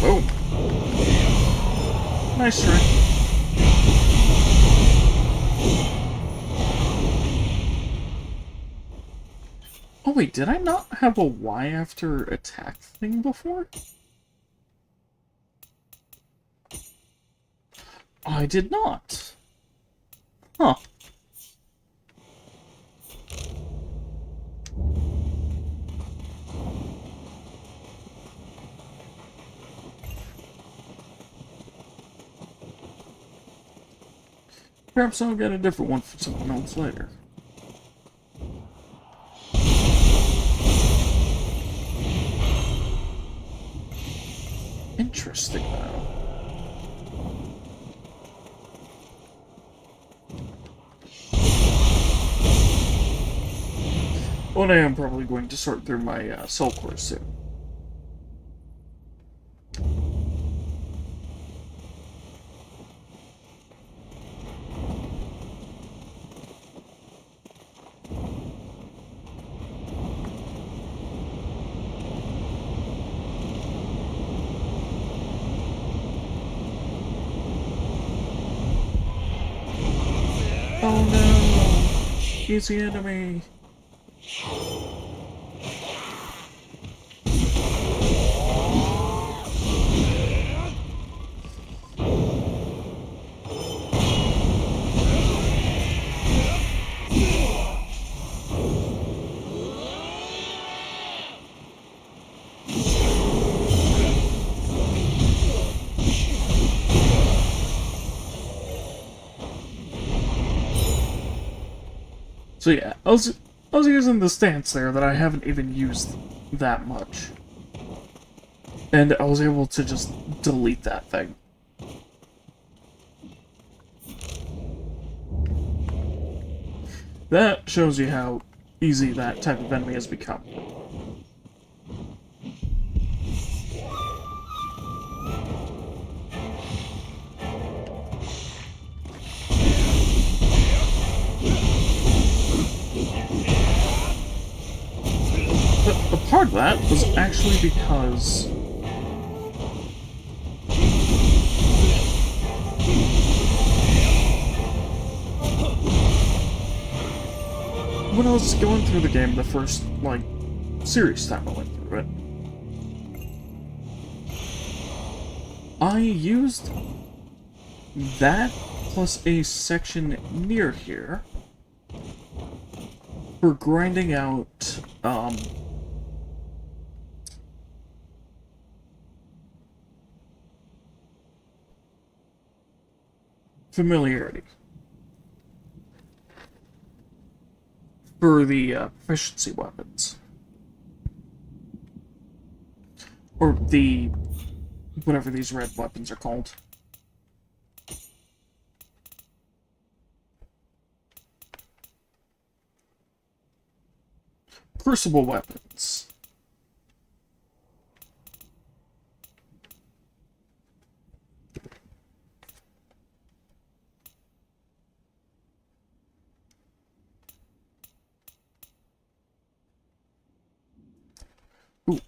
A: Oh. Nice try. Oh wait, did I not have a Y after attack thing before? I did not. Huh. Perhaps I'll get a different one for someone else later. Interesting, though. One day I'm probably going to sort through my soul core soon. Oh no! He's the enemy! So yeah, I was using the stance there that I haven't even used that much. And I was able to just delete that thing. That shows you how easy that type of enemy has become. But a part of that was actually because when I was going through the game the first, like, serious time I went through it, I used that plus a section near here we're grinding out, familiarity for the proficiency weapons. Or the whatever these red weapons are called. Crucible weapons. Ooh,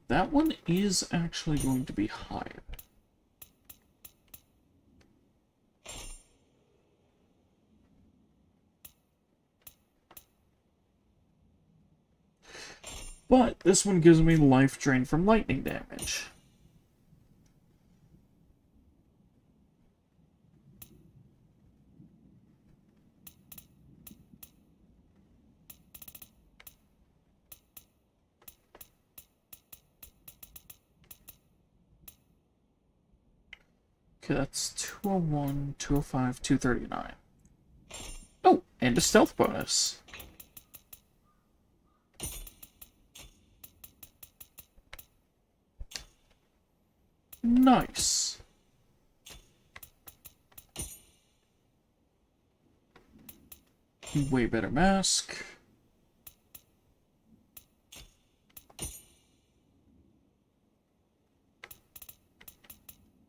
A: that one is actually going to be higher. But this one gives me life drain from lightning damage. Okay, that's 201, 205, 239. Oh, and a stealth bonus. Nice. Way better mask.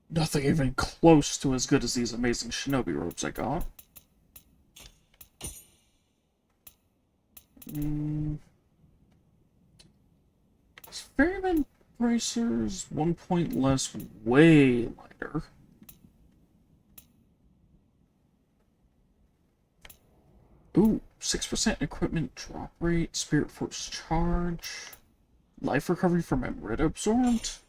A: Nothing even close to as good as these amazing shinobi robes I got. Ferryman bracers, 1 point less, way lighter. Ooh, 6% equipment drop rate, spirit force charge, life recovery from Emerita absorbed.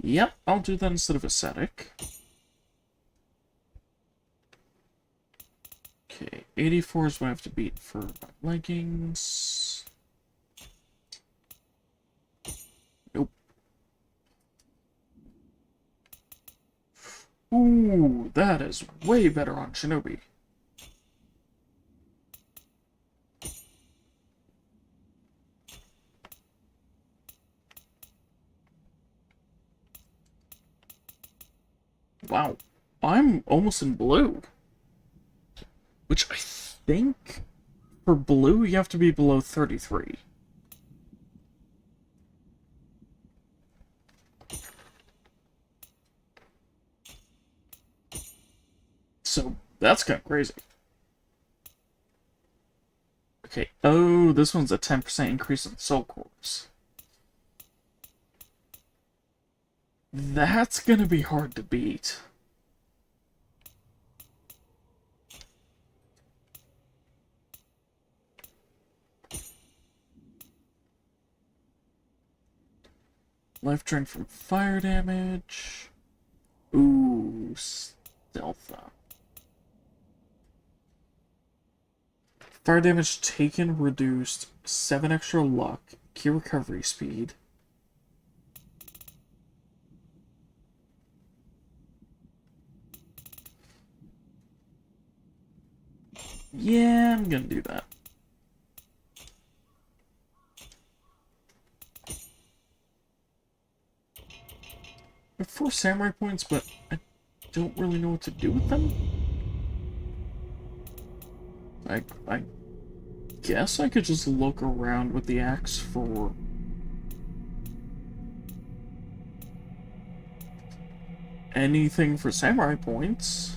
A: Yep, I'll do that instead of ascetic. Okay, 84 is what I have to beat for my leggings. Nope. Ooh, that is way better on Shinobi. Wow, I'm almost in blue. Which I think for blue you have to be below 33. So that's kind of crazy. Okay, oh, this one's a 10% increase in soul cores. That's gonna be hard to beat. Life drain from fire damage. Ooh, stealth up. Fire damage taken reduced, 7 extra luck, key recovery speed. Yeah, I'm gonna do that. I have 4 samurai points, but I don't really know what to do with them. I guess I could just look around with the axe for anything for samurai points.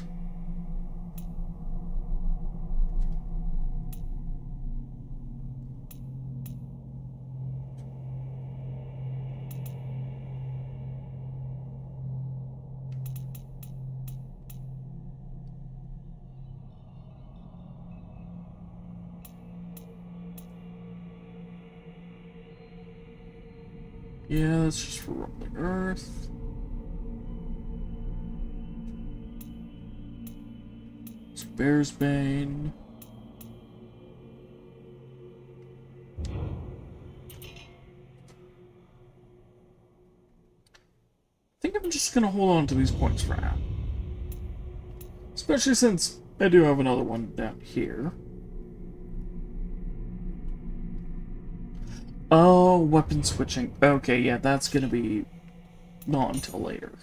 A: Yeah, that's just for rumbling earth. It's Bear's Bane. think I'm just gonna hold on to these points for now. Especially since I do have another one down here. Oh, weapon switching. Okay, yeah, that's gonna be not until later.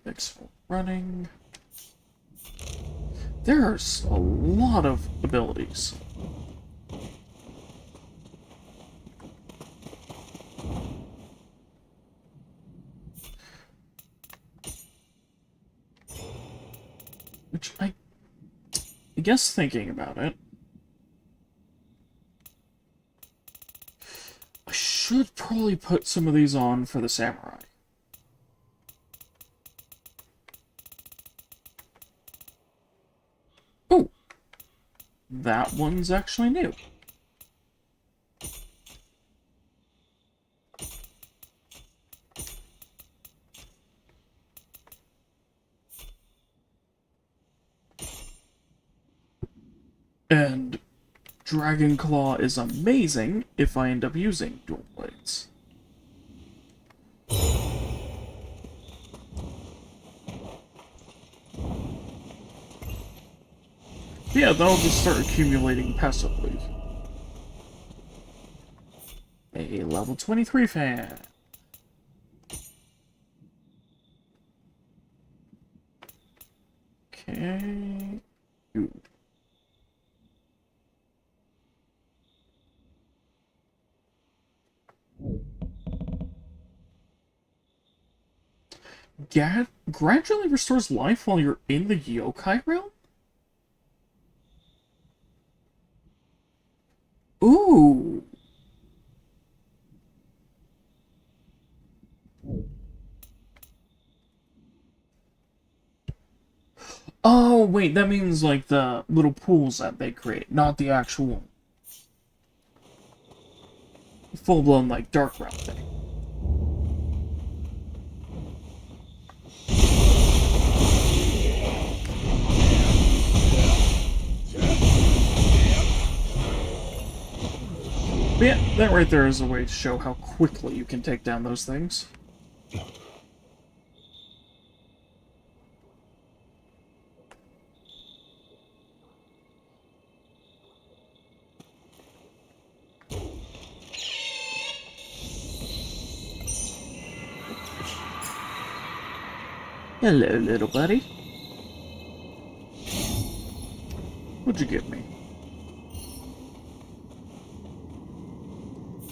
A: Thanks for running. There's a lot of abilities. Which I guess thinking about it, I should probably put some of these on for the samurai. Oh! That one's actually new. And Dragon Claw is amazing if I end up using dual blades. Yeah, that'll just start accumulating passively. A level 23 fan. Okay. Ooh. Gradually restores life while you're in the yokai realm? Ooh. Oh, wait, that means like the little pools that they create, not the actual full-blown like dark realm thing. But yeah, that right there is a way to show how quickly you can take down those things. Hello, little buddy. What'd you give me?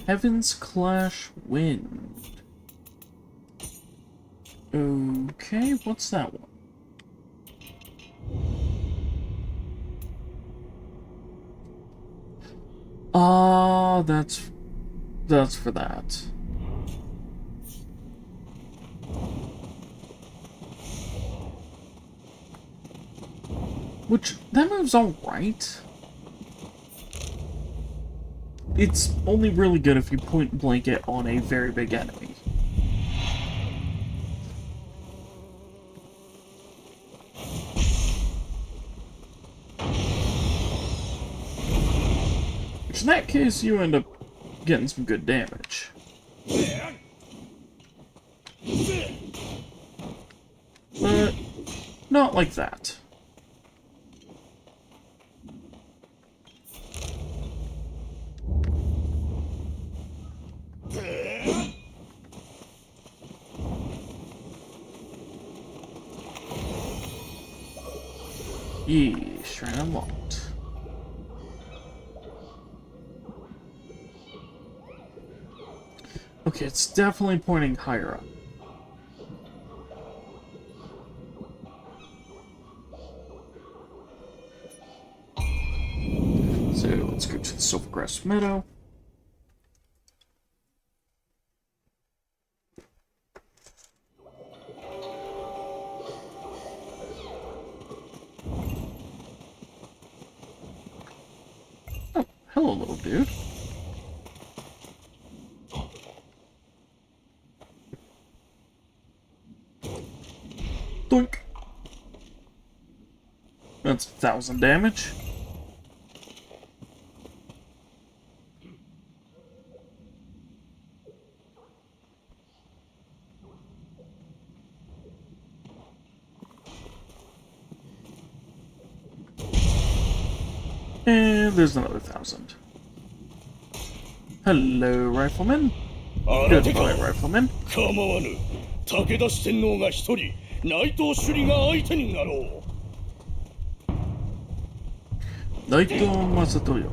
A: Heaven's Clash Wind. Okay, what's that one? Ah, that's for that. Which, that move's alright. It's only really good if you point blank it on a very big enemy. Which in that case, you end up getting some good damage. But not like that. Yeah, shrine unlocked. Okay, it's definitely pointing higher up. So let's go to the Silvergrass Meadow. Oh, hello, little dude. Doink. That's 1,000 damage. And there's another 1,000. Hello, Rifleman.
F: あなたか
A: Goodbye, Rifleman.
F: 構わぬ。武田四天王が一人、内藤首里が相手になろう。
A: Naito Masatoyo.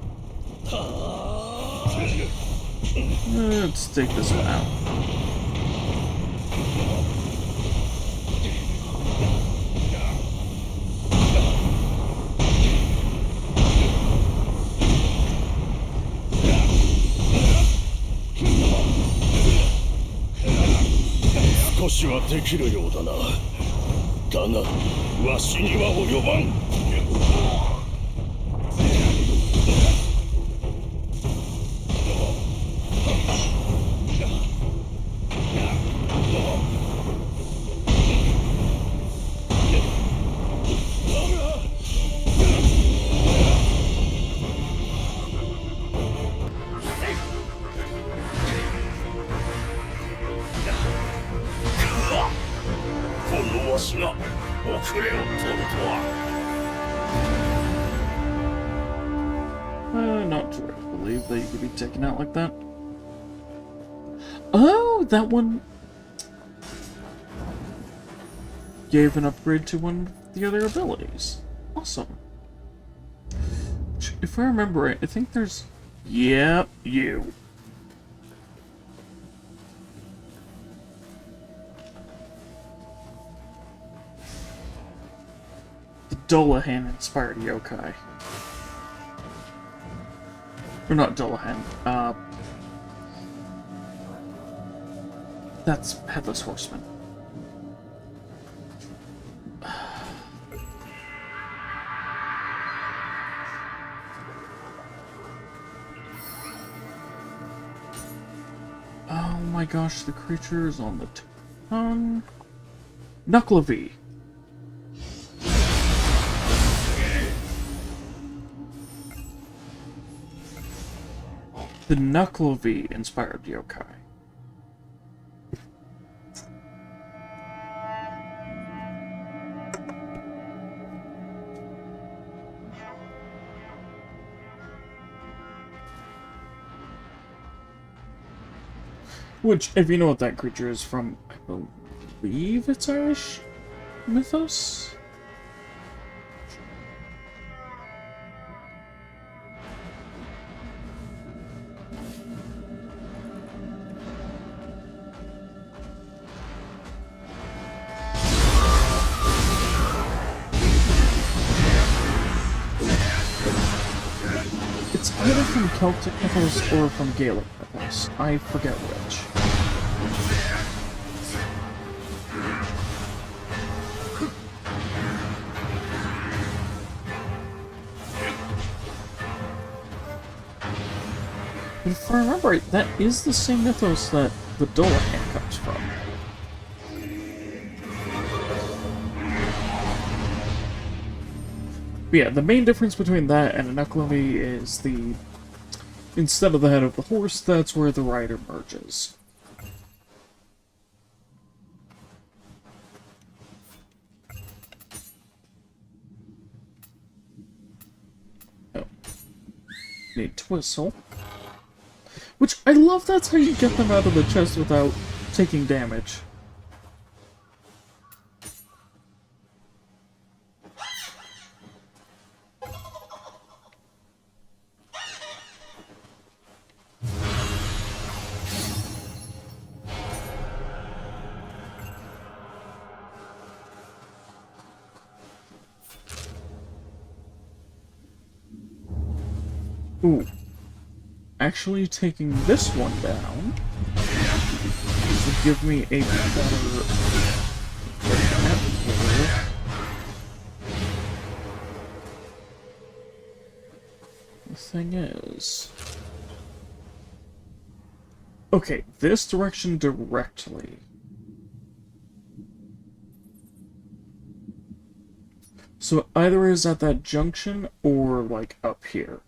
A: Let's take this one out.
F: "少しはできるようだな。だが、わしには及ばん。このわしが遅れを取るとは。
A: Not to believe that you could be taken out like that. Oh, that one gave an upgrade to one of the other abilities. Awesome. If I remember right, I think there's... Yep, you. The Dullahan-inspired yokai. Or not Dullahan, that's Headless Horseman. Oh my gosh, the creature is on the tongue. Knucklevi. The Knucklevi inspired yokai. Which, if you know what that creature is from, I believe it's Irish mythos? It's either from Celtic mythos or from Gaelic mythos. I forget which. But if I remember right, that is the same mythos that the Dullahan comes from. But yeah, the main difference between that and a Knucklevi is the... Instead of the head of the horse, that's where the rider merges. Oh. Need to whistle. Which, I love that's how you get them out of the chest without taking damage. Ooh. Actually taking this one down would give me a better... The thing is... Okay, this direction directly. So it either is at that junction or, like, up here.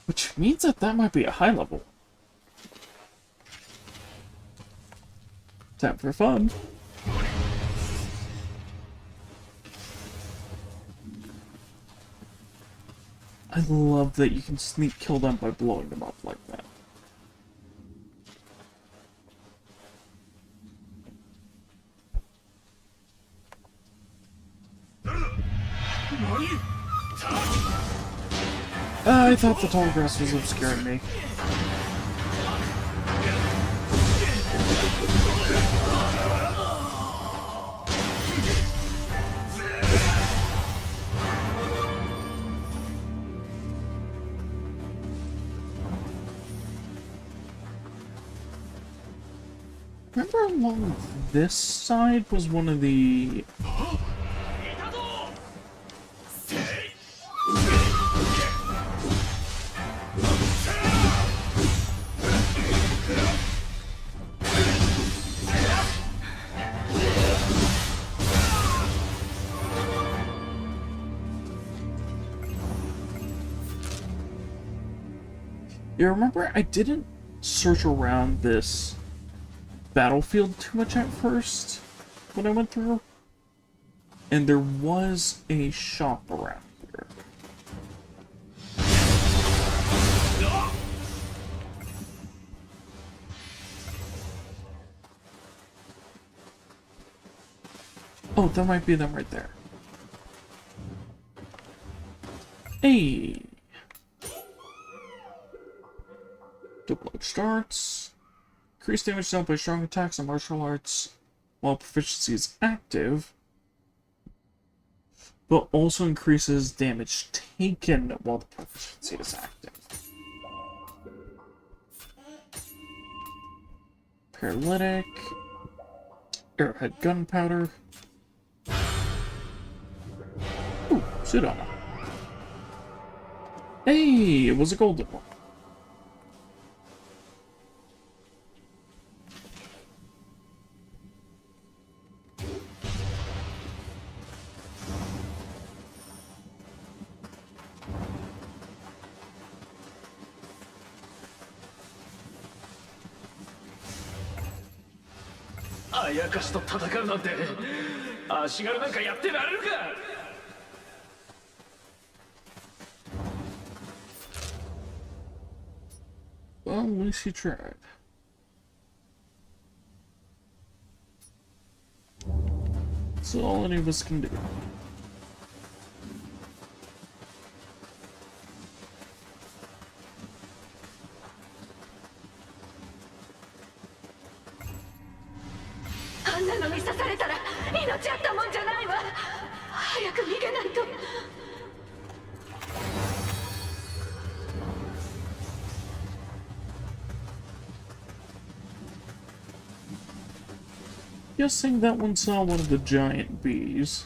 A: Which Which means that that might be a high level. Time for fun. I love that you can sneak kill them by blowing them up like that. I thought the tall grass was obscuring me. Remember along this side was one of the... You remember I didn't search around this battlefield too much at first when I went through, and there was a shop around here. Oh, that might be them right there. Hey! Double edge darts. Increase damage dealt by strong attacks and martial arts while proficiency is active, but also increases damage taken while the proficiency is active. Paralytic. Arrowhead gunpowder. Ooh, Sudama. Hey, it was a golden one. Well, at least you tried. That's all any of us can do. Guessing that one saw one of the giant bees.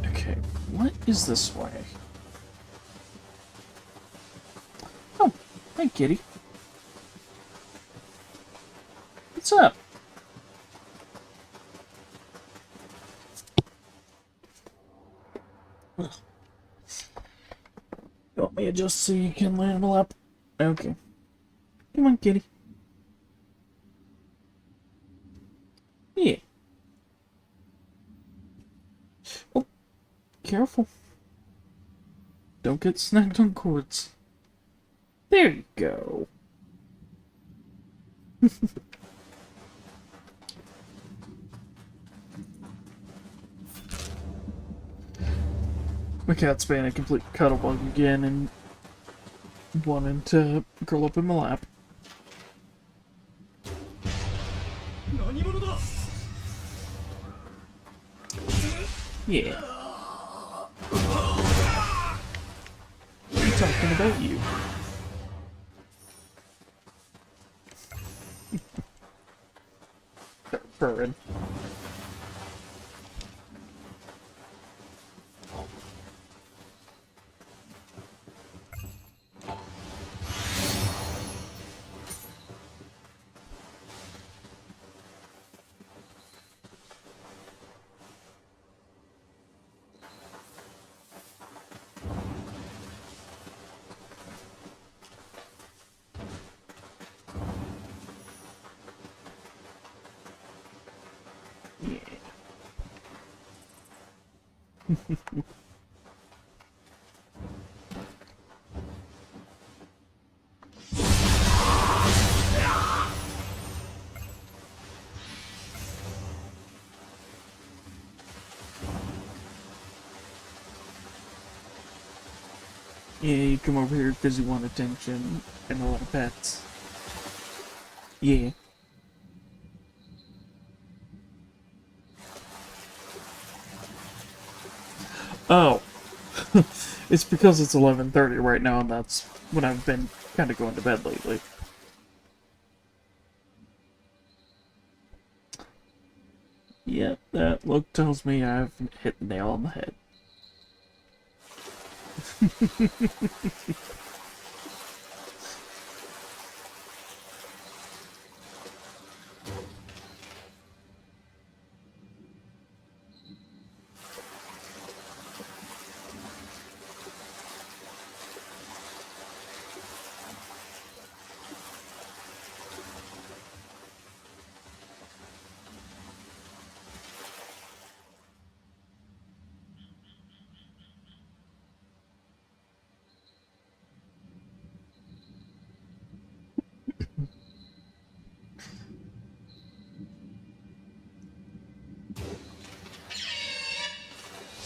A: Okay, what is this way? Oh, hey kitty. What's up? You want me to adjust so you can land on my lap? Okay. Come on, kitty. Yeah. Oh, careful. Don't get snagged on cords. There you go. My cat's being a complete cuddlebug again and wanting to curl up in my lap. Yeah. I'm talking about you. Purring. Yeah, you come over here because you want attention and a lot of pets. Yeah. Oh. It's because it's 11:30 right now, and that's when I've been kind of going to bed lately. Yeah, that look tells me I've hit the nail on the head.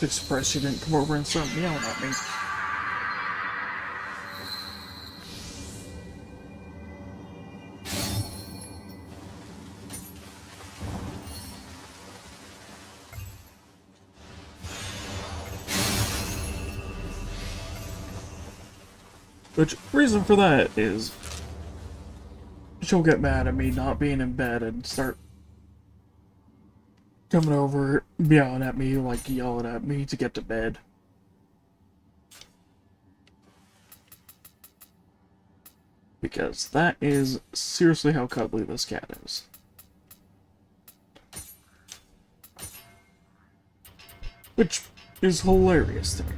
A: Just surprised she didn't come over and start yelling at me. Which, reason for that is, she'll get mad at me not being in bed and start coming over, yelling at me like yelling at me to get to bed. Because that is seriously how cuddly this cat is. Which is hilarious to me.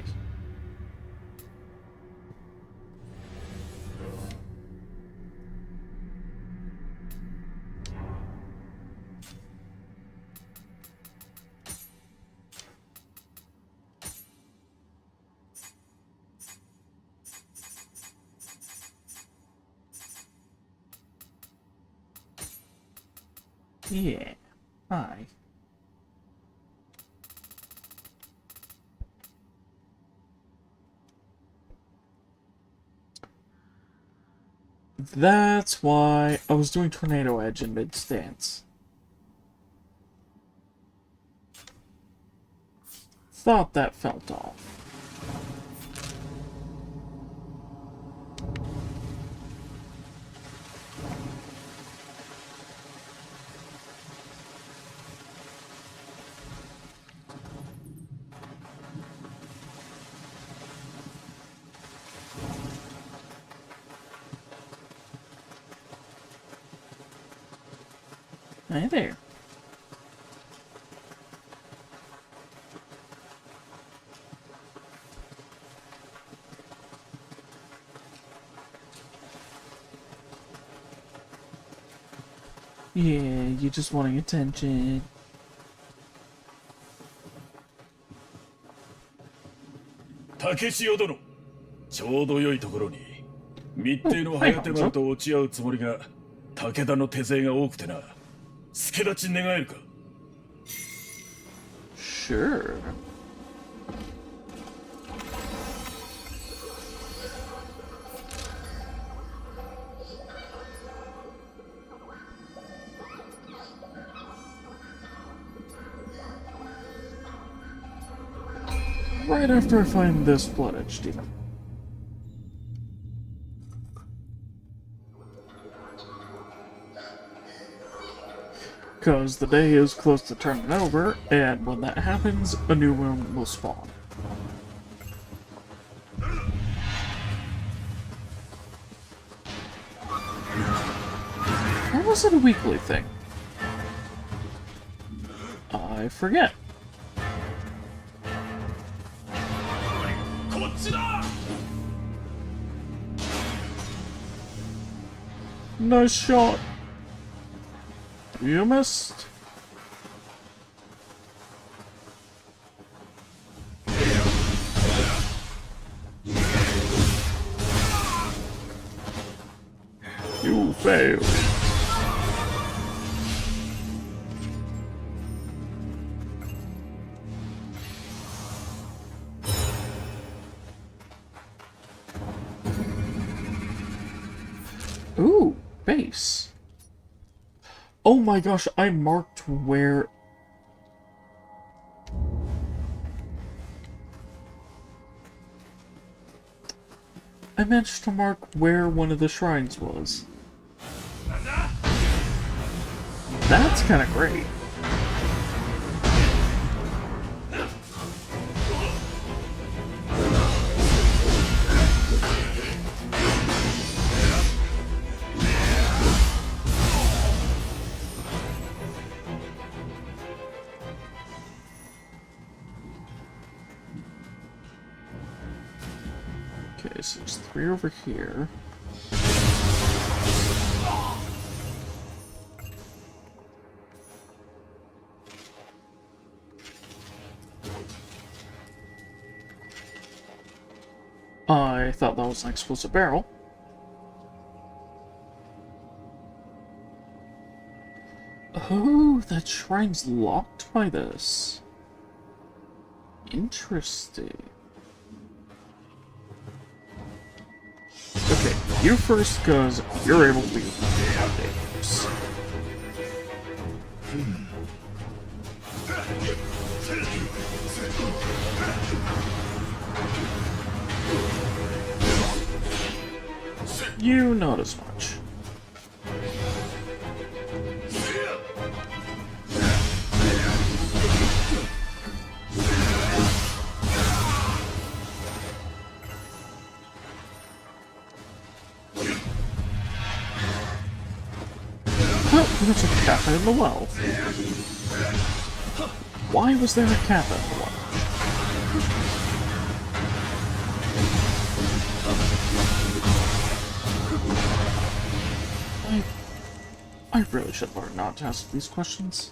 A: Yeah. Hi. That's why I was doing Tornado Edge in mid-stance. Thought that felt off. Hey there. Yeah, you just wanting attention.
F: Takeshio殿、ちょうど良いところに密偵の颯丸と落ち合うつもりが武田の手勢が多くてな。助立ち願えるか。
A: Sure. Right after I find this Blood Edge demon. Because the day is close to turning over, and when that happens, a new one will spawn. Or was it a weekly thing? I forget. Nice shot. You missed. Fail. Ooh, base. Oh my gosh, I marked where... I managed to mark where one of the shrines was. That's kind of great. Okay, so there's 3 over here. I thought that was an explosive barrel. Oh, that shrine's locked by this. Interesting. Okay, you first, because you're able to be dangerous. You not as much. Oh, there's a kappa in the well. Why was there a kappa in the well? I really should learn not to ask these questions.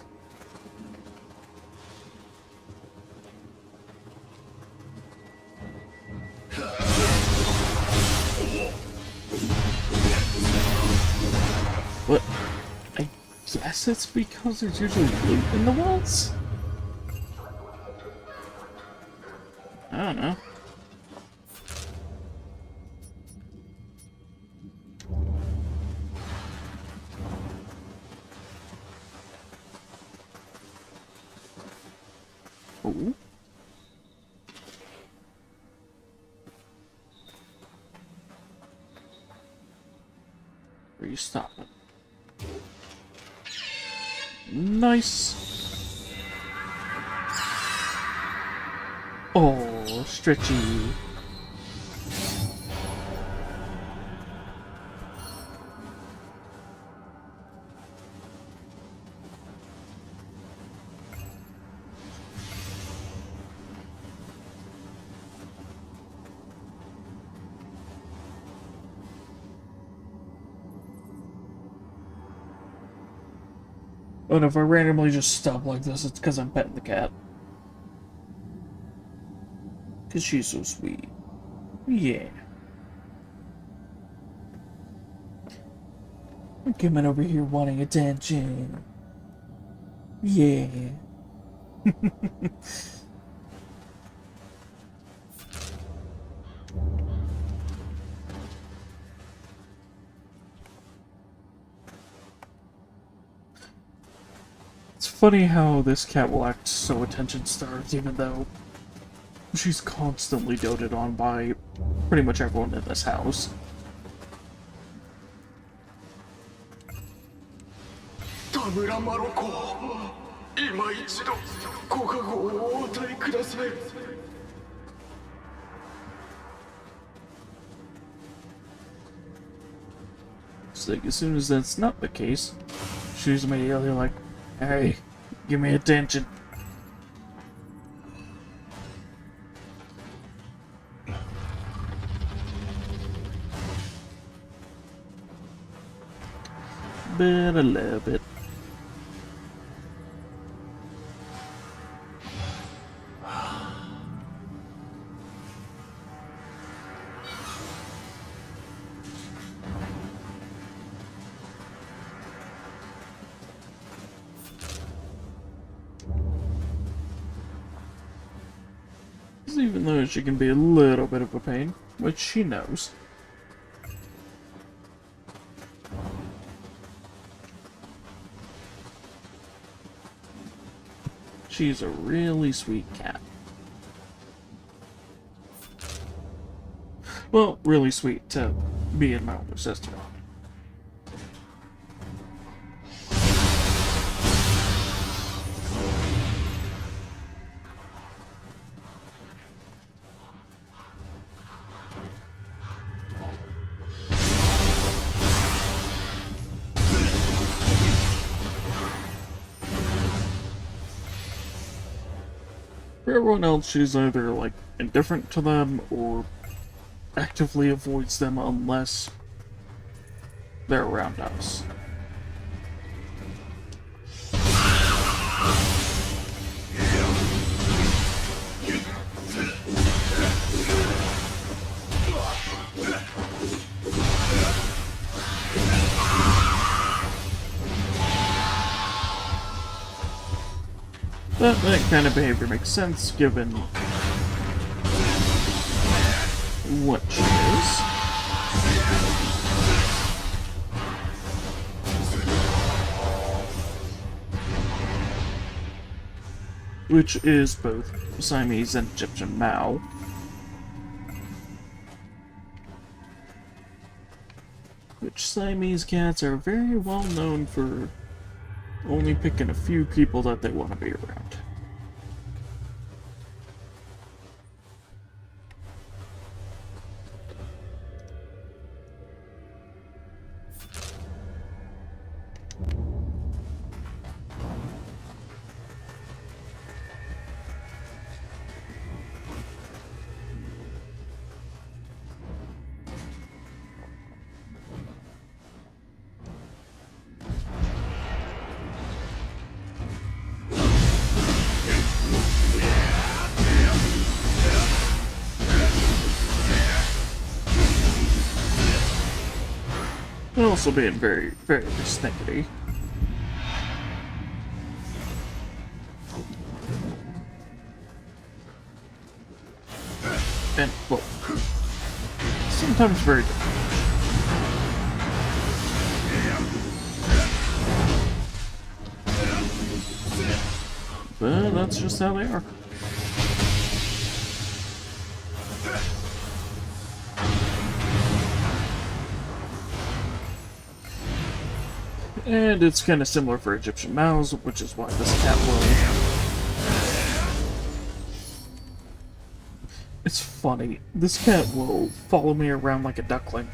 A: What? I guess it's because there's usually loot in the wells? I don't know. Ooh. Where you stopping? Nice. Oh, stretchy. Oh, and if I randomly just stop like this, it's because I'm petting the cat. Because she's so sweet. Yeah. I'm coming over here wanting attention. Yeah. It's funny how this cat will act so attention-starved, even though she's constantly doted on by pretty much everyone in this house. So as soon as that's not the case, she's immediately like, hey, give me attention. But a little bit. Even though she can be a little bit of a pain, which she knows. She's a really sweet cat. Well, really sweet to me and my older sister. For everyone else, she's either, like, indifferent to them or actively avoids them unless they're around us. That kind of behavior makes sense given what she is. Which is both Siamese and Egyptian Mao. Which Siamese cats are very well known for only picking a few people that they want to be around. And also being very, very persnickety. And, well, sometimes very different. But that's just how they are. And it's kind of similar for Egyptian Maos, which is why this cat will... It's funny. This cat will follow me around like a duckling.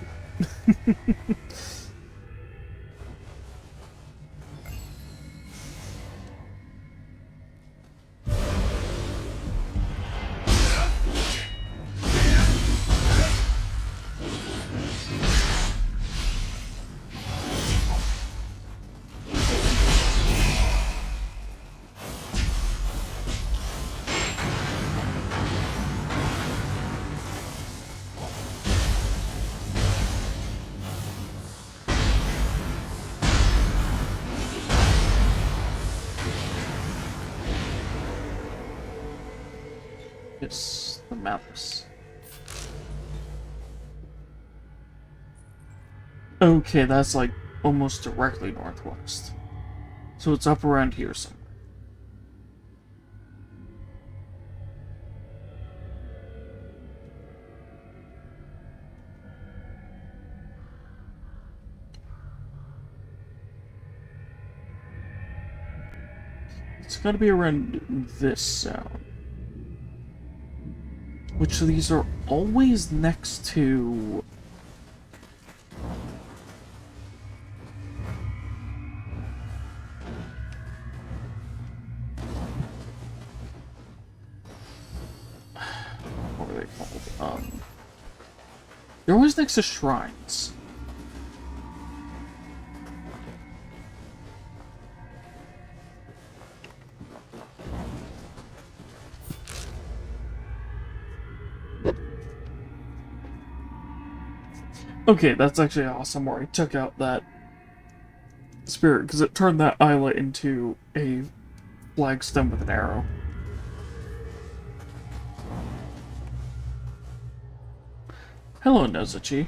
A: Yes, the mouse. Okay, that's like almost directly northwest. So it's up around here somewhere. It's gotta be around this zone. Which these are always next to... What are they called? They're always next to shrines. Okay, that's actually awesome where I took out that spirit, because it turned that islet into a flagstone with an arrow. Hello, Nozuchi.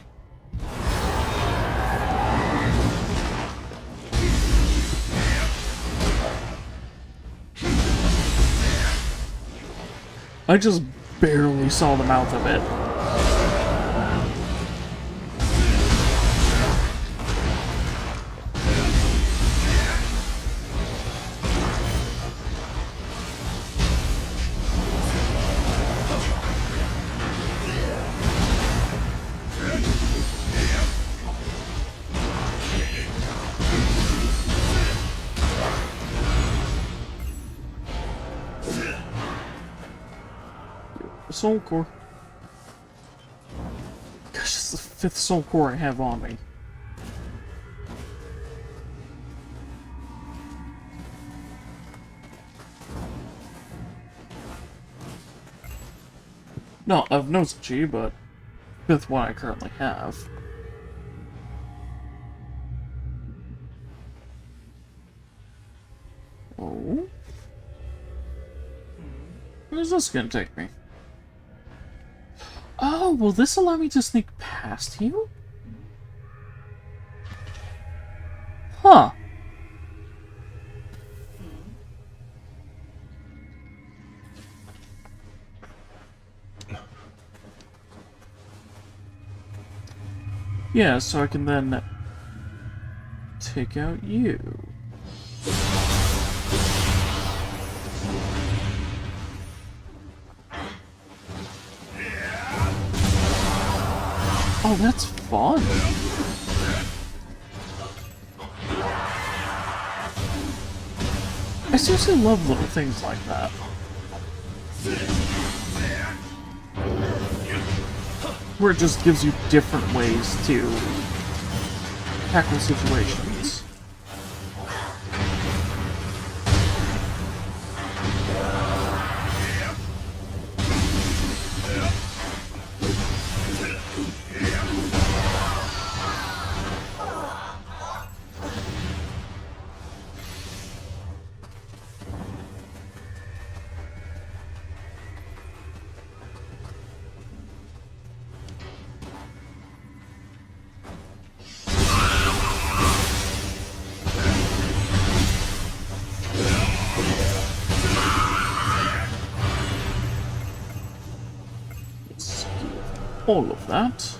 A: I just barely saw the mouth of it. Soul core. Gosh, it's the 5th soul core I have on me. No, of Nozuchi, but 5th one I currently have. Oh? Where's this gonna take me? Oh, will this allow me to sneak past you? Huh. Yeah, so I can then take out you. Oh, that's fun. I seriously love little things like that. Where it just gives you different ways to tackle situations. All of that.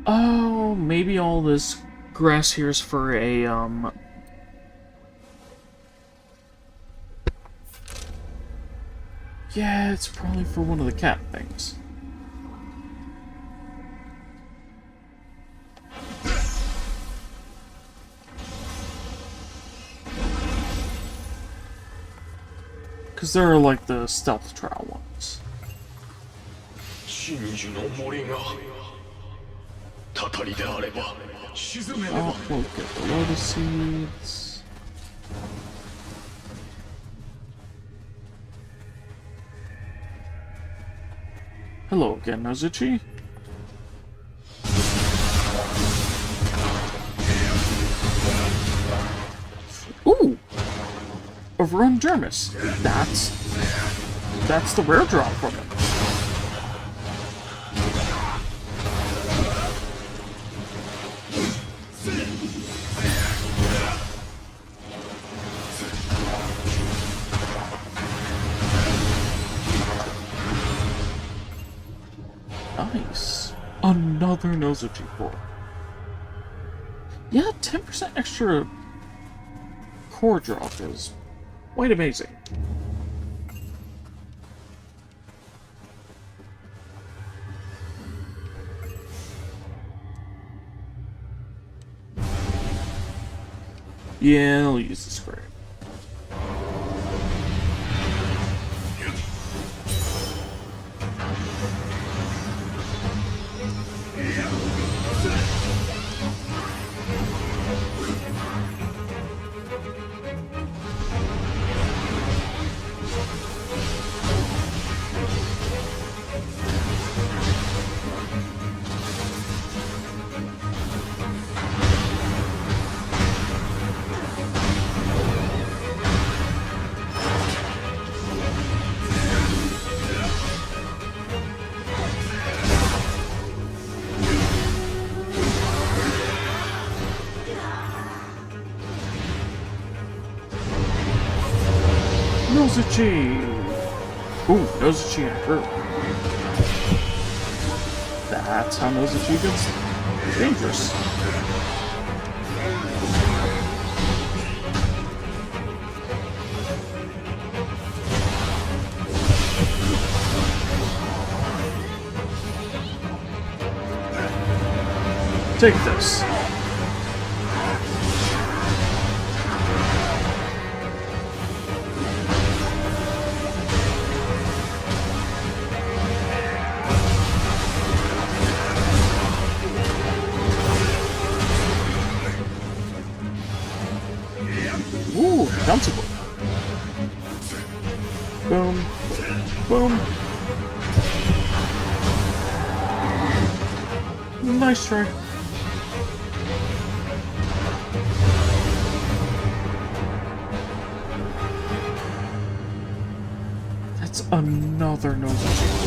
A: Oh, maybe all this grass here is for a, yeah, it's probably for one of the cat things. Because they're like the stealth trial ones. Oh, we'll get the lotus seeds. Hello again, Nozuchi. Ooh! A Veron Germis. That's the rare drop from it. Nice. Another Nozuchi core. Yeah, 10% extra core drop is quite amazing. Yeah, I'll use the scrap. Nozuchi! Ooh, Nozuchi and her. That's how Nozuchi gets dangerous. Take this. Ooh, bounceable. Boom. Boom. Nice try. That's another Nozuchi.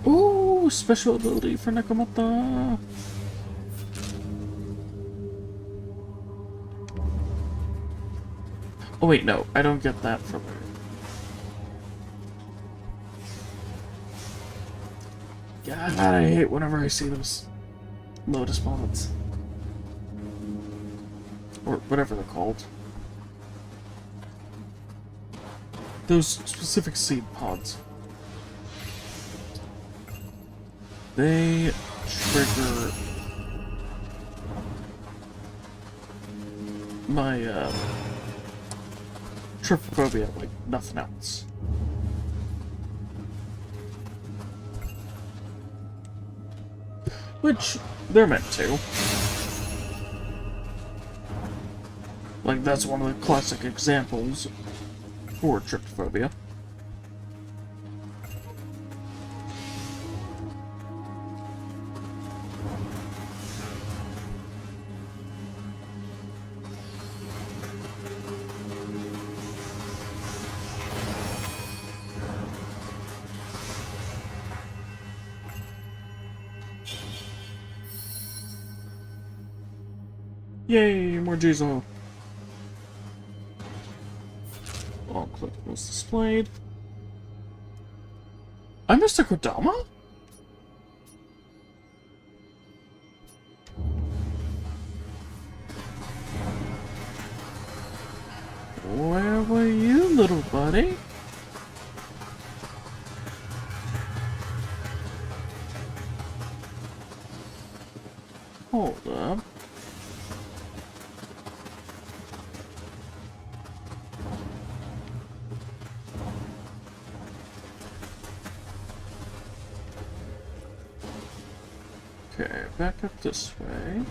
A: Ooh, special ability for Nakamata. Oh wait, no, I don't get that from her. God, I hate whenever I see those Lotus pods. Or whatever they're called. Those specific seed pods. They trigger my trypophobia like nothing else. Which they're meant to. Like, that's one of the classic examples for trypophobia. Yay, more Jizo. All collectibles displayed. I missed a Kodama? Where were you, little buddy? Hold up. Okay, back up this way.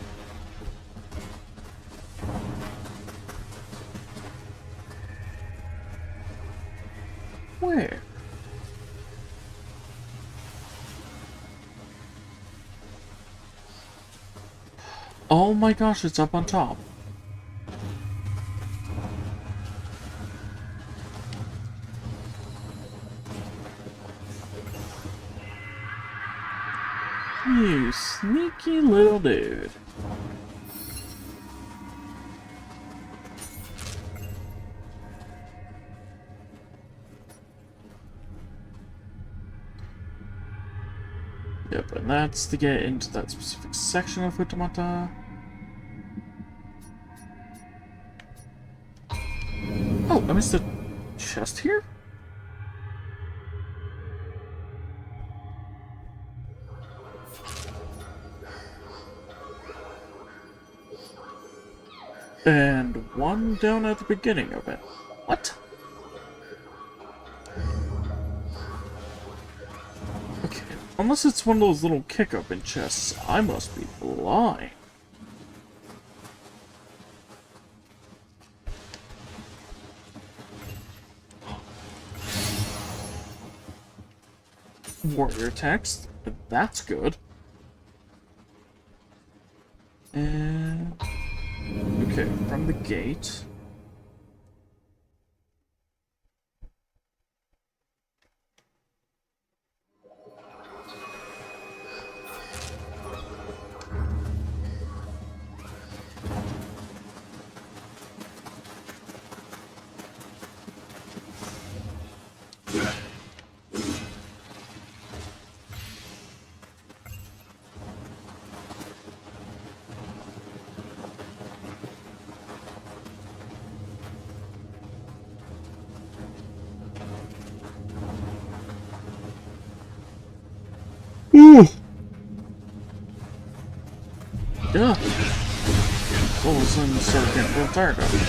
A: Where? Oh my gosh, it's up on top. You sneaky little dude. Yep, and that's to get into that specific section of Futamata. Oh, I missed a chest here? And one down at the beginning of it. What? Okay, unless it's one of those little kick-open chests, I must be blind. Warrior text, that's good. And... okay, from the gate... Yeah. All of a sudden, you start getting real tired of it.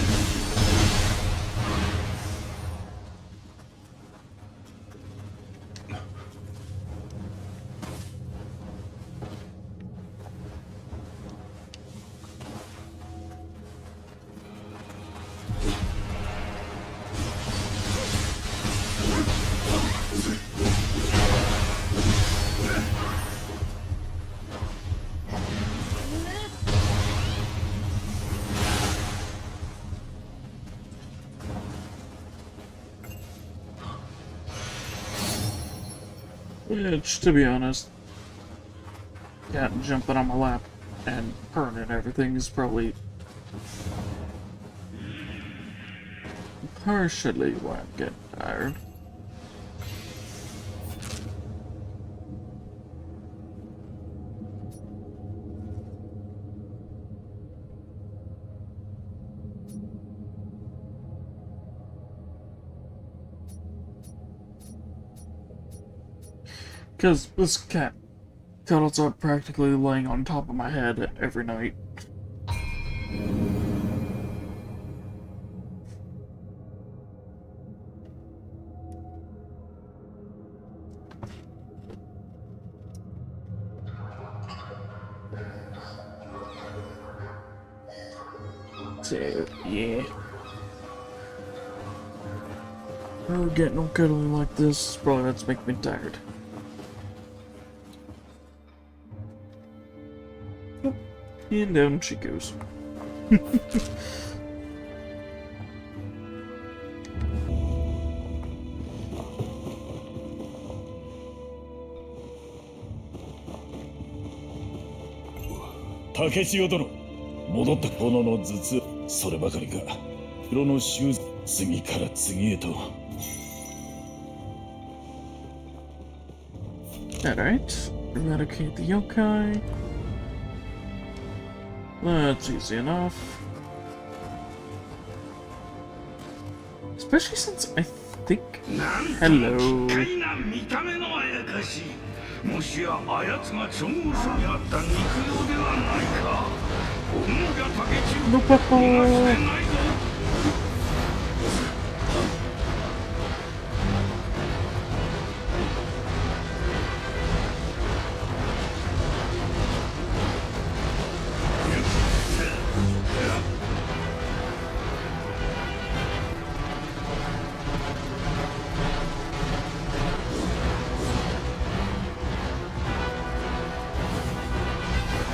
A: Which, to be honest, cat jumping on my lap and purring and everything is probably partially why I'm getting tired. Because this cat cuddles up practically laying on top of my head every night. So, yeah. Her getting all cuddly like this is probably what's making me tired. And down she goes.
F: 竹千代殿、戻った炎の頭痛、そればかりか色の修次から次へと。
A: Alright, eradicate the yokai. That's easy enough. Especially since I think... Hello.
D: もしやあやつが長毛所にあった肉用ではないか。おもじゃ竹千代、逃がしてないぞ。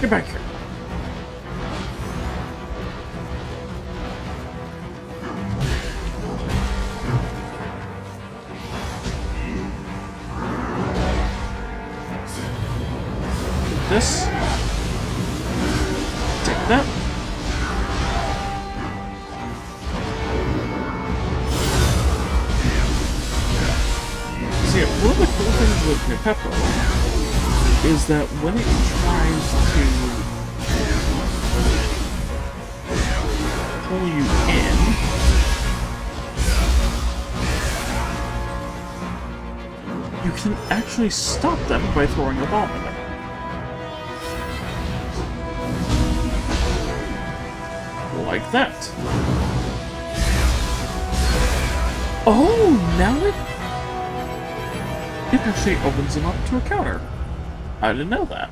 A: Get back here. Take this. Take that. See, one of the cool things with Nioh is that when it tries to pull you in, you can actually stop them by throwing a bomb in them. Like that. Oh, now it actually opens them up to a counter. I didn't know that.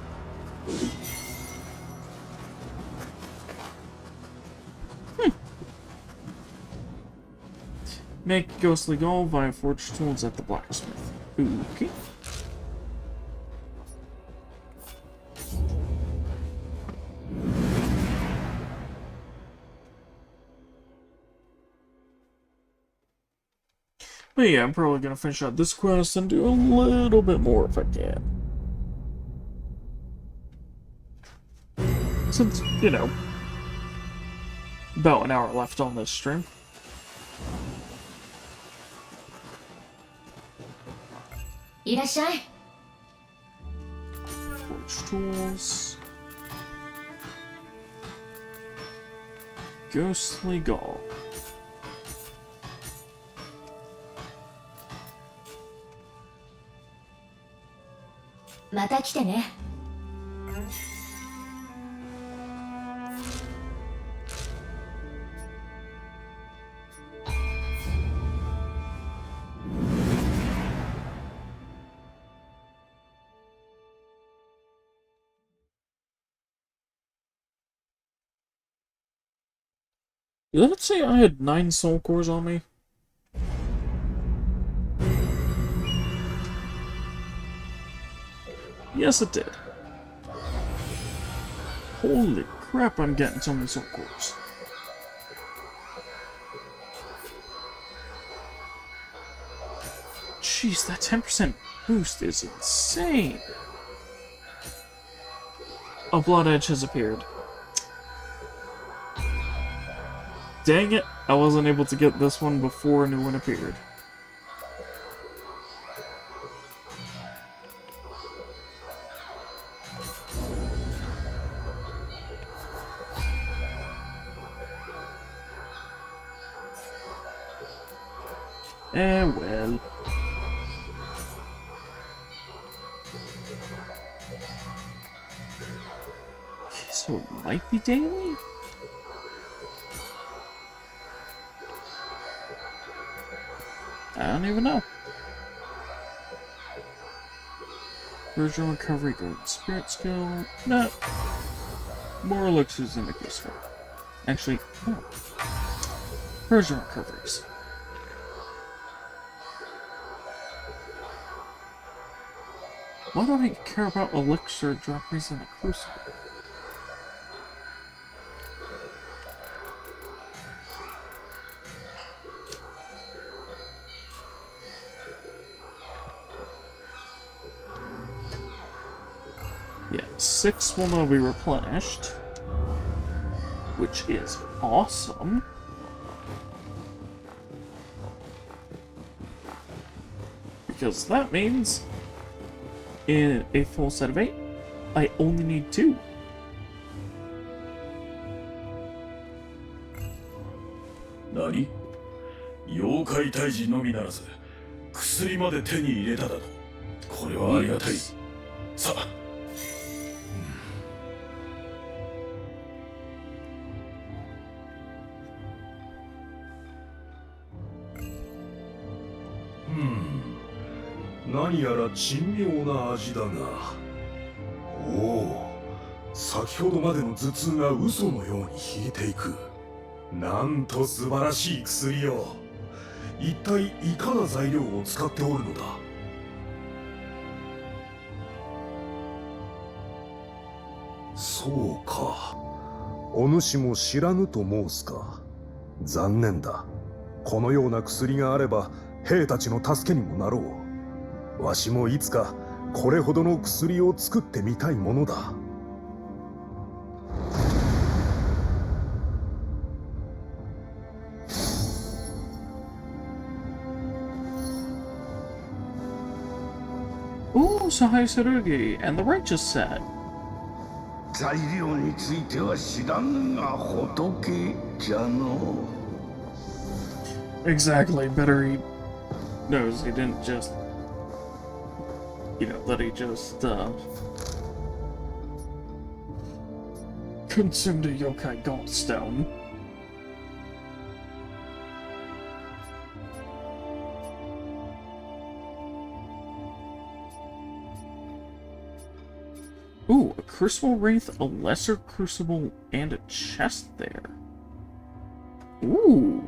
A: Make ghostly gold via forged tools at the blacksmith. Okay. But yeah, I'm probably gonna finish out this quest and do a little bit more if I can. Since, you know, about an hour left on this stream. Forge tools. Ghostly gall.
B: また来てね。
A: Did it say I had 9 soul cores on me? Yes, it did. Holy crap, I'm getting so many soul cores. Jeez, that 10% boost is insane. A blood edge has appeared. Dang it, I wasn't able to get this one before a new one appeared. Well. Okay, so it might be daily? I don't even know. Virtual recovery, golden spirit skill. No. More elixirs in the crystal. Actually, no. Virtual recoveries. Why do I care about elixir droppers in a crucible? Yeah, 6 will now be replenished, which is awesome. Because that means in a full set of 8, I only need 2.
C: Nani? 妖怪退治のみならず薬まで手に入れただと。これはありがたい。さあ。
F: 何やら珍妙な味だが。おお、先ほどまでの頭痛が嘘のように引いていく。なんと素晴らしい薬よ。一体いかな材料を使っておるのだ。そうか、お主も知らぬと申すか。残念だ。このような薬があれば兵たちの助けにもなろう。わしもいつかこれほどの薬を作ってみたいものだ。
A: Ooh, Sahai Sarugi and the Righteous set.
D: 材料については知らぬが仏じゃの。
A: Exactly, better he knows he didn't just, that he just, consumed a yokai gallstone. Ooh, a Crucible Wraith, a Lesser Crucible, and a chest there. Ooh.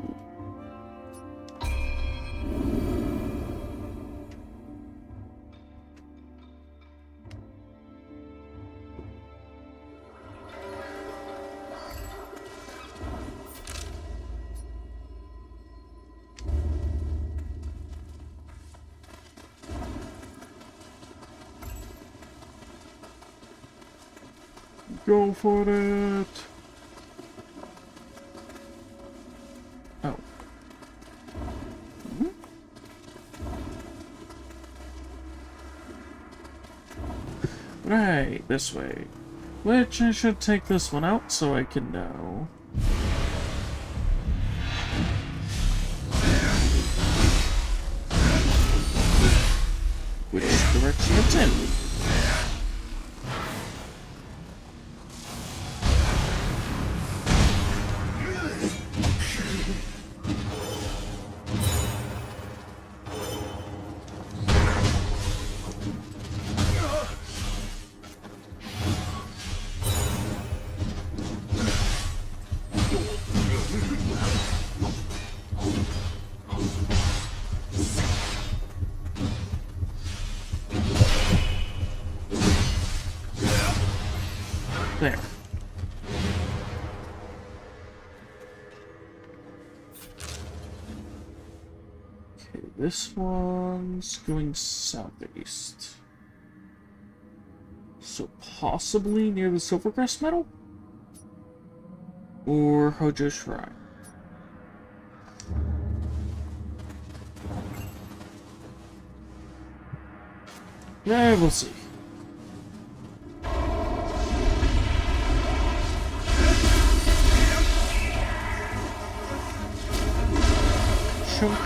A: Go for it! Oh. Hmm? Right, this way. Which I should take this one out so I can know which direction it's in. There. Okay, this one's going southeast. So possibly near the Silvercrest Medal? Or Hojo Shrine? Yeah, we'll see. Chunk.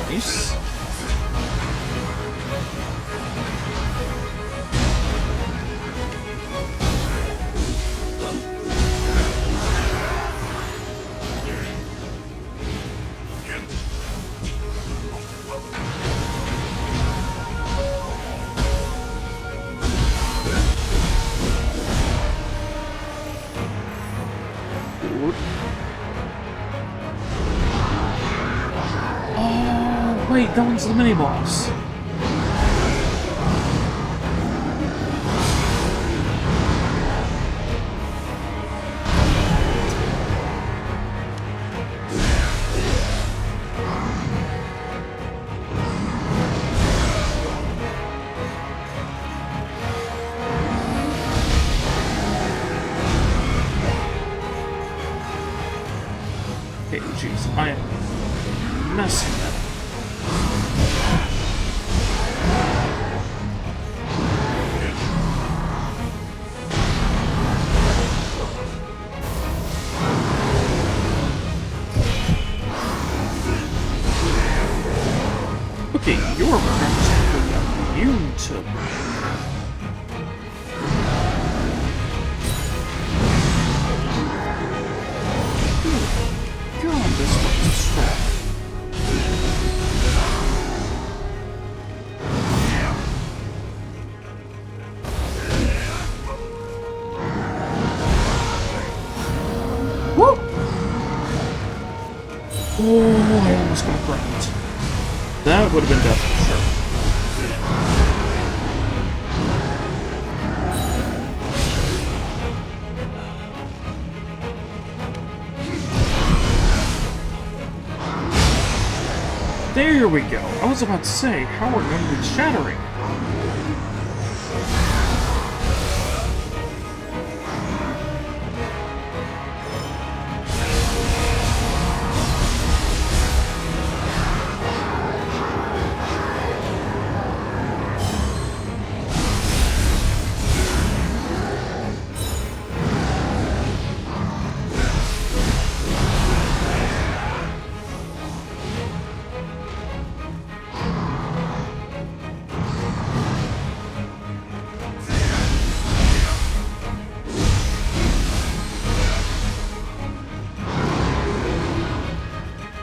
A: Nice. Oh, wait, that one's the mini boss. Okay, jeez, I am messing that up. Okay, you're practically immune to... God, this one's strong. Woo! Oh, I almost got burned. That would have been death for sure. There we go. I was about to say, how are numbers shattering?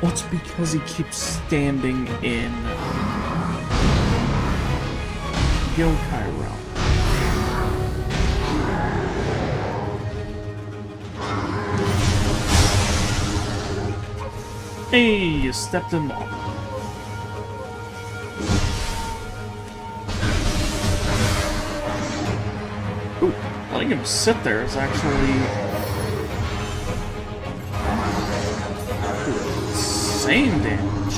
A: Well, it's because he keeps standing in Yokai realm. Hey, you stepped in lava. Ooh, letting him sit there is actually insane damage.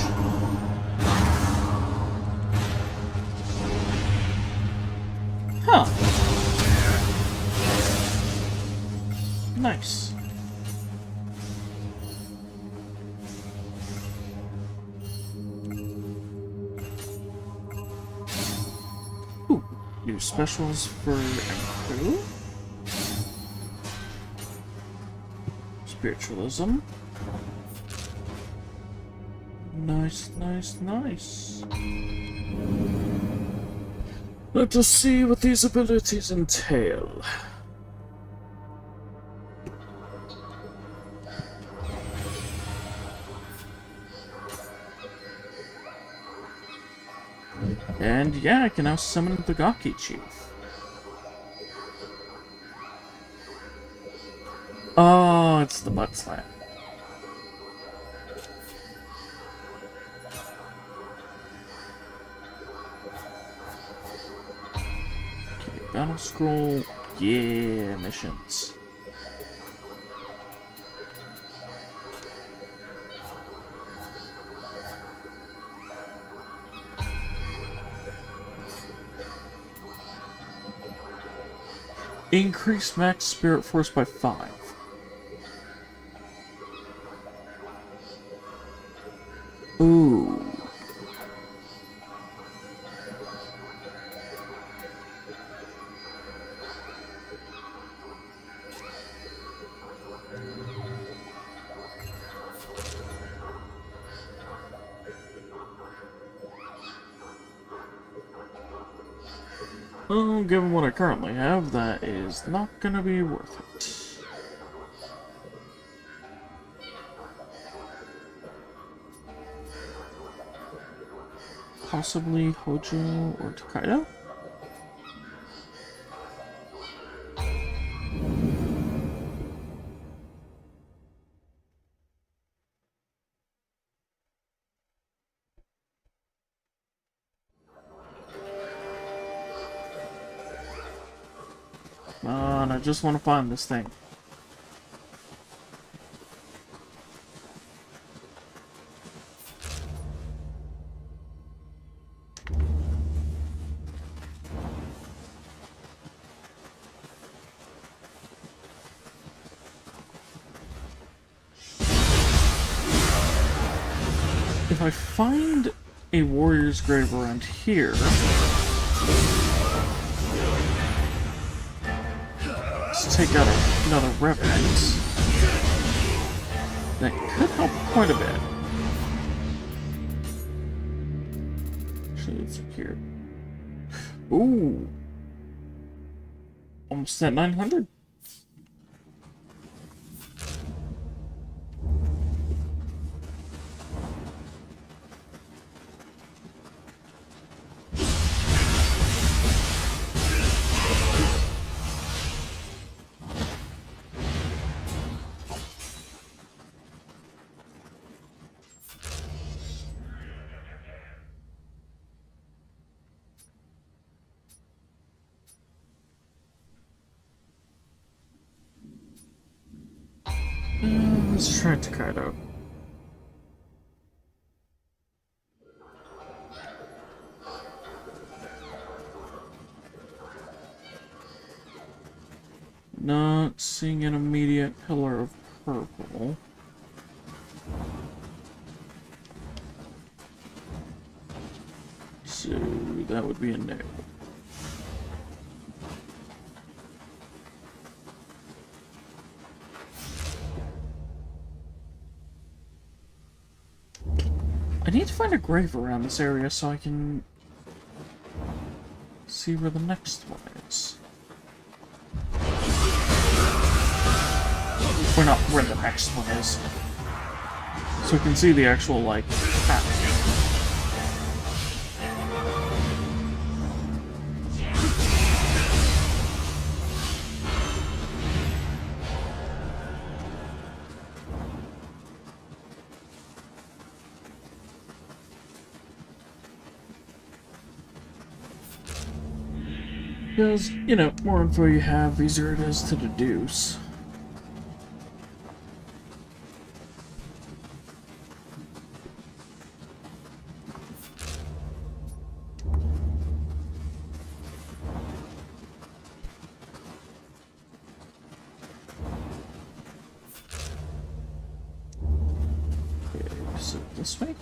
A: Huh. Nice. Ooh, new specials for Emperor. Spiritualism. Nice, nice, nice. Let us see what these abilities entail. And yeah, I can now summon the Gaki Chief. Oh, it's the butt slap. Okay, battle scroll. Yeah, missions. Increase max spirit force by 5. Ooh. Well, given what I currently have, that is not gonna be worth it. Possibly Hojo or Tokaido? Come on, I just want to find this thing. If I find a warrior's grave around here, let's take out another revenant. That could help quite a bit. Actually, it's up here. Ooh. Almost at 900. Let's try Tokaido. Not seeing an immediate pillar of purple. So that would be a no. I need to find a grave around this area so I can see where the next one is. Or not where the next one is. So we can see the actual, like, path. Because, you know, more info you have, easier it is to deduce. Okay, so this way.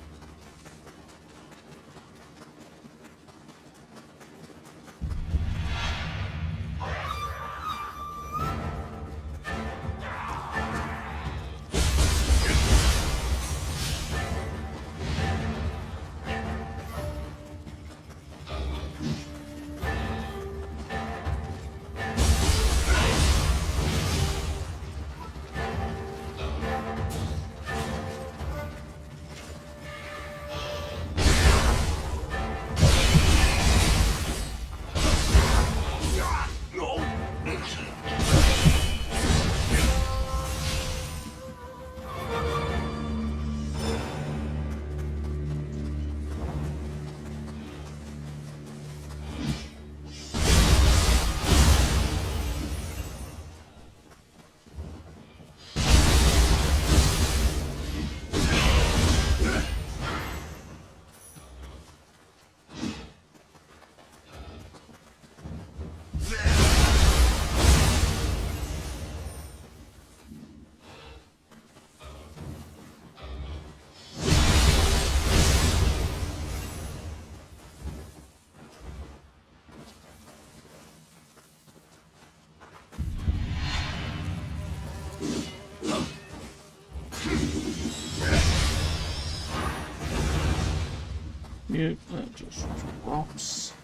A: Yeah, that just drops.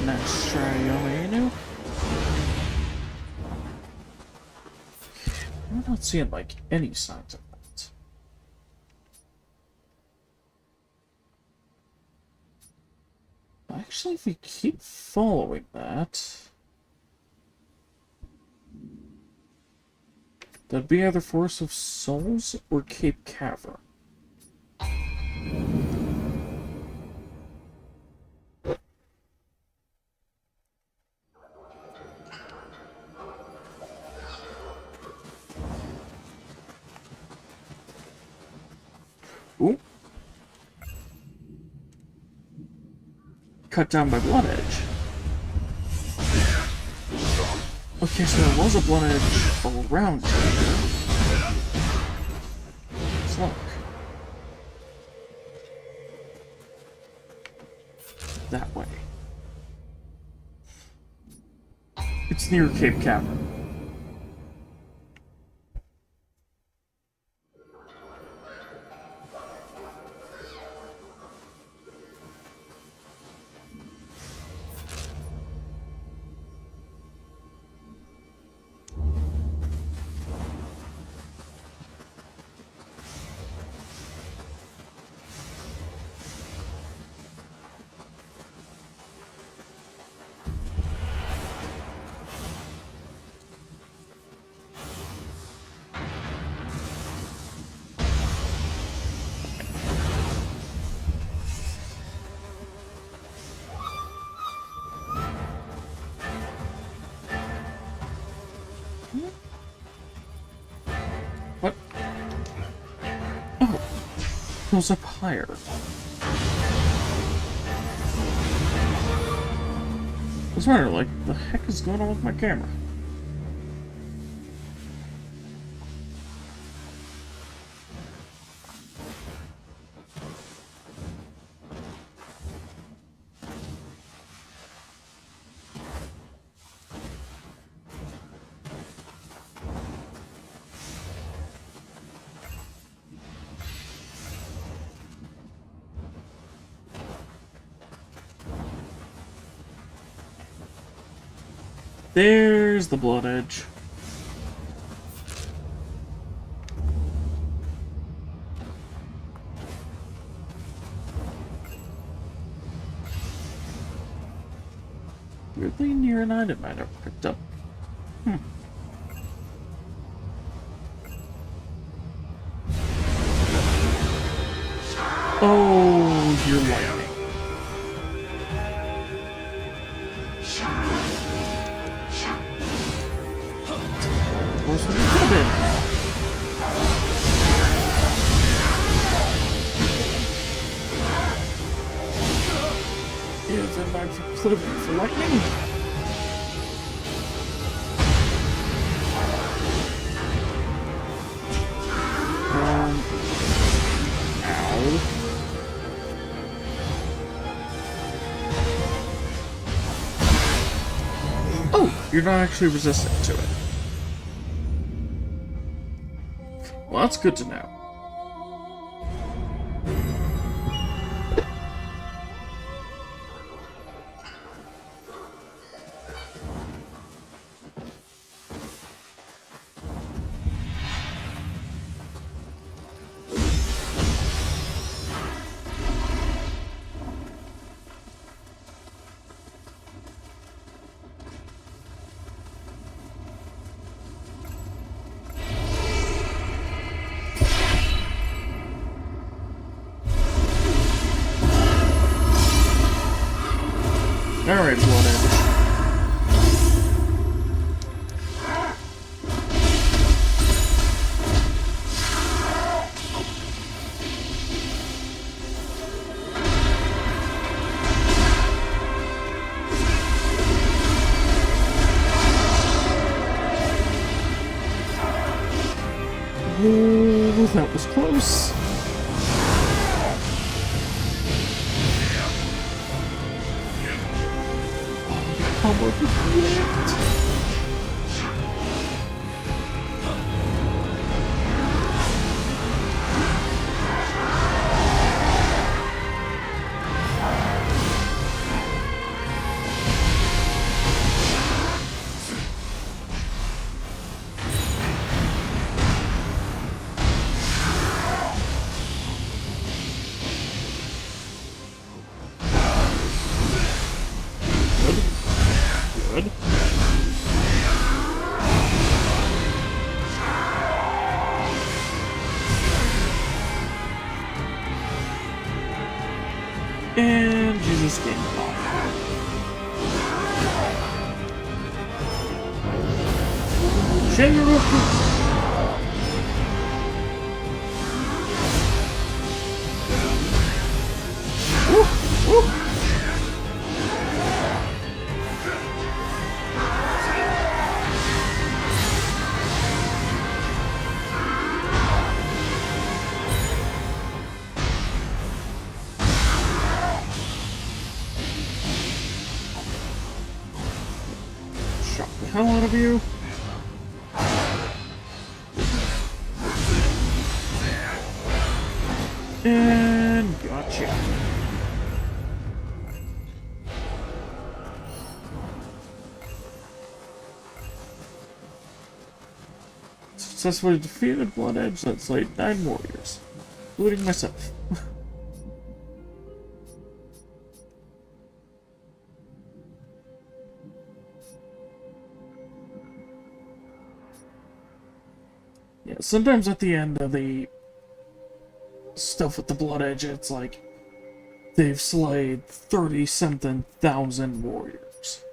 A: Nice try, Nioh. I'm not seeing, like, any signs of that. Actually, if we keep following that, that'd be either Forest of Souls or Cape Cavern. Ooh. Cut down by Blood Edge. Okay, so there was a Blood Edge around here. Let's look. That way. It's near Cape Cavern. What? Oh, it goes up higher. I was wondering, like, the heck is going on with my camera? There's the Blood Edge. Weirdly near an item I never picked up. Oh, you're lightning. Of course, we could have been. Is it back for lightning? Ow. Oh, you're not actually resistant to it. Well, that's good to know. Alright, Blood Edge. Oh, that was close. Good. And Jesus game on. Shenryu! Shock the hell out of you. And gotcha. Successfully defeated Blood Edge that slayed 9 warriors, including myself. Yeah, sometimes at the end of the stuff with the Blood Edge, it's like they've slayed 30-something thousand warriors.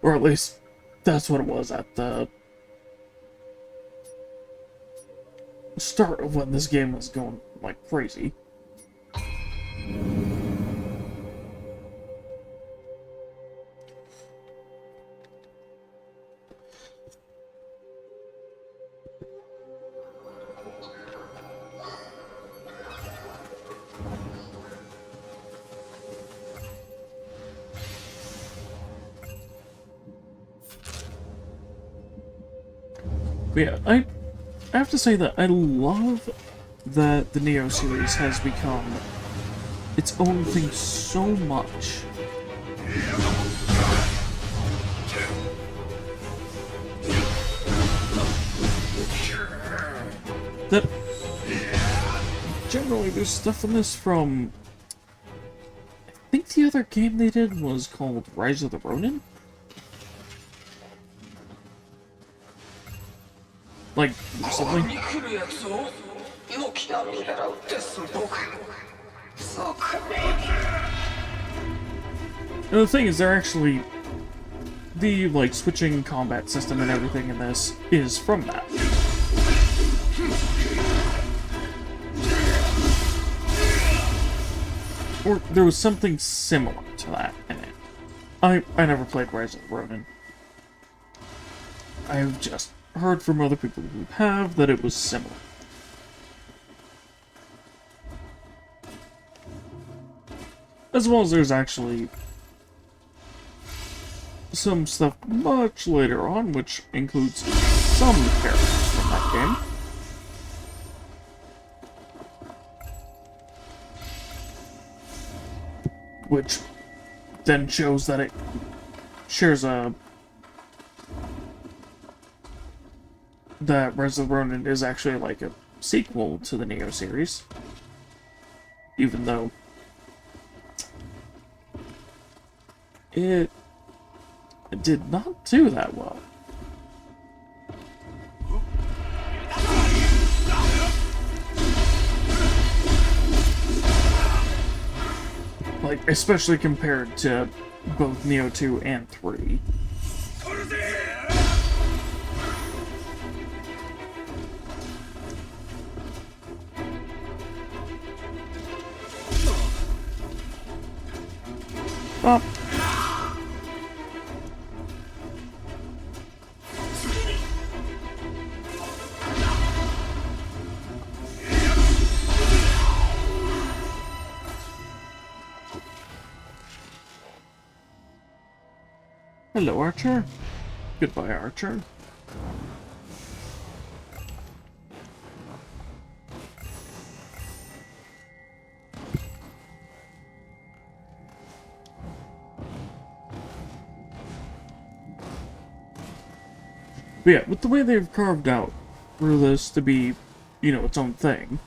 A: Or at least that's what it was at the start of when this game was going like crazy. But yeah, I have to say that I love that the Nioh series has become its own thing so much. That generally there's stuff in this from, I think the other game they did was called Rise of the Ronin? Like, something. And the thing is, they're actually... the, like, switching combat system and everything in this is from that. Or there was something similar to that in it. I never played Rise of the Ronin. I've just heard from other people who have that it was similar. As well as there's actually some stuff much later on, which includes some characters from that game. Which then shows that it shares a... that Rise of the Ronin is actually like a sequel to the Nioh series. Even though it did not do that well. Like, especially compared to both Nioh 2 and 3. Up. Hello, Archer. Goodbye, Archer. But yeah, with the way they've carved out for this to be, you know, its own thing.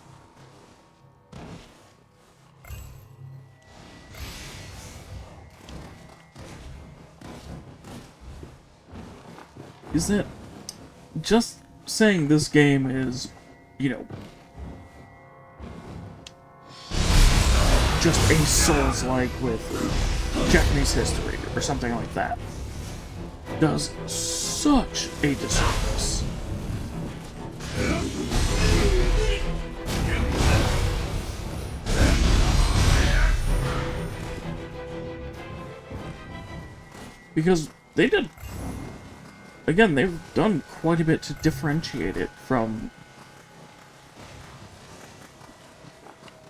A: Is that just saying this game is, you know, just a Souls-like with Japanese history or something like that does such a disservice. Because they did, again, they've done quite a bit to differentiate it from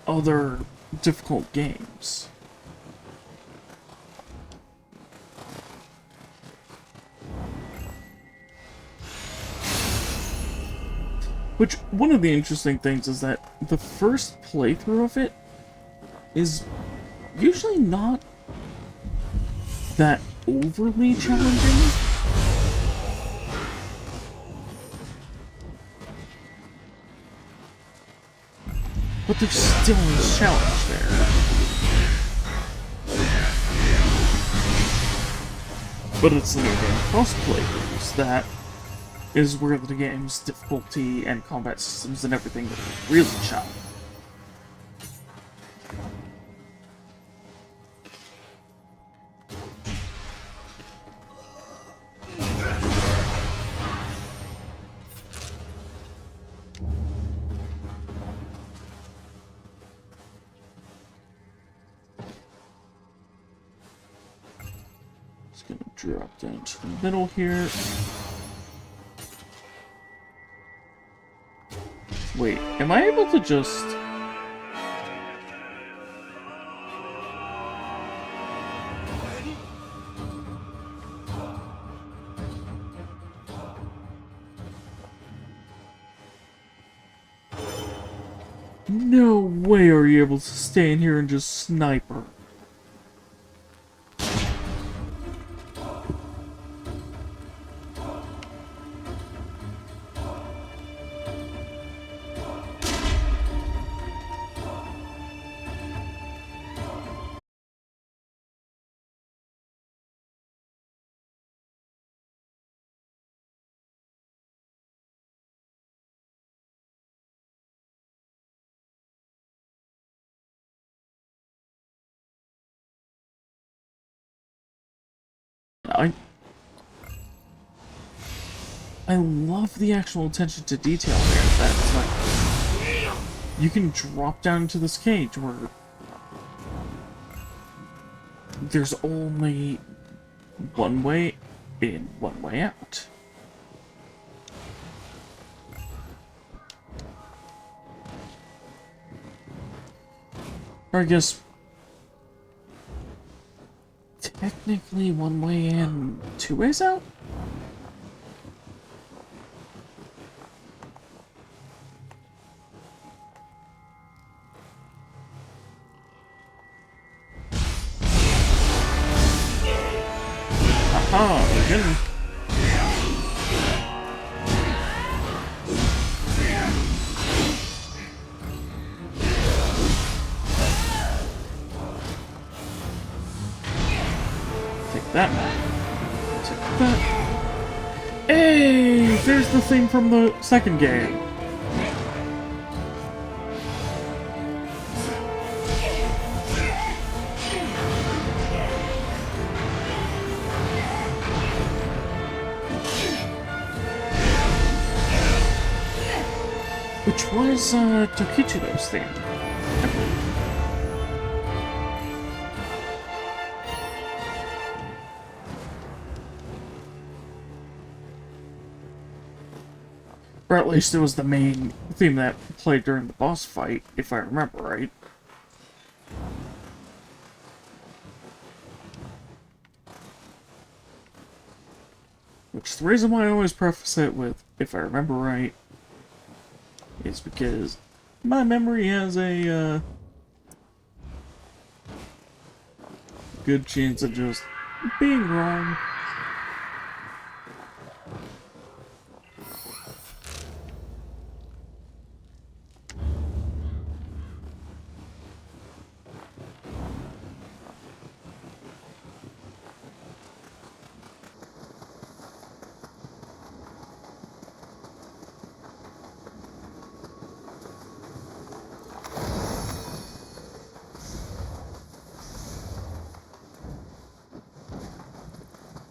A: other difficult games. Which, one of the interesting things is that the first playthrough of it is usually not that overly challenging. But there's still a challenge there. But it's the new game plus playthroughs that is where the game's difficulty and combat systems and everything really shine. Just gonna drop down to the middle here. Wait, am I able to just... No way are you able to stay in here and just snipe her. I love the actual attention to detail there. That's like, you can drop down into this cage where there's only one way in, one way out. Or I guess technically one way in, two ways out? Aha, again. Take that. Take that. Hey! There's the thing from the second game. Which was Tokichiro's theme, I believe. Or at least it was the main theme that played during the boss fight, if I remember right. Which the reason why I always preface it with, if I remember right, is because my memory has a good chance of just being wrong.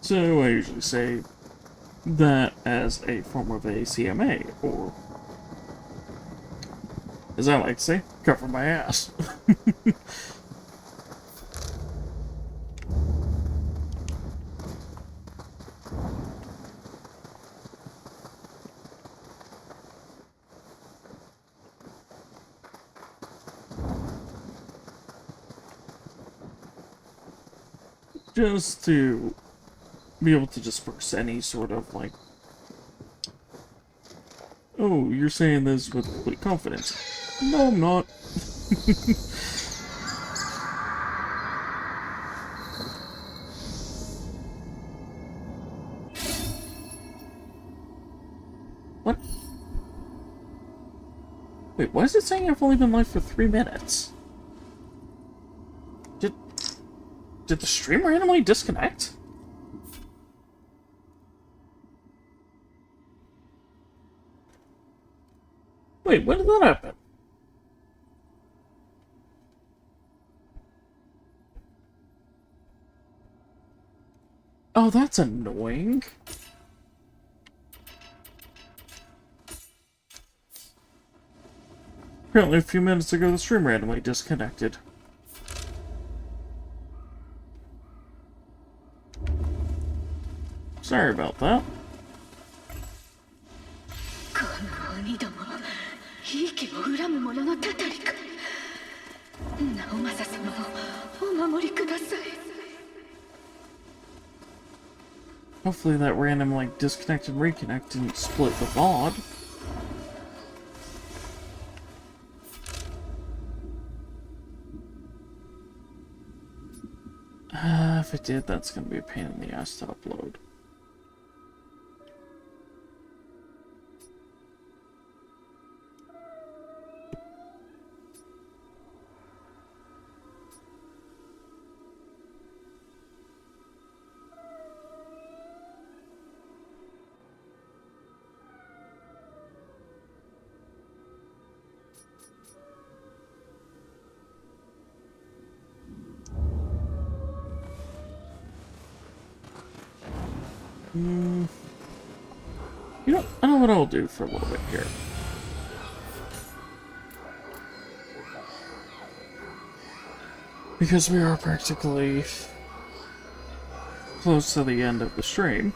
A: So I usually say that as a form of a CMA, or as I like to say, cover my ass. Just to be able to disperse any sort of, like, oh, you're saying this with complete confidence. No, I'm not. What? Wait, why is it saying I've only been live for 3 minutes? Did the stream randomly disconnect? Wait, when did that happen? Oh, that's annoying. Apparently a few minutes ago the stream randomly disconnected. Sorry about that.
E: この鬼ども、ひいきを恨む者のたたりか。直政様をお守りください。
A: Hopefully that random, like, disconnect and reconnect didn't split the VOD. If it did, that's gonna be a pain in the ass to upload. You know, I know what I'll do for a little bit here. Because we are practically close to the end of the stream.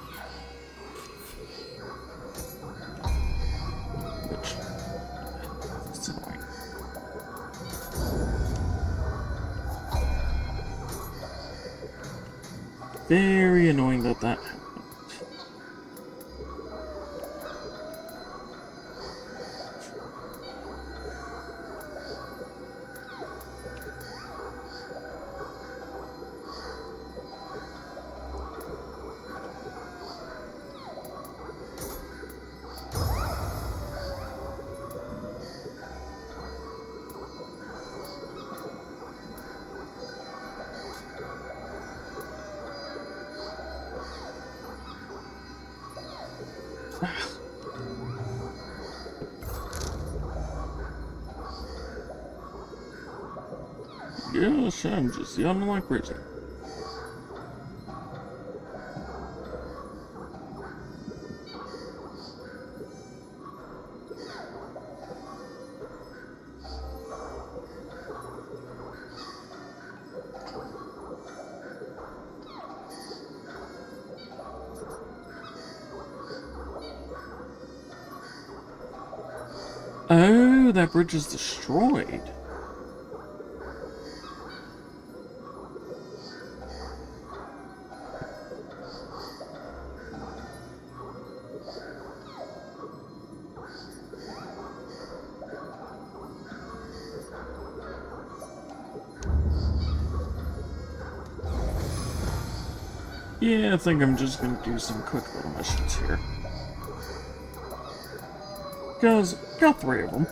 A: Which is annoying. Very annoying that that happened. Yes, I'm just yawning like crazy. Oh, that bridge is destroyed. Yeah, I think I'm just gonna do some quick little missions here. Because, got 3 of them.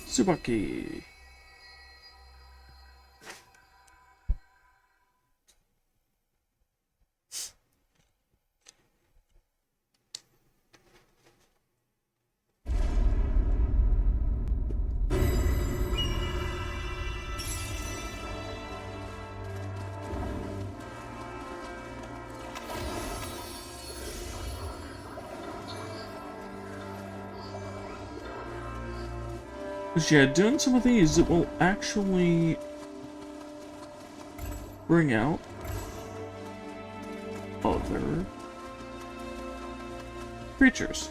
A: Tsubaki. But yeah, doing some of these, it will actually bring out other creatures.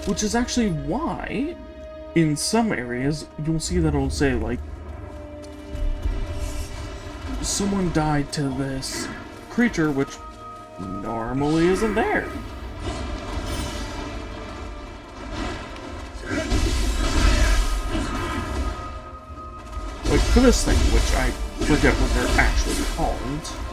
A: Which is actually why, in some areas, you'll see that it'll say, like, someone died to this creature, which normally isn't there. Like, for this thing, which I forget what they're actually called.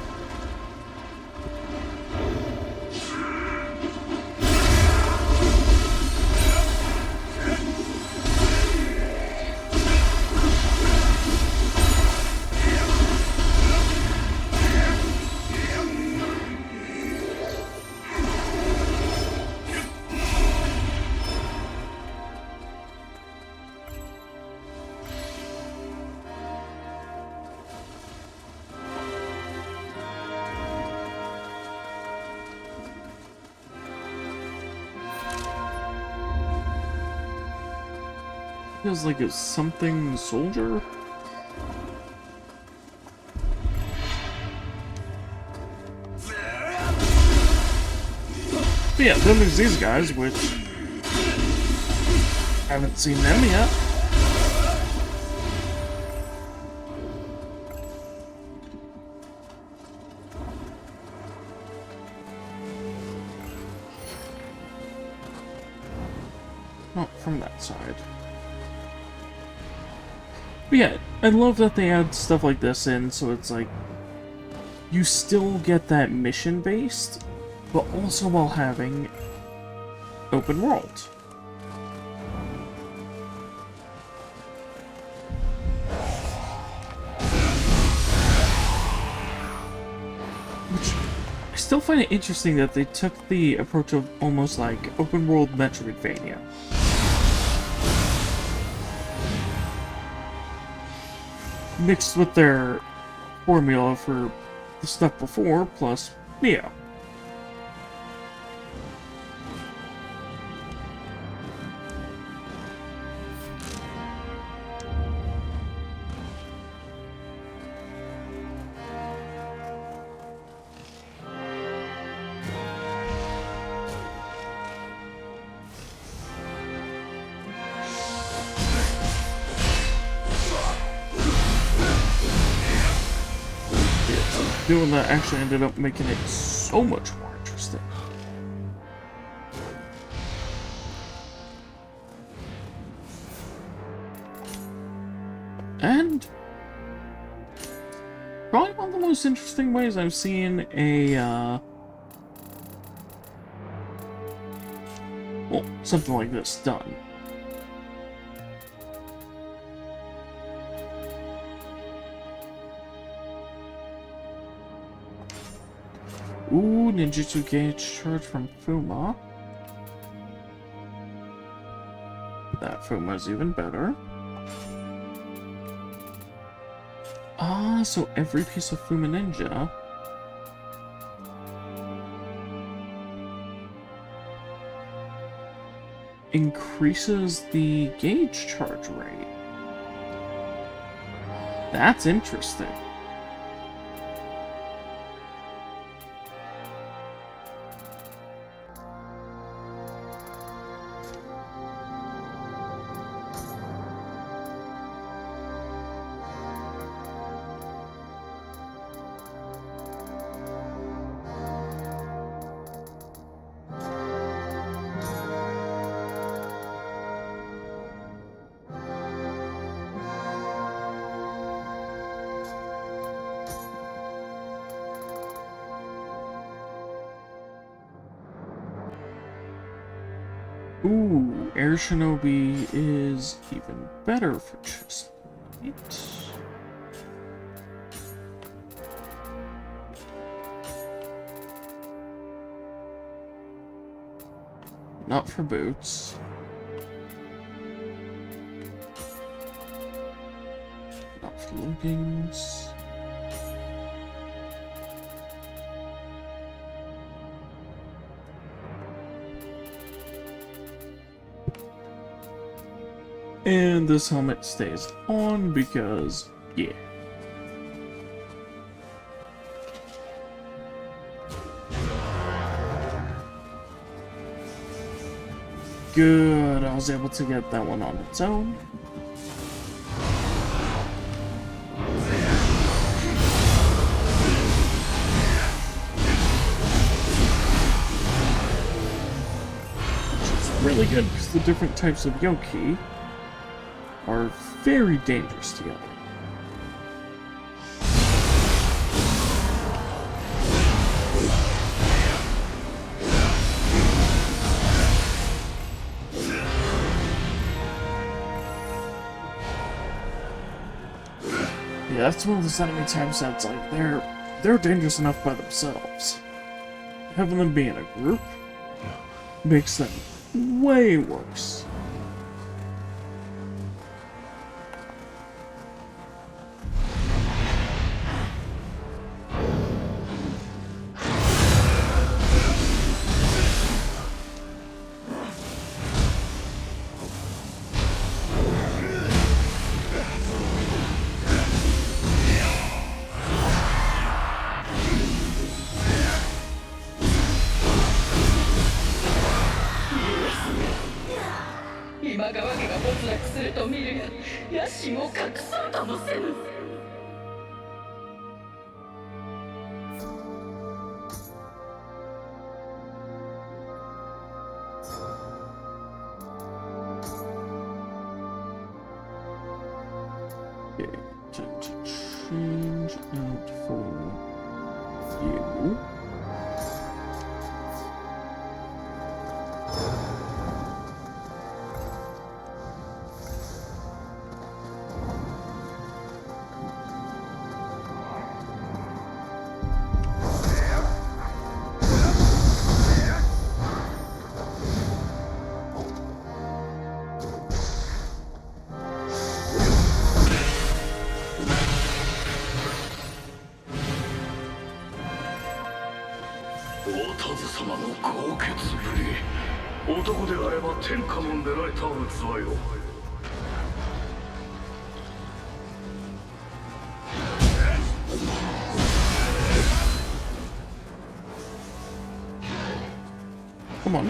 A: Feels like it's something soldier. But yeah, then there's these guys, which haven't seen them yet. Not from that side. But yeah, I love that they add stuff like this in, so it's like, you still get that mission-based, but also while having open world. Which, I still find it interesting that they took the approach of almost like open world Metroidvania. Mixed with their formula for the stuff before, plus Nioh. Doing that actually ended up making it so much more interesting. And probably one of the most interesting ways I've seen a, well, something like this done. Ooh, ninjutsu gauge charge from Fuma. That Fuma's even better. Ah, so every piece of Fuma Ninja increases the gauge charge rate. That's interesting. Ooh, Air Shinobi is even better for chest plate. Not for boots. Not for leggings. And this helmet stays on because, yeah. Good, I was able to get that one on its own. Which is really good because the different types of Yoki are very dangerous together. Yeah, that's one of those enemy types that's like they're dangerous enough by themselves. Having them be in a group makes them way worse.
E: 今川家が没落すると見るや野心を隠そうともせぬ。
A: Okay, time to change out for you. Come on.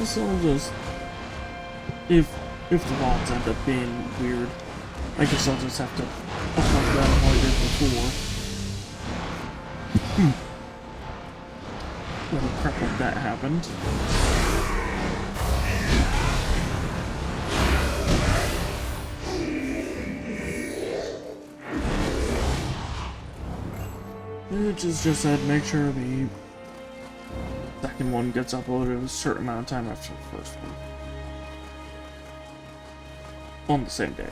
A: guess I'll just... If the vaults end up being weird, I guess I'll just have to upload that how I did before. When crap like that happened. Which is just that make sure the second one gets uploaded a certain amount of time after the first one. On the same day.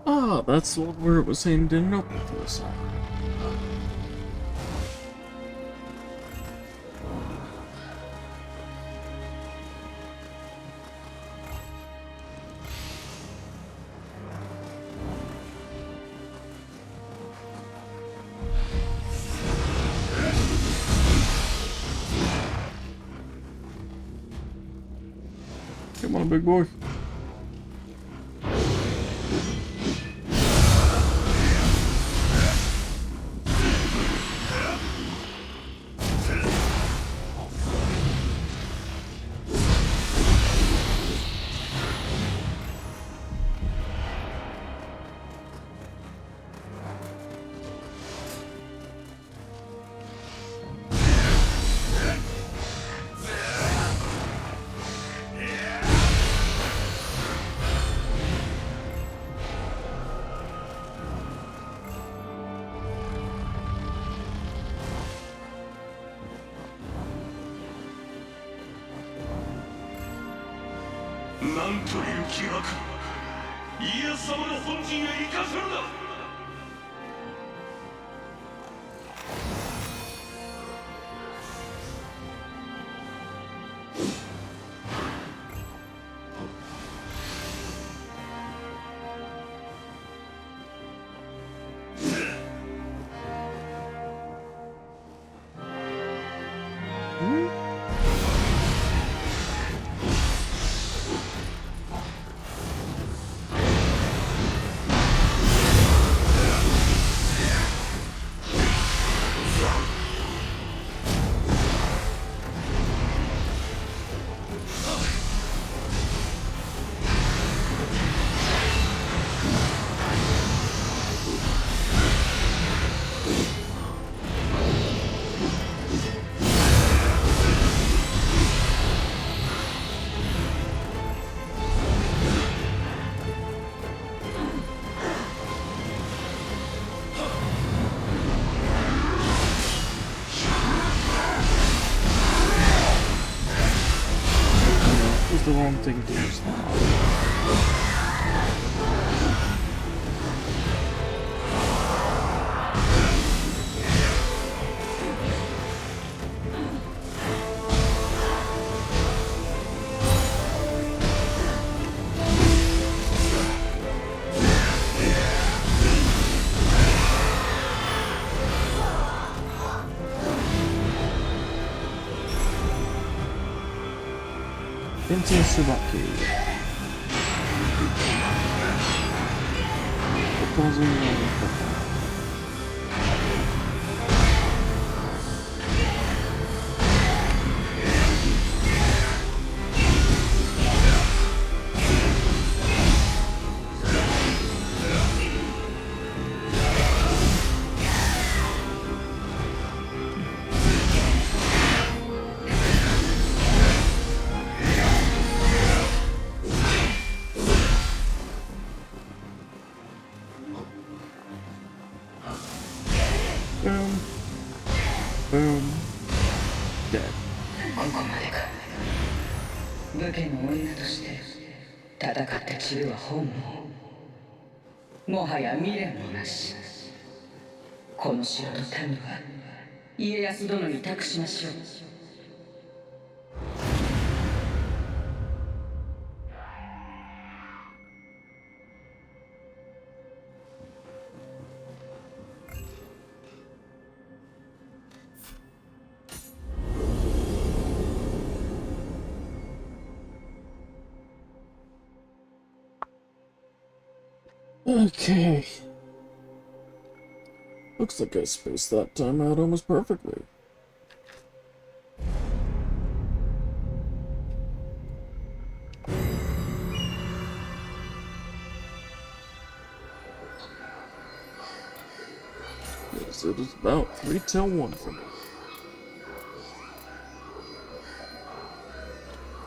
A: Ah, that's the one where it was saying didn't open for this song. Come on, big boy.
D: なんという気迫、家康様の本陣へ行かせるな。The wrong thing to use now. Into Subaki. Opposing
G: 武家の女として戦った知恵は本望、もはや未練もなし。この城と民は家康殿に託しましょう。
A: Okay. Looks like I spaced that time out almost perfectly. Yes, it is about 3 till 1 for me.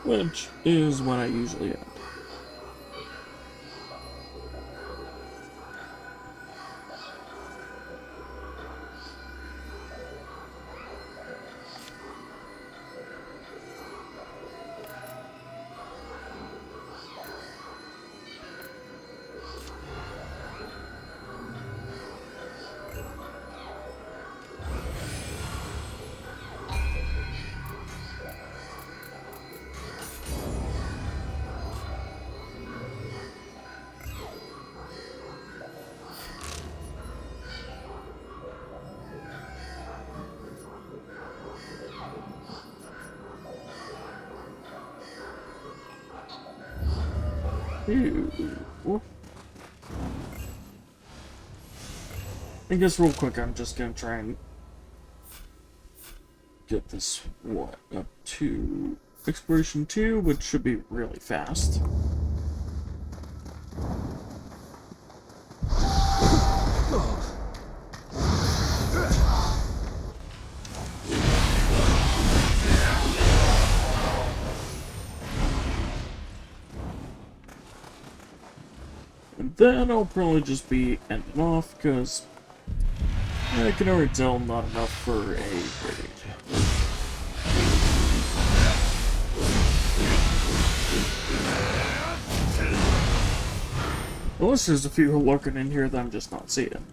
A: Which is when I usually end. Ew. I guess real quick I'm just gonna try and get this, what, up to Exploration 2, which should be really fast. And then I'll probably just be ending off, because I can already tell not enough for a raid. Unless there's a few lurking in here that I'm just not seeing.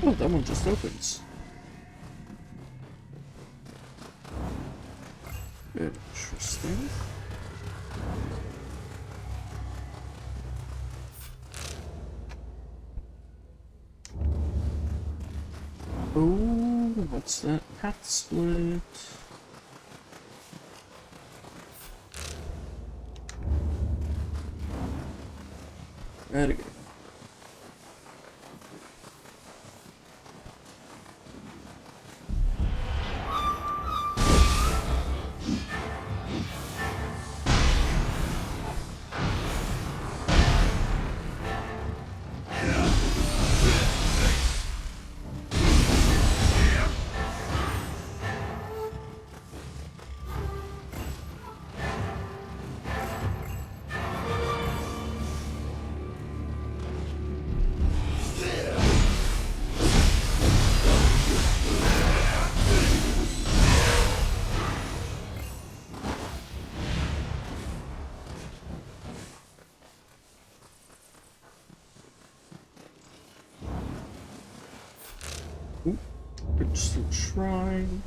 A: Oh, that one just opens. Interesting. Oh, what's that? Path split. There go. Just a shrine.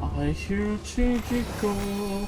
A: I hear Chichiko.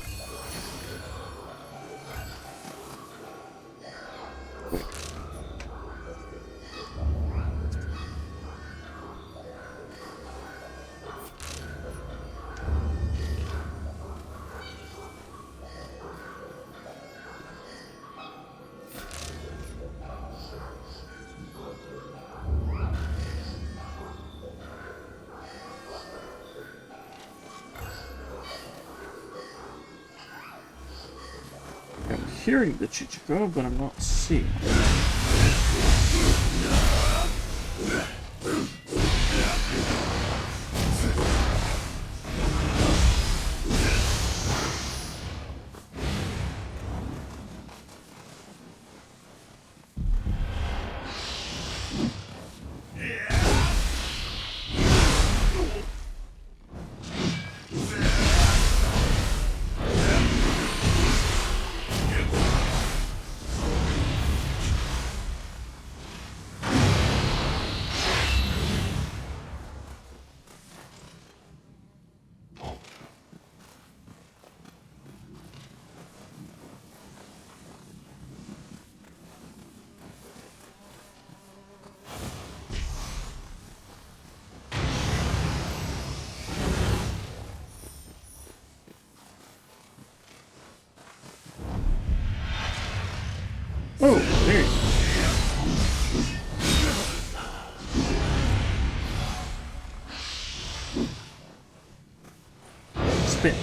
A: I'm hearing the Chichiko, but I'm not seeing it. Oh, there you go. Spin.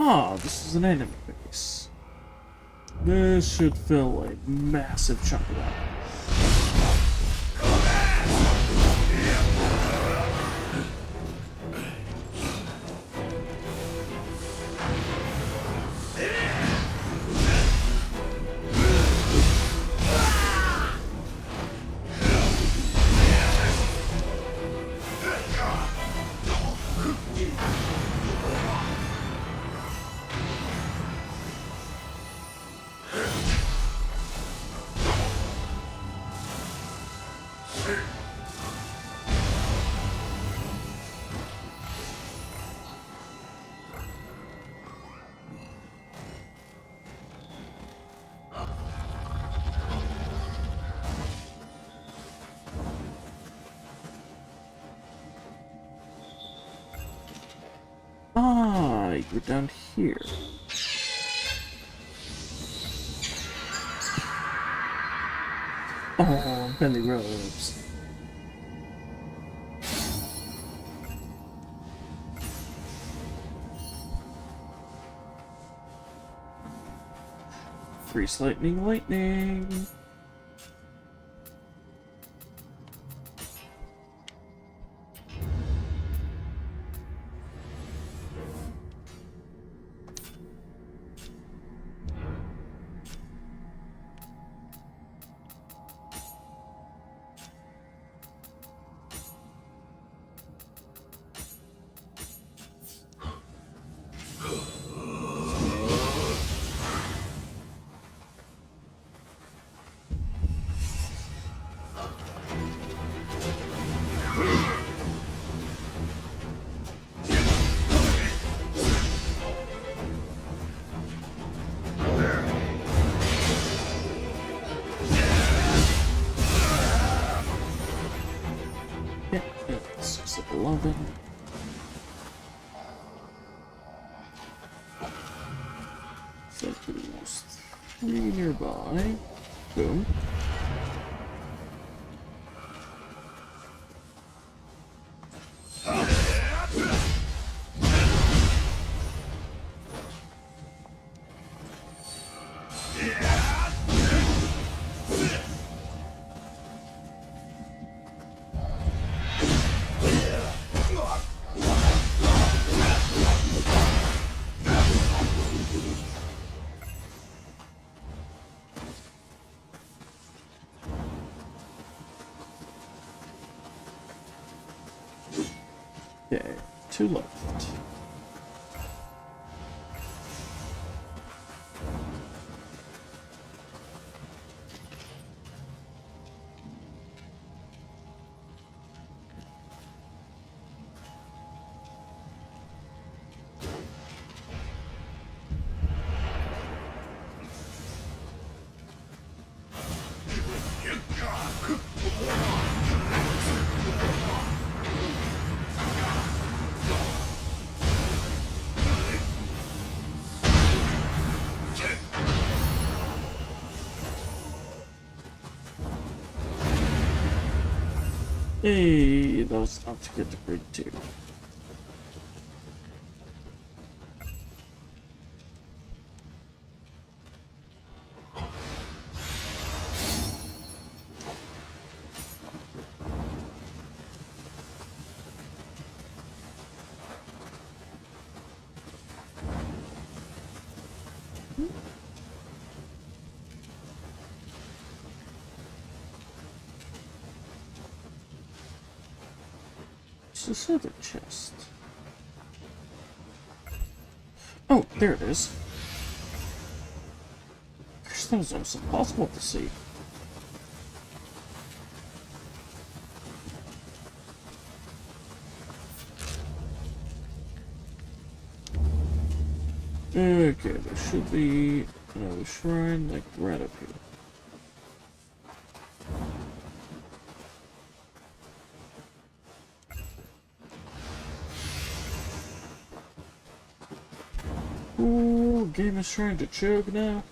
A: Ah, this is an enemy base. This should fill a massive chunk of that. Ah, you're down here. Oh, belly rubs. Freeze lightning, lightning. Yeah, it's 6 of 11. So almost 3 nearby. Boom. Okay, 2 left. Hey, that was enough to get to grade 2. What's this other chest? Oh, there it is. Gosh, that was almost impossible to see. Okay, there should be another shrine, like, right up here. Ooh, game is trying to choke now.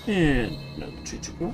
A: And another Chichiko.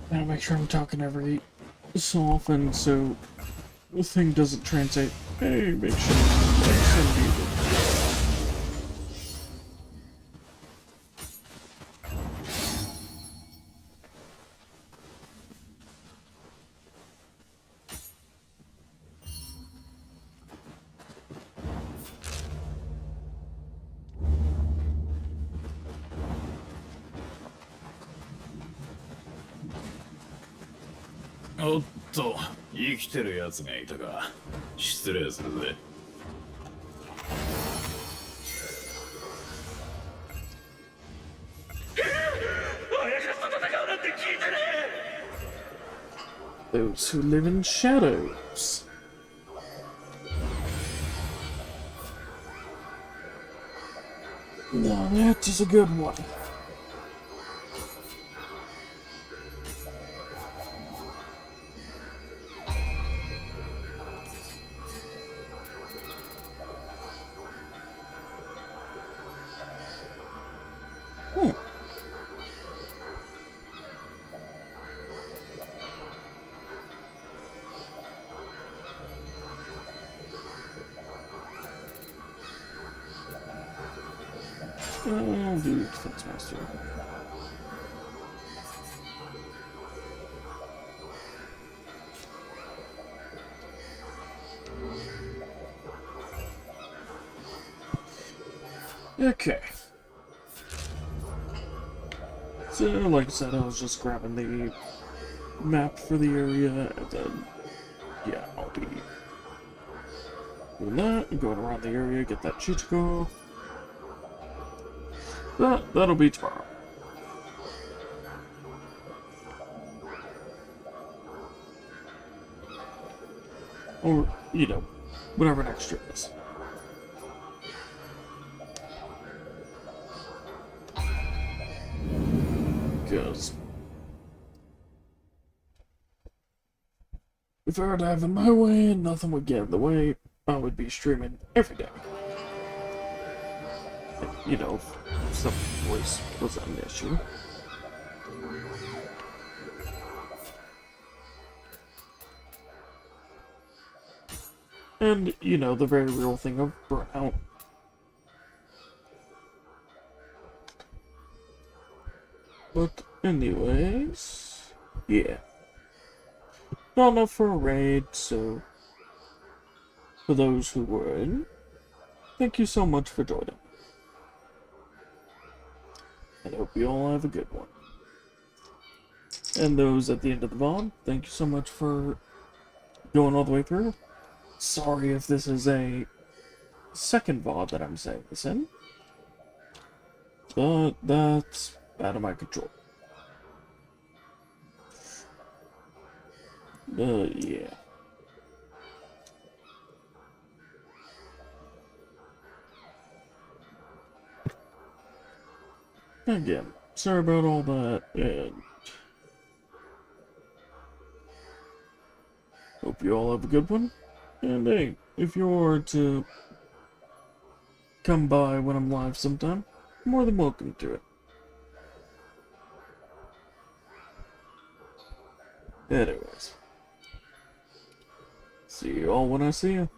A: Gotta make sure I'm talking every so often so the thing doesn't translate. Hey, make sure it's muted.
H: おっと、生きてるやつがいたか。失礼するぜ。
A: Those who live in shadows. Now that is a good one. I'll do Defense Master. Okay. So, like I said, I was just grabbing the map for the area, and then, yeah, I'll be doing that, and going around the area, get that Chichiko. That'll be tomorrow. Or, you know, whatever next trip is. Because if I were to have it my way and nothing would get in the way, I would be streaming every day. And, you know, if some voice was an issue. And, you know, the very real thing of burnout. But anyways, yeah. Not enough for a raid, so for those who were in, thank you so much for joining. And I hope you all have a good one. And those at the end of the VOD, thank you so much for going all the way through. Sorry if this is a second VOD that I'm saying this in, but that's out of my control. Yeah. Again, sorry about all that, and hope you all have a good one. And hey, if you are to come by when I'm live sometime, more than welcome to it. Anyways, see you all when I see you.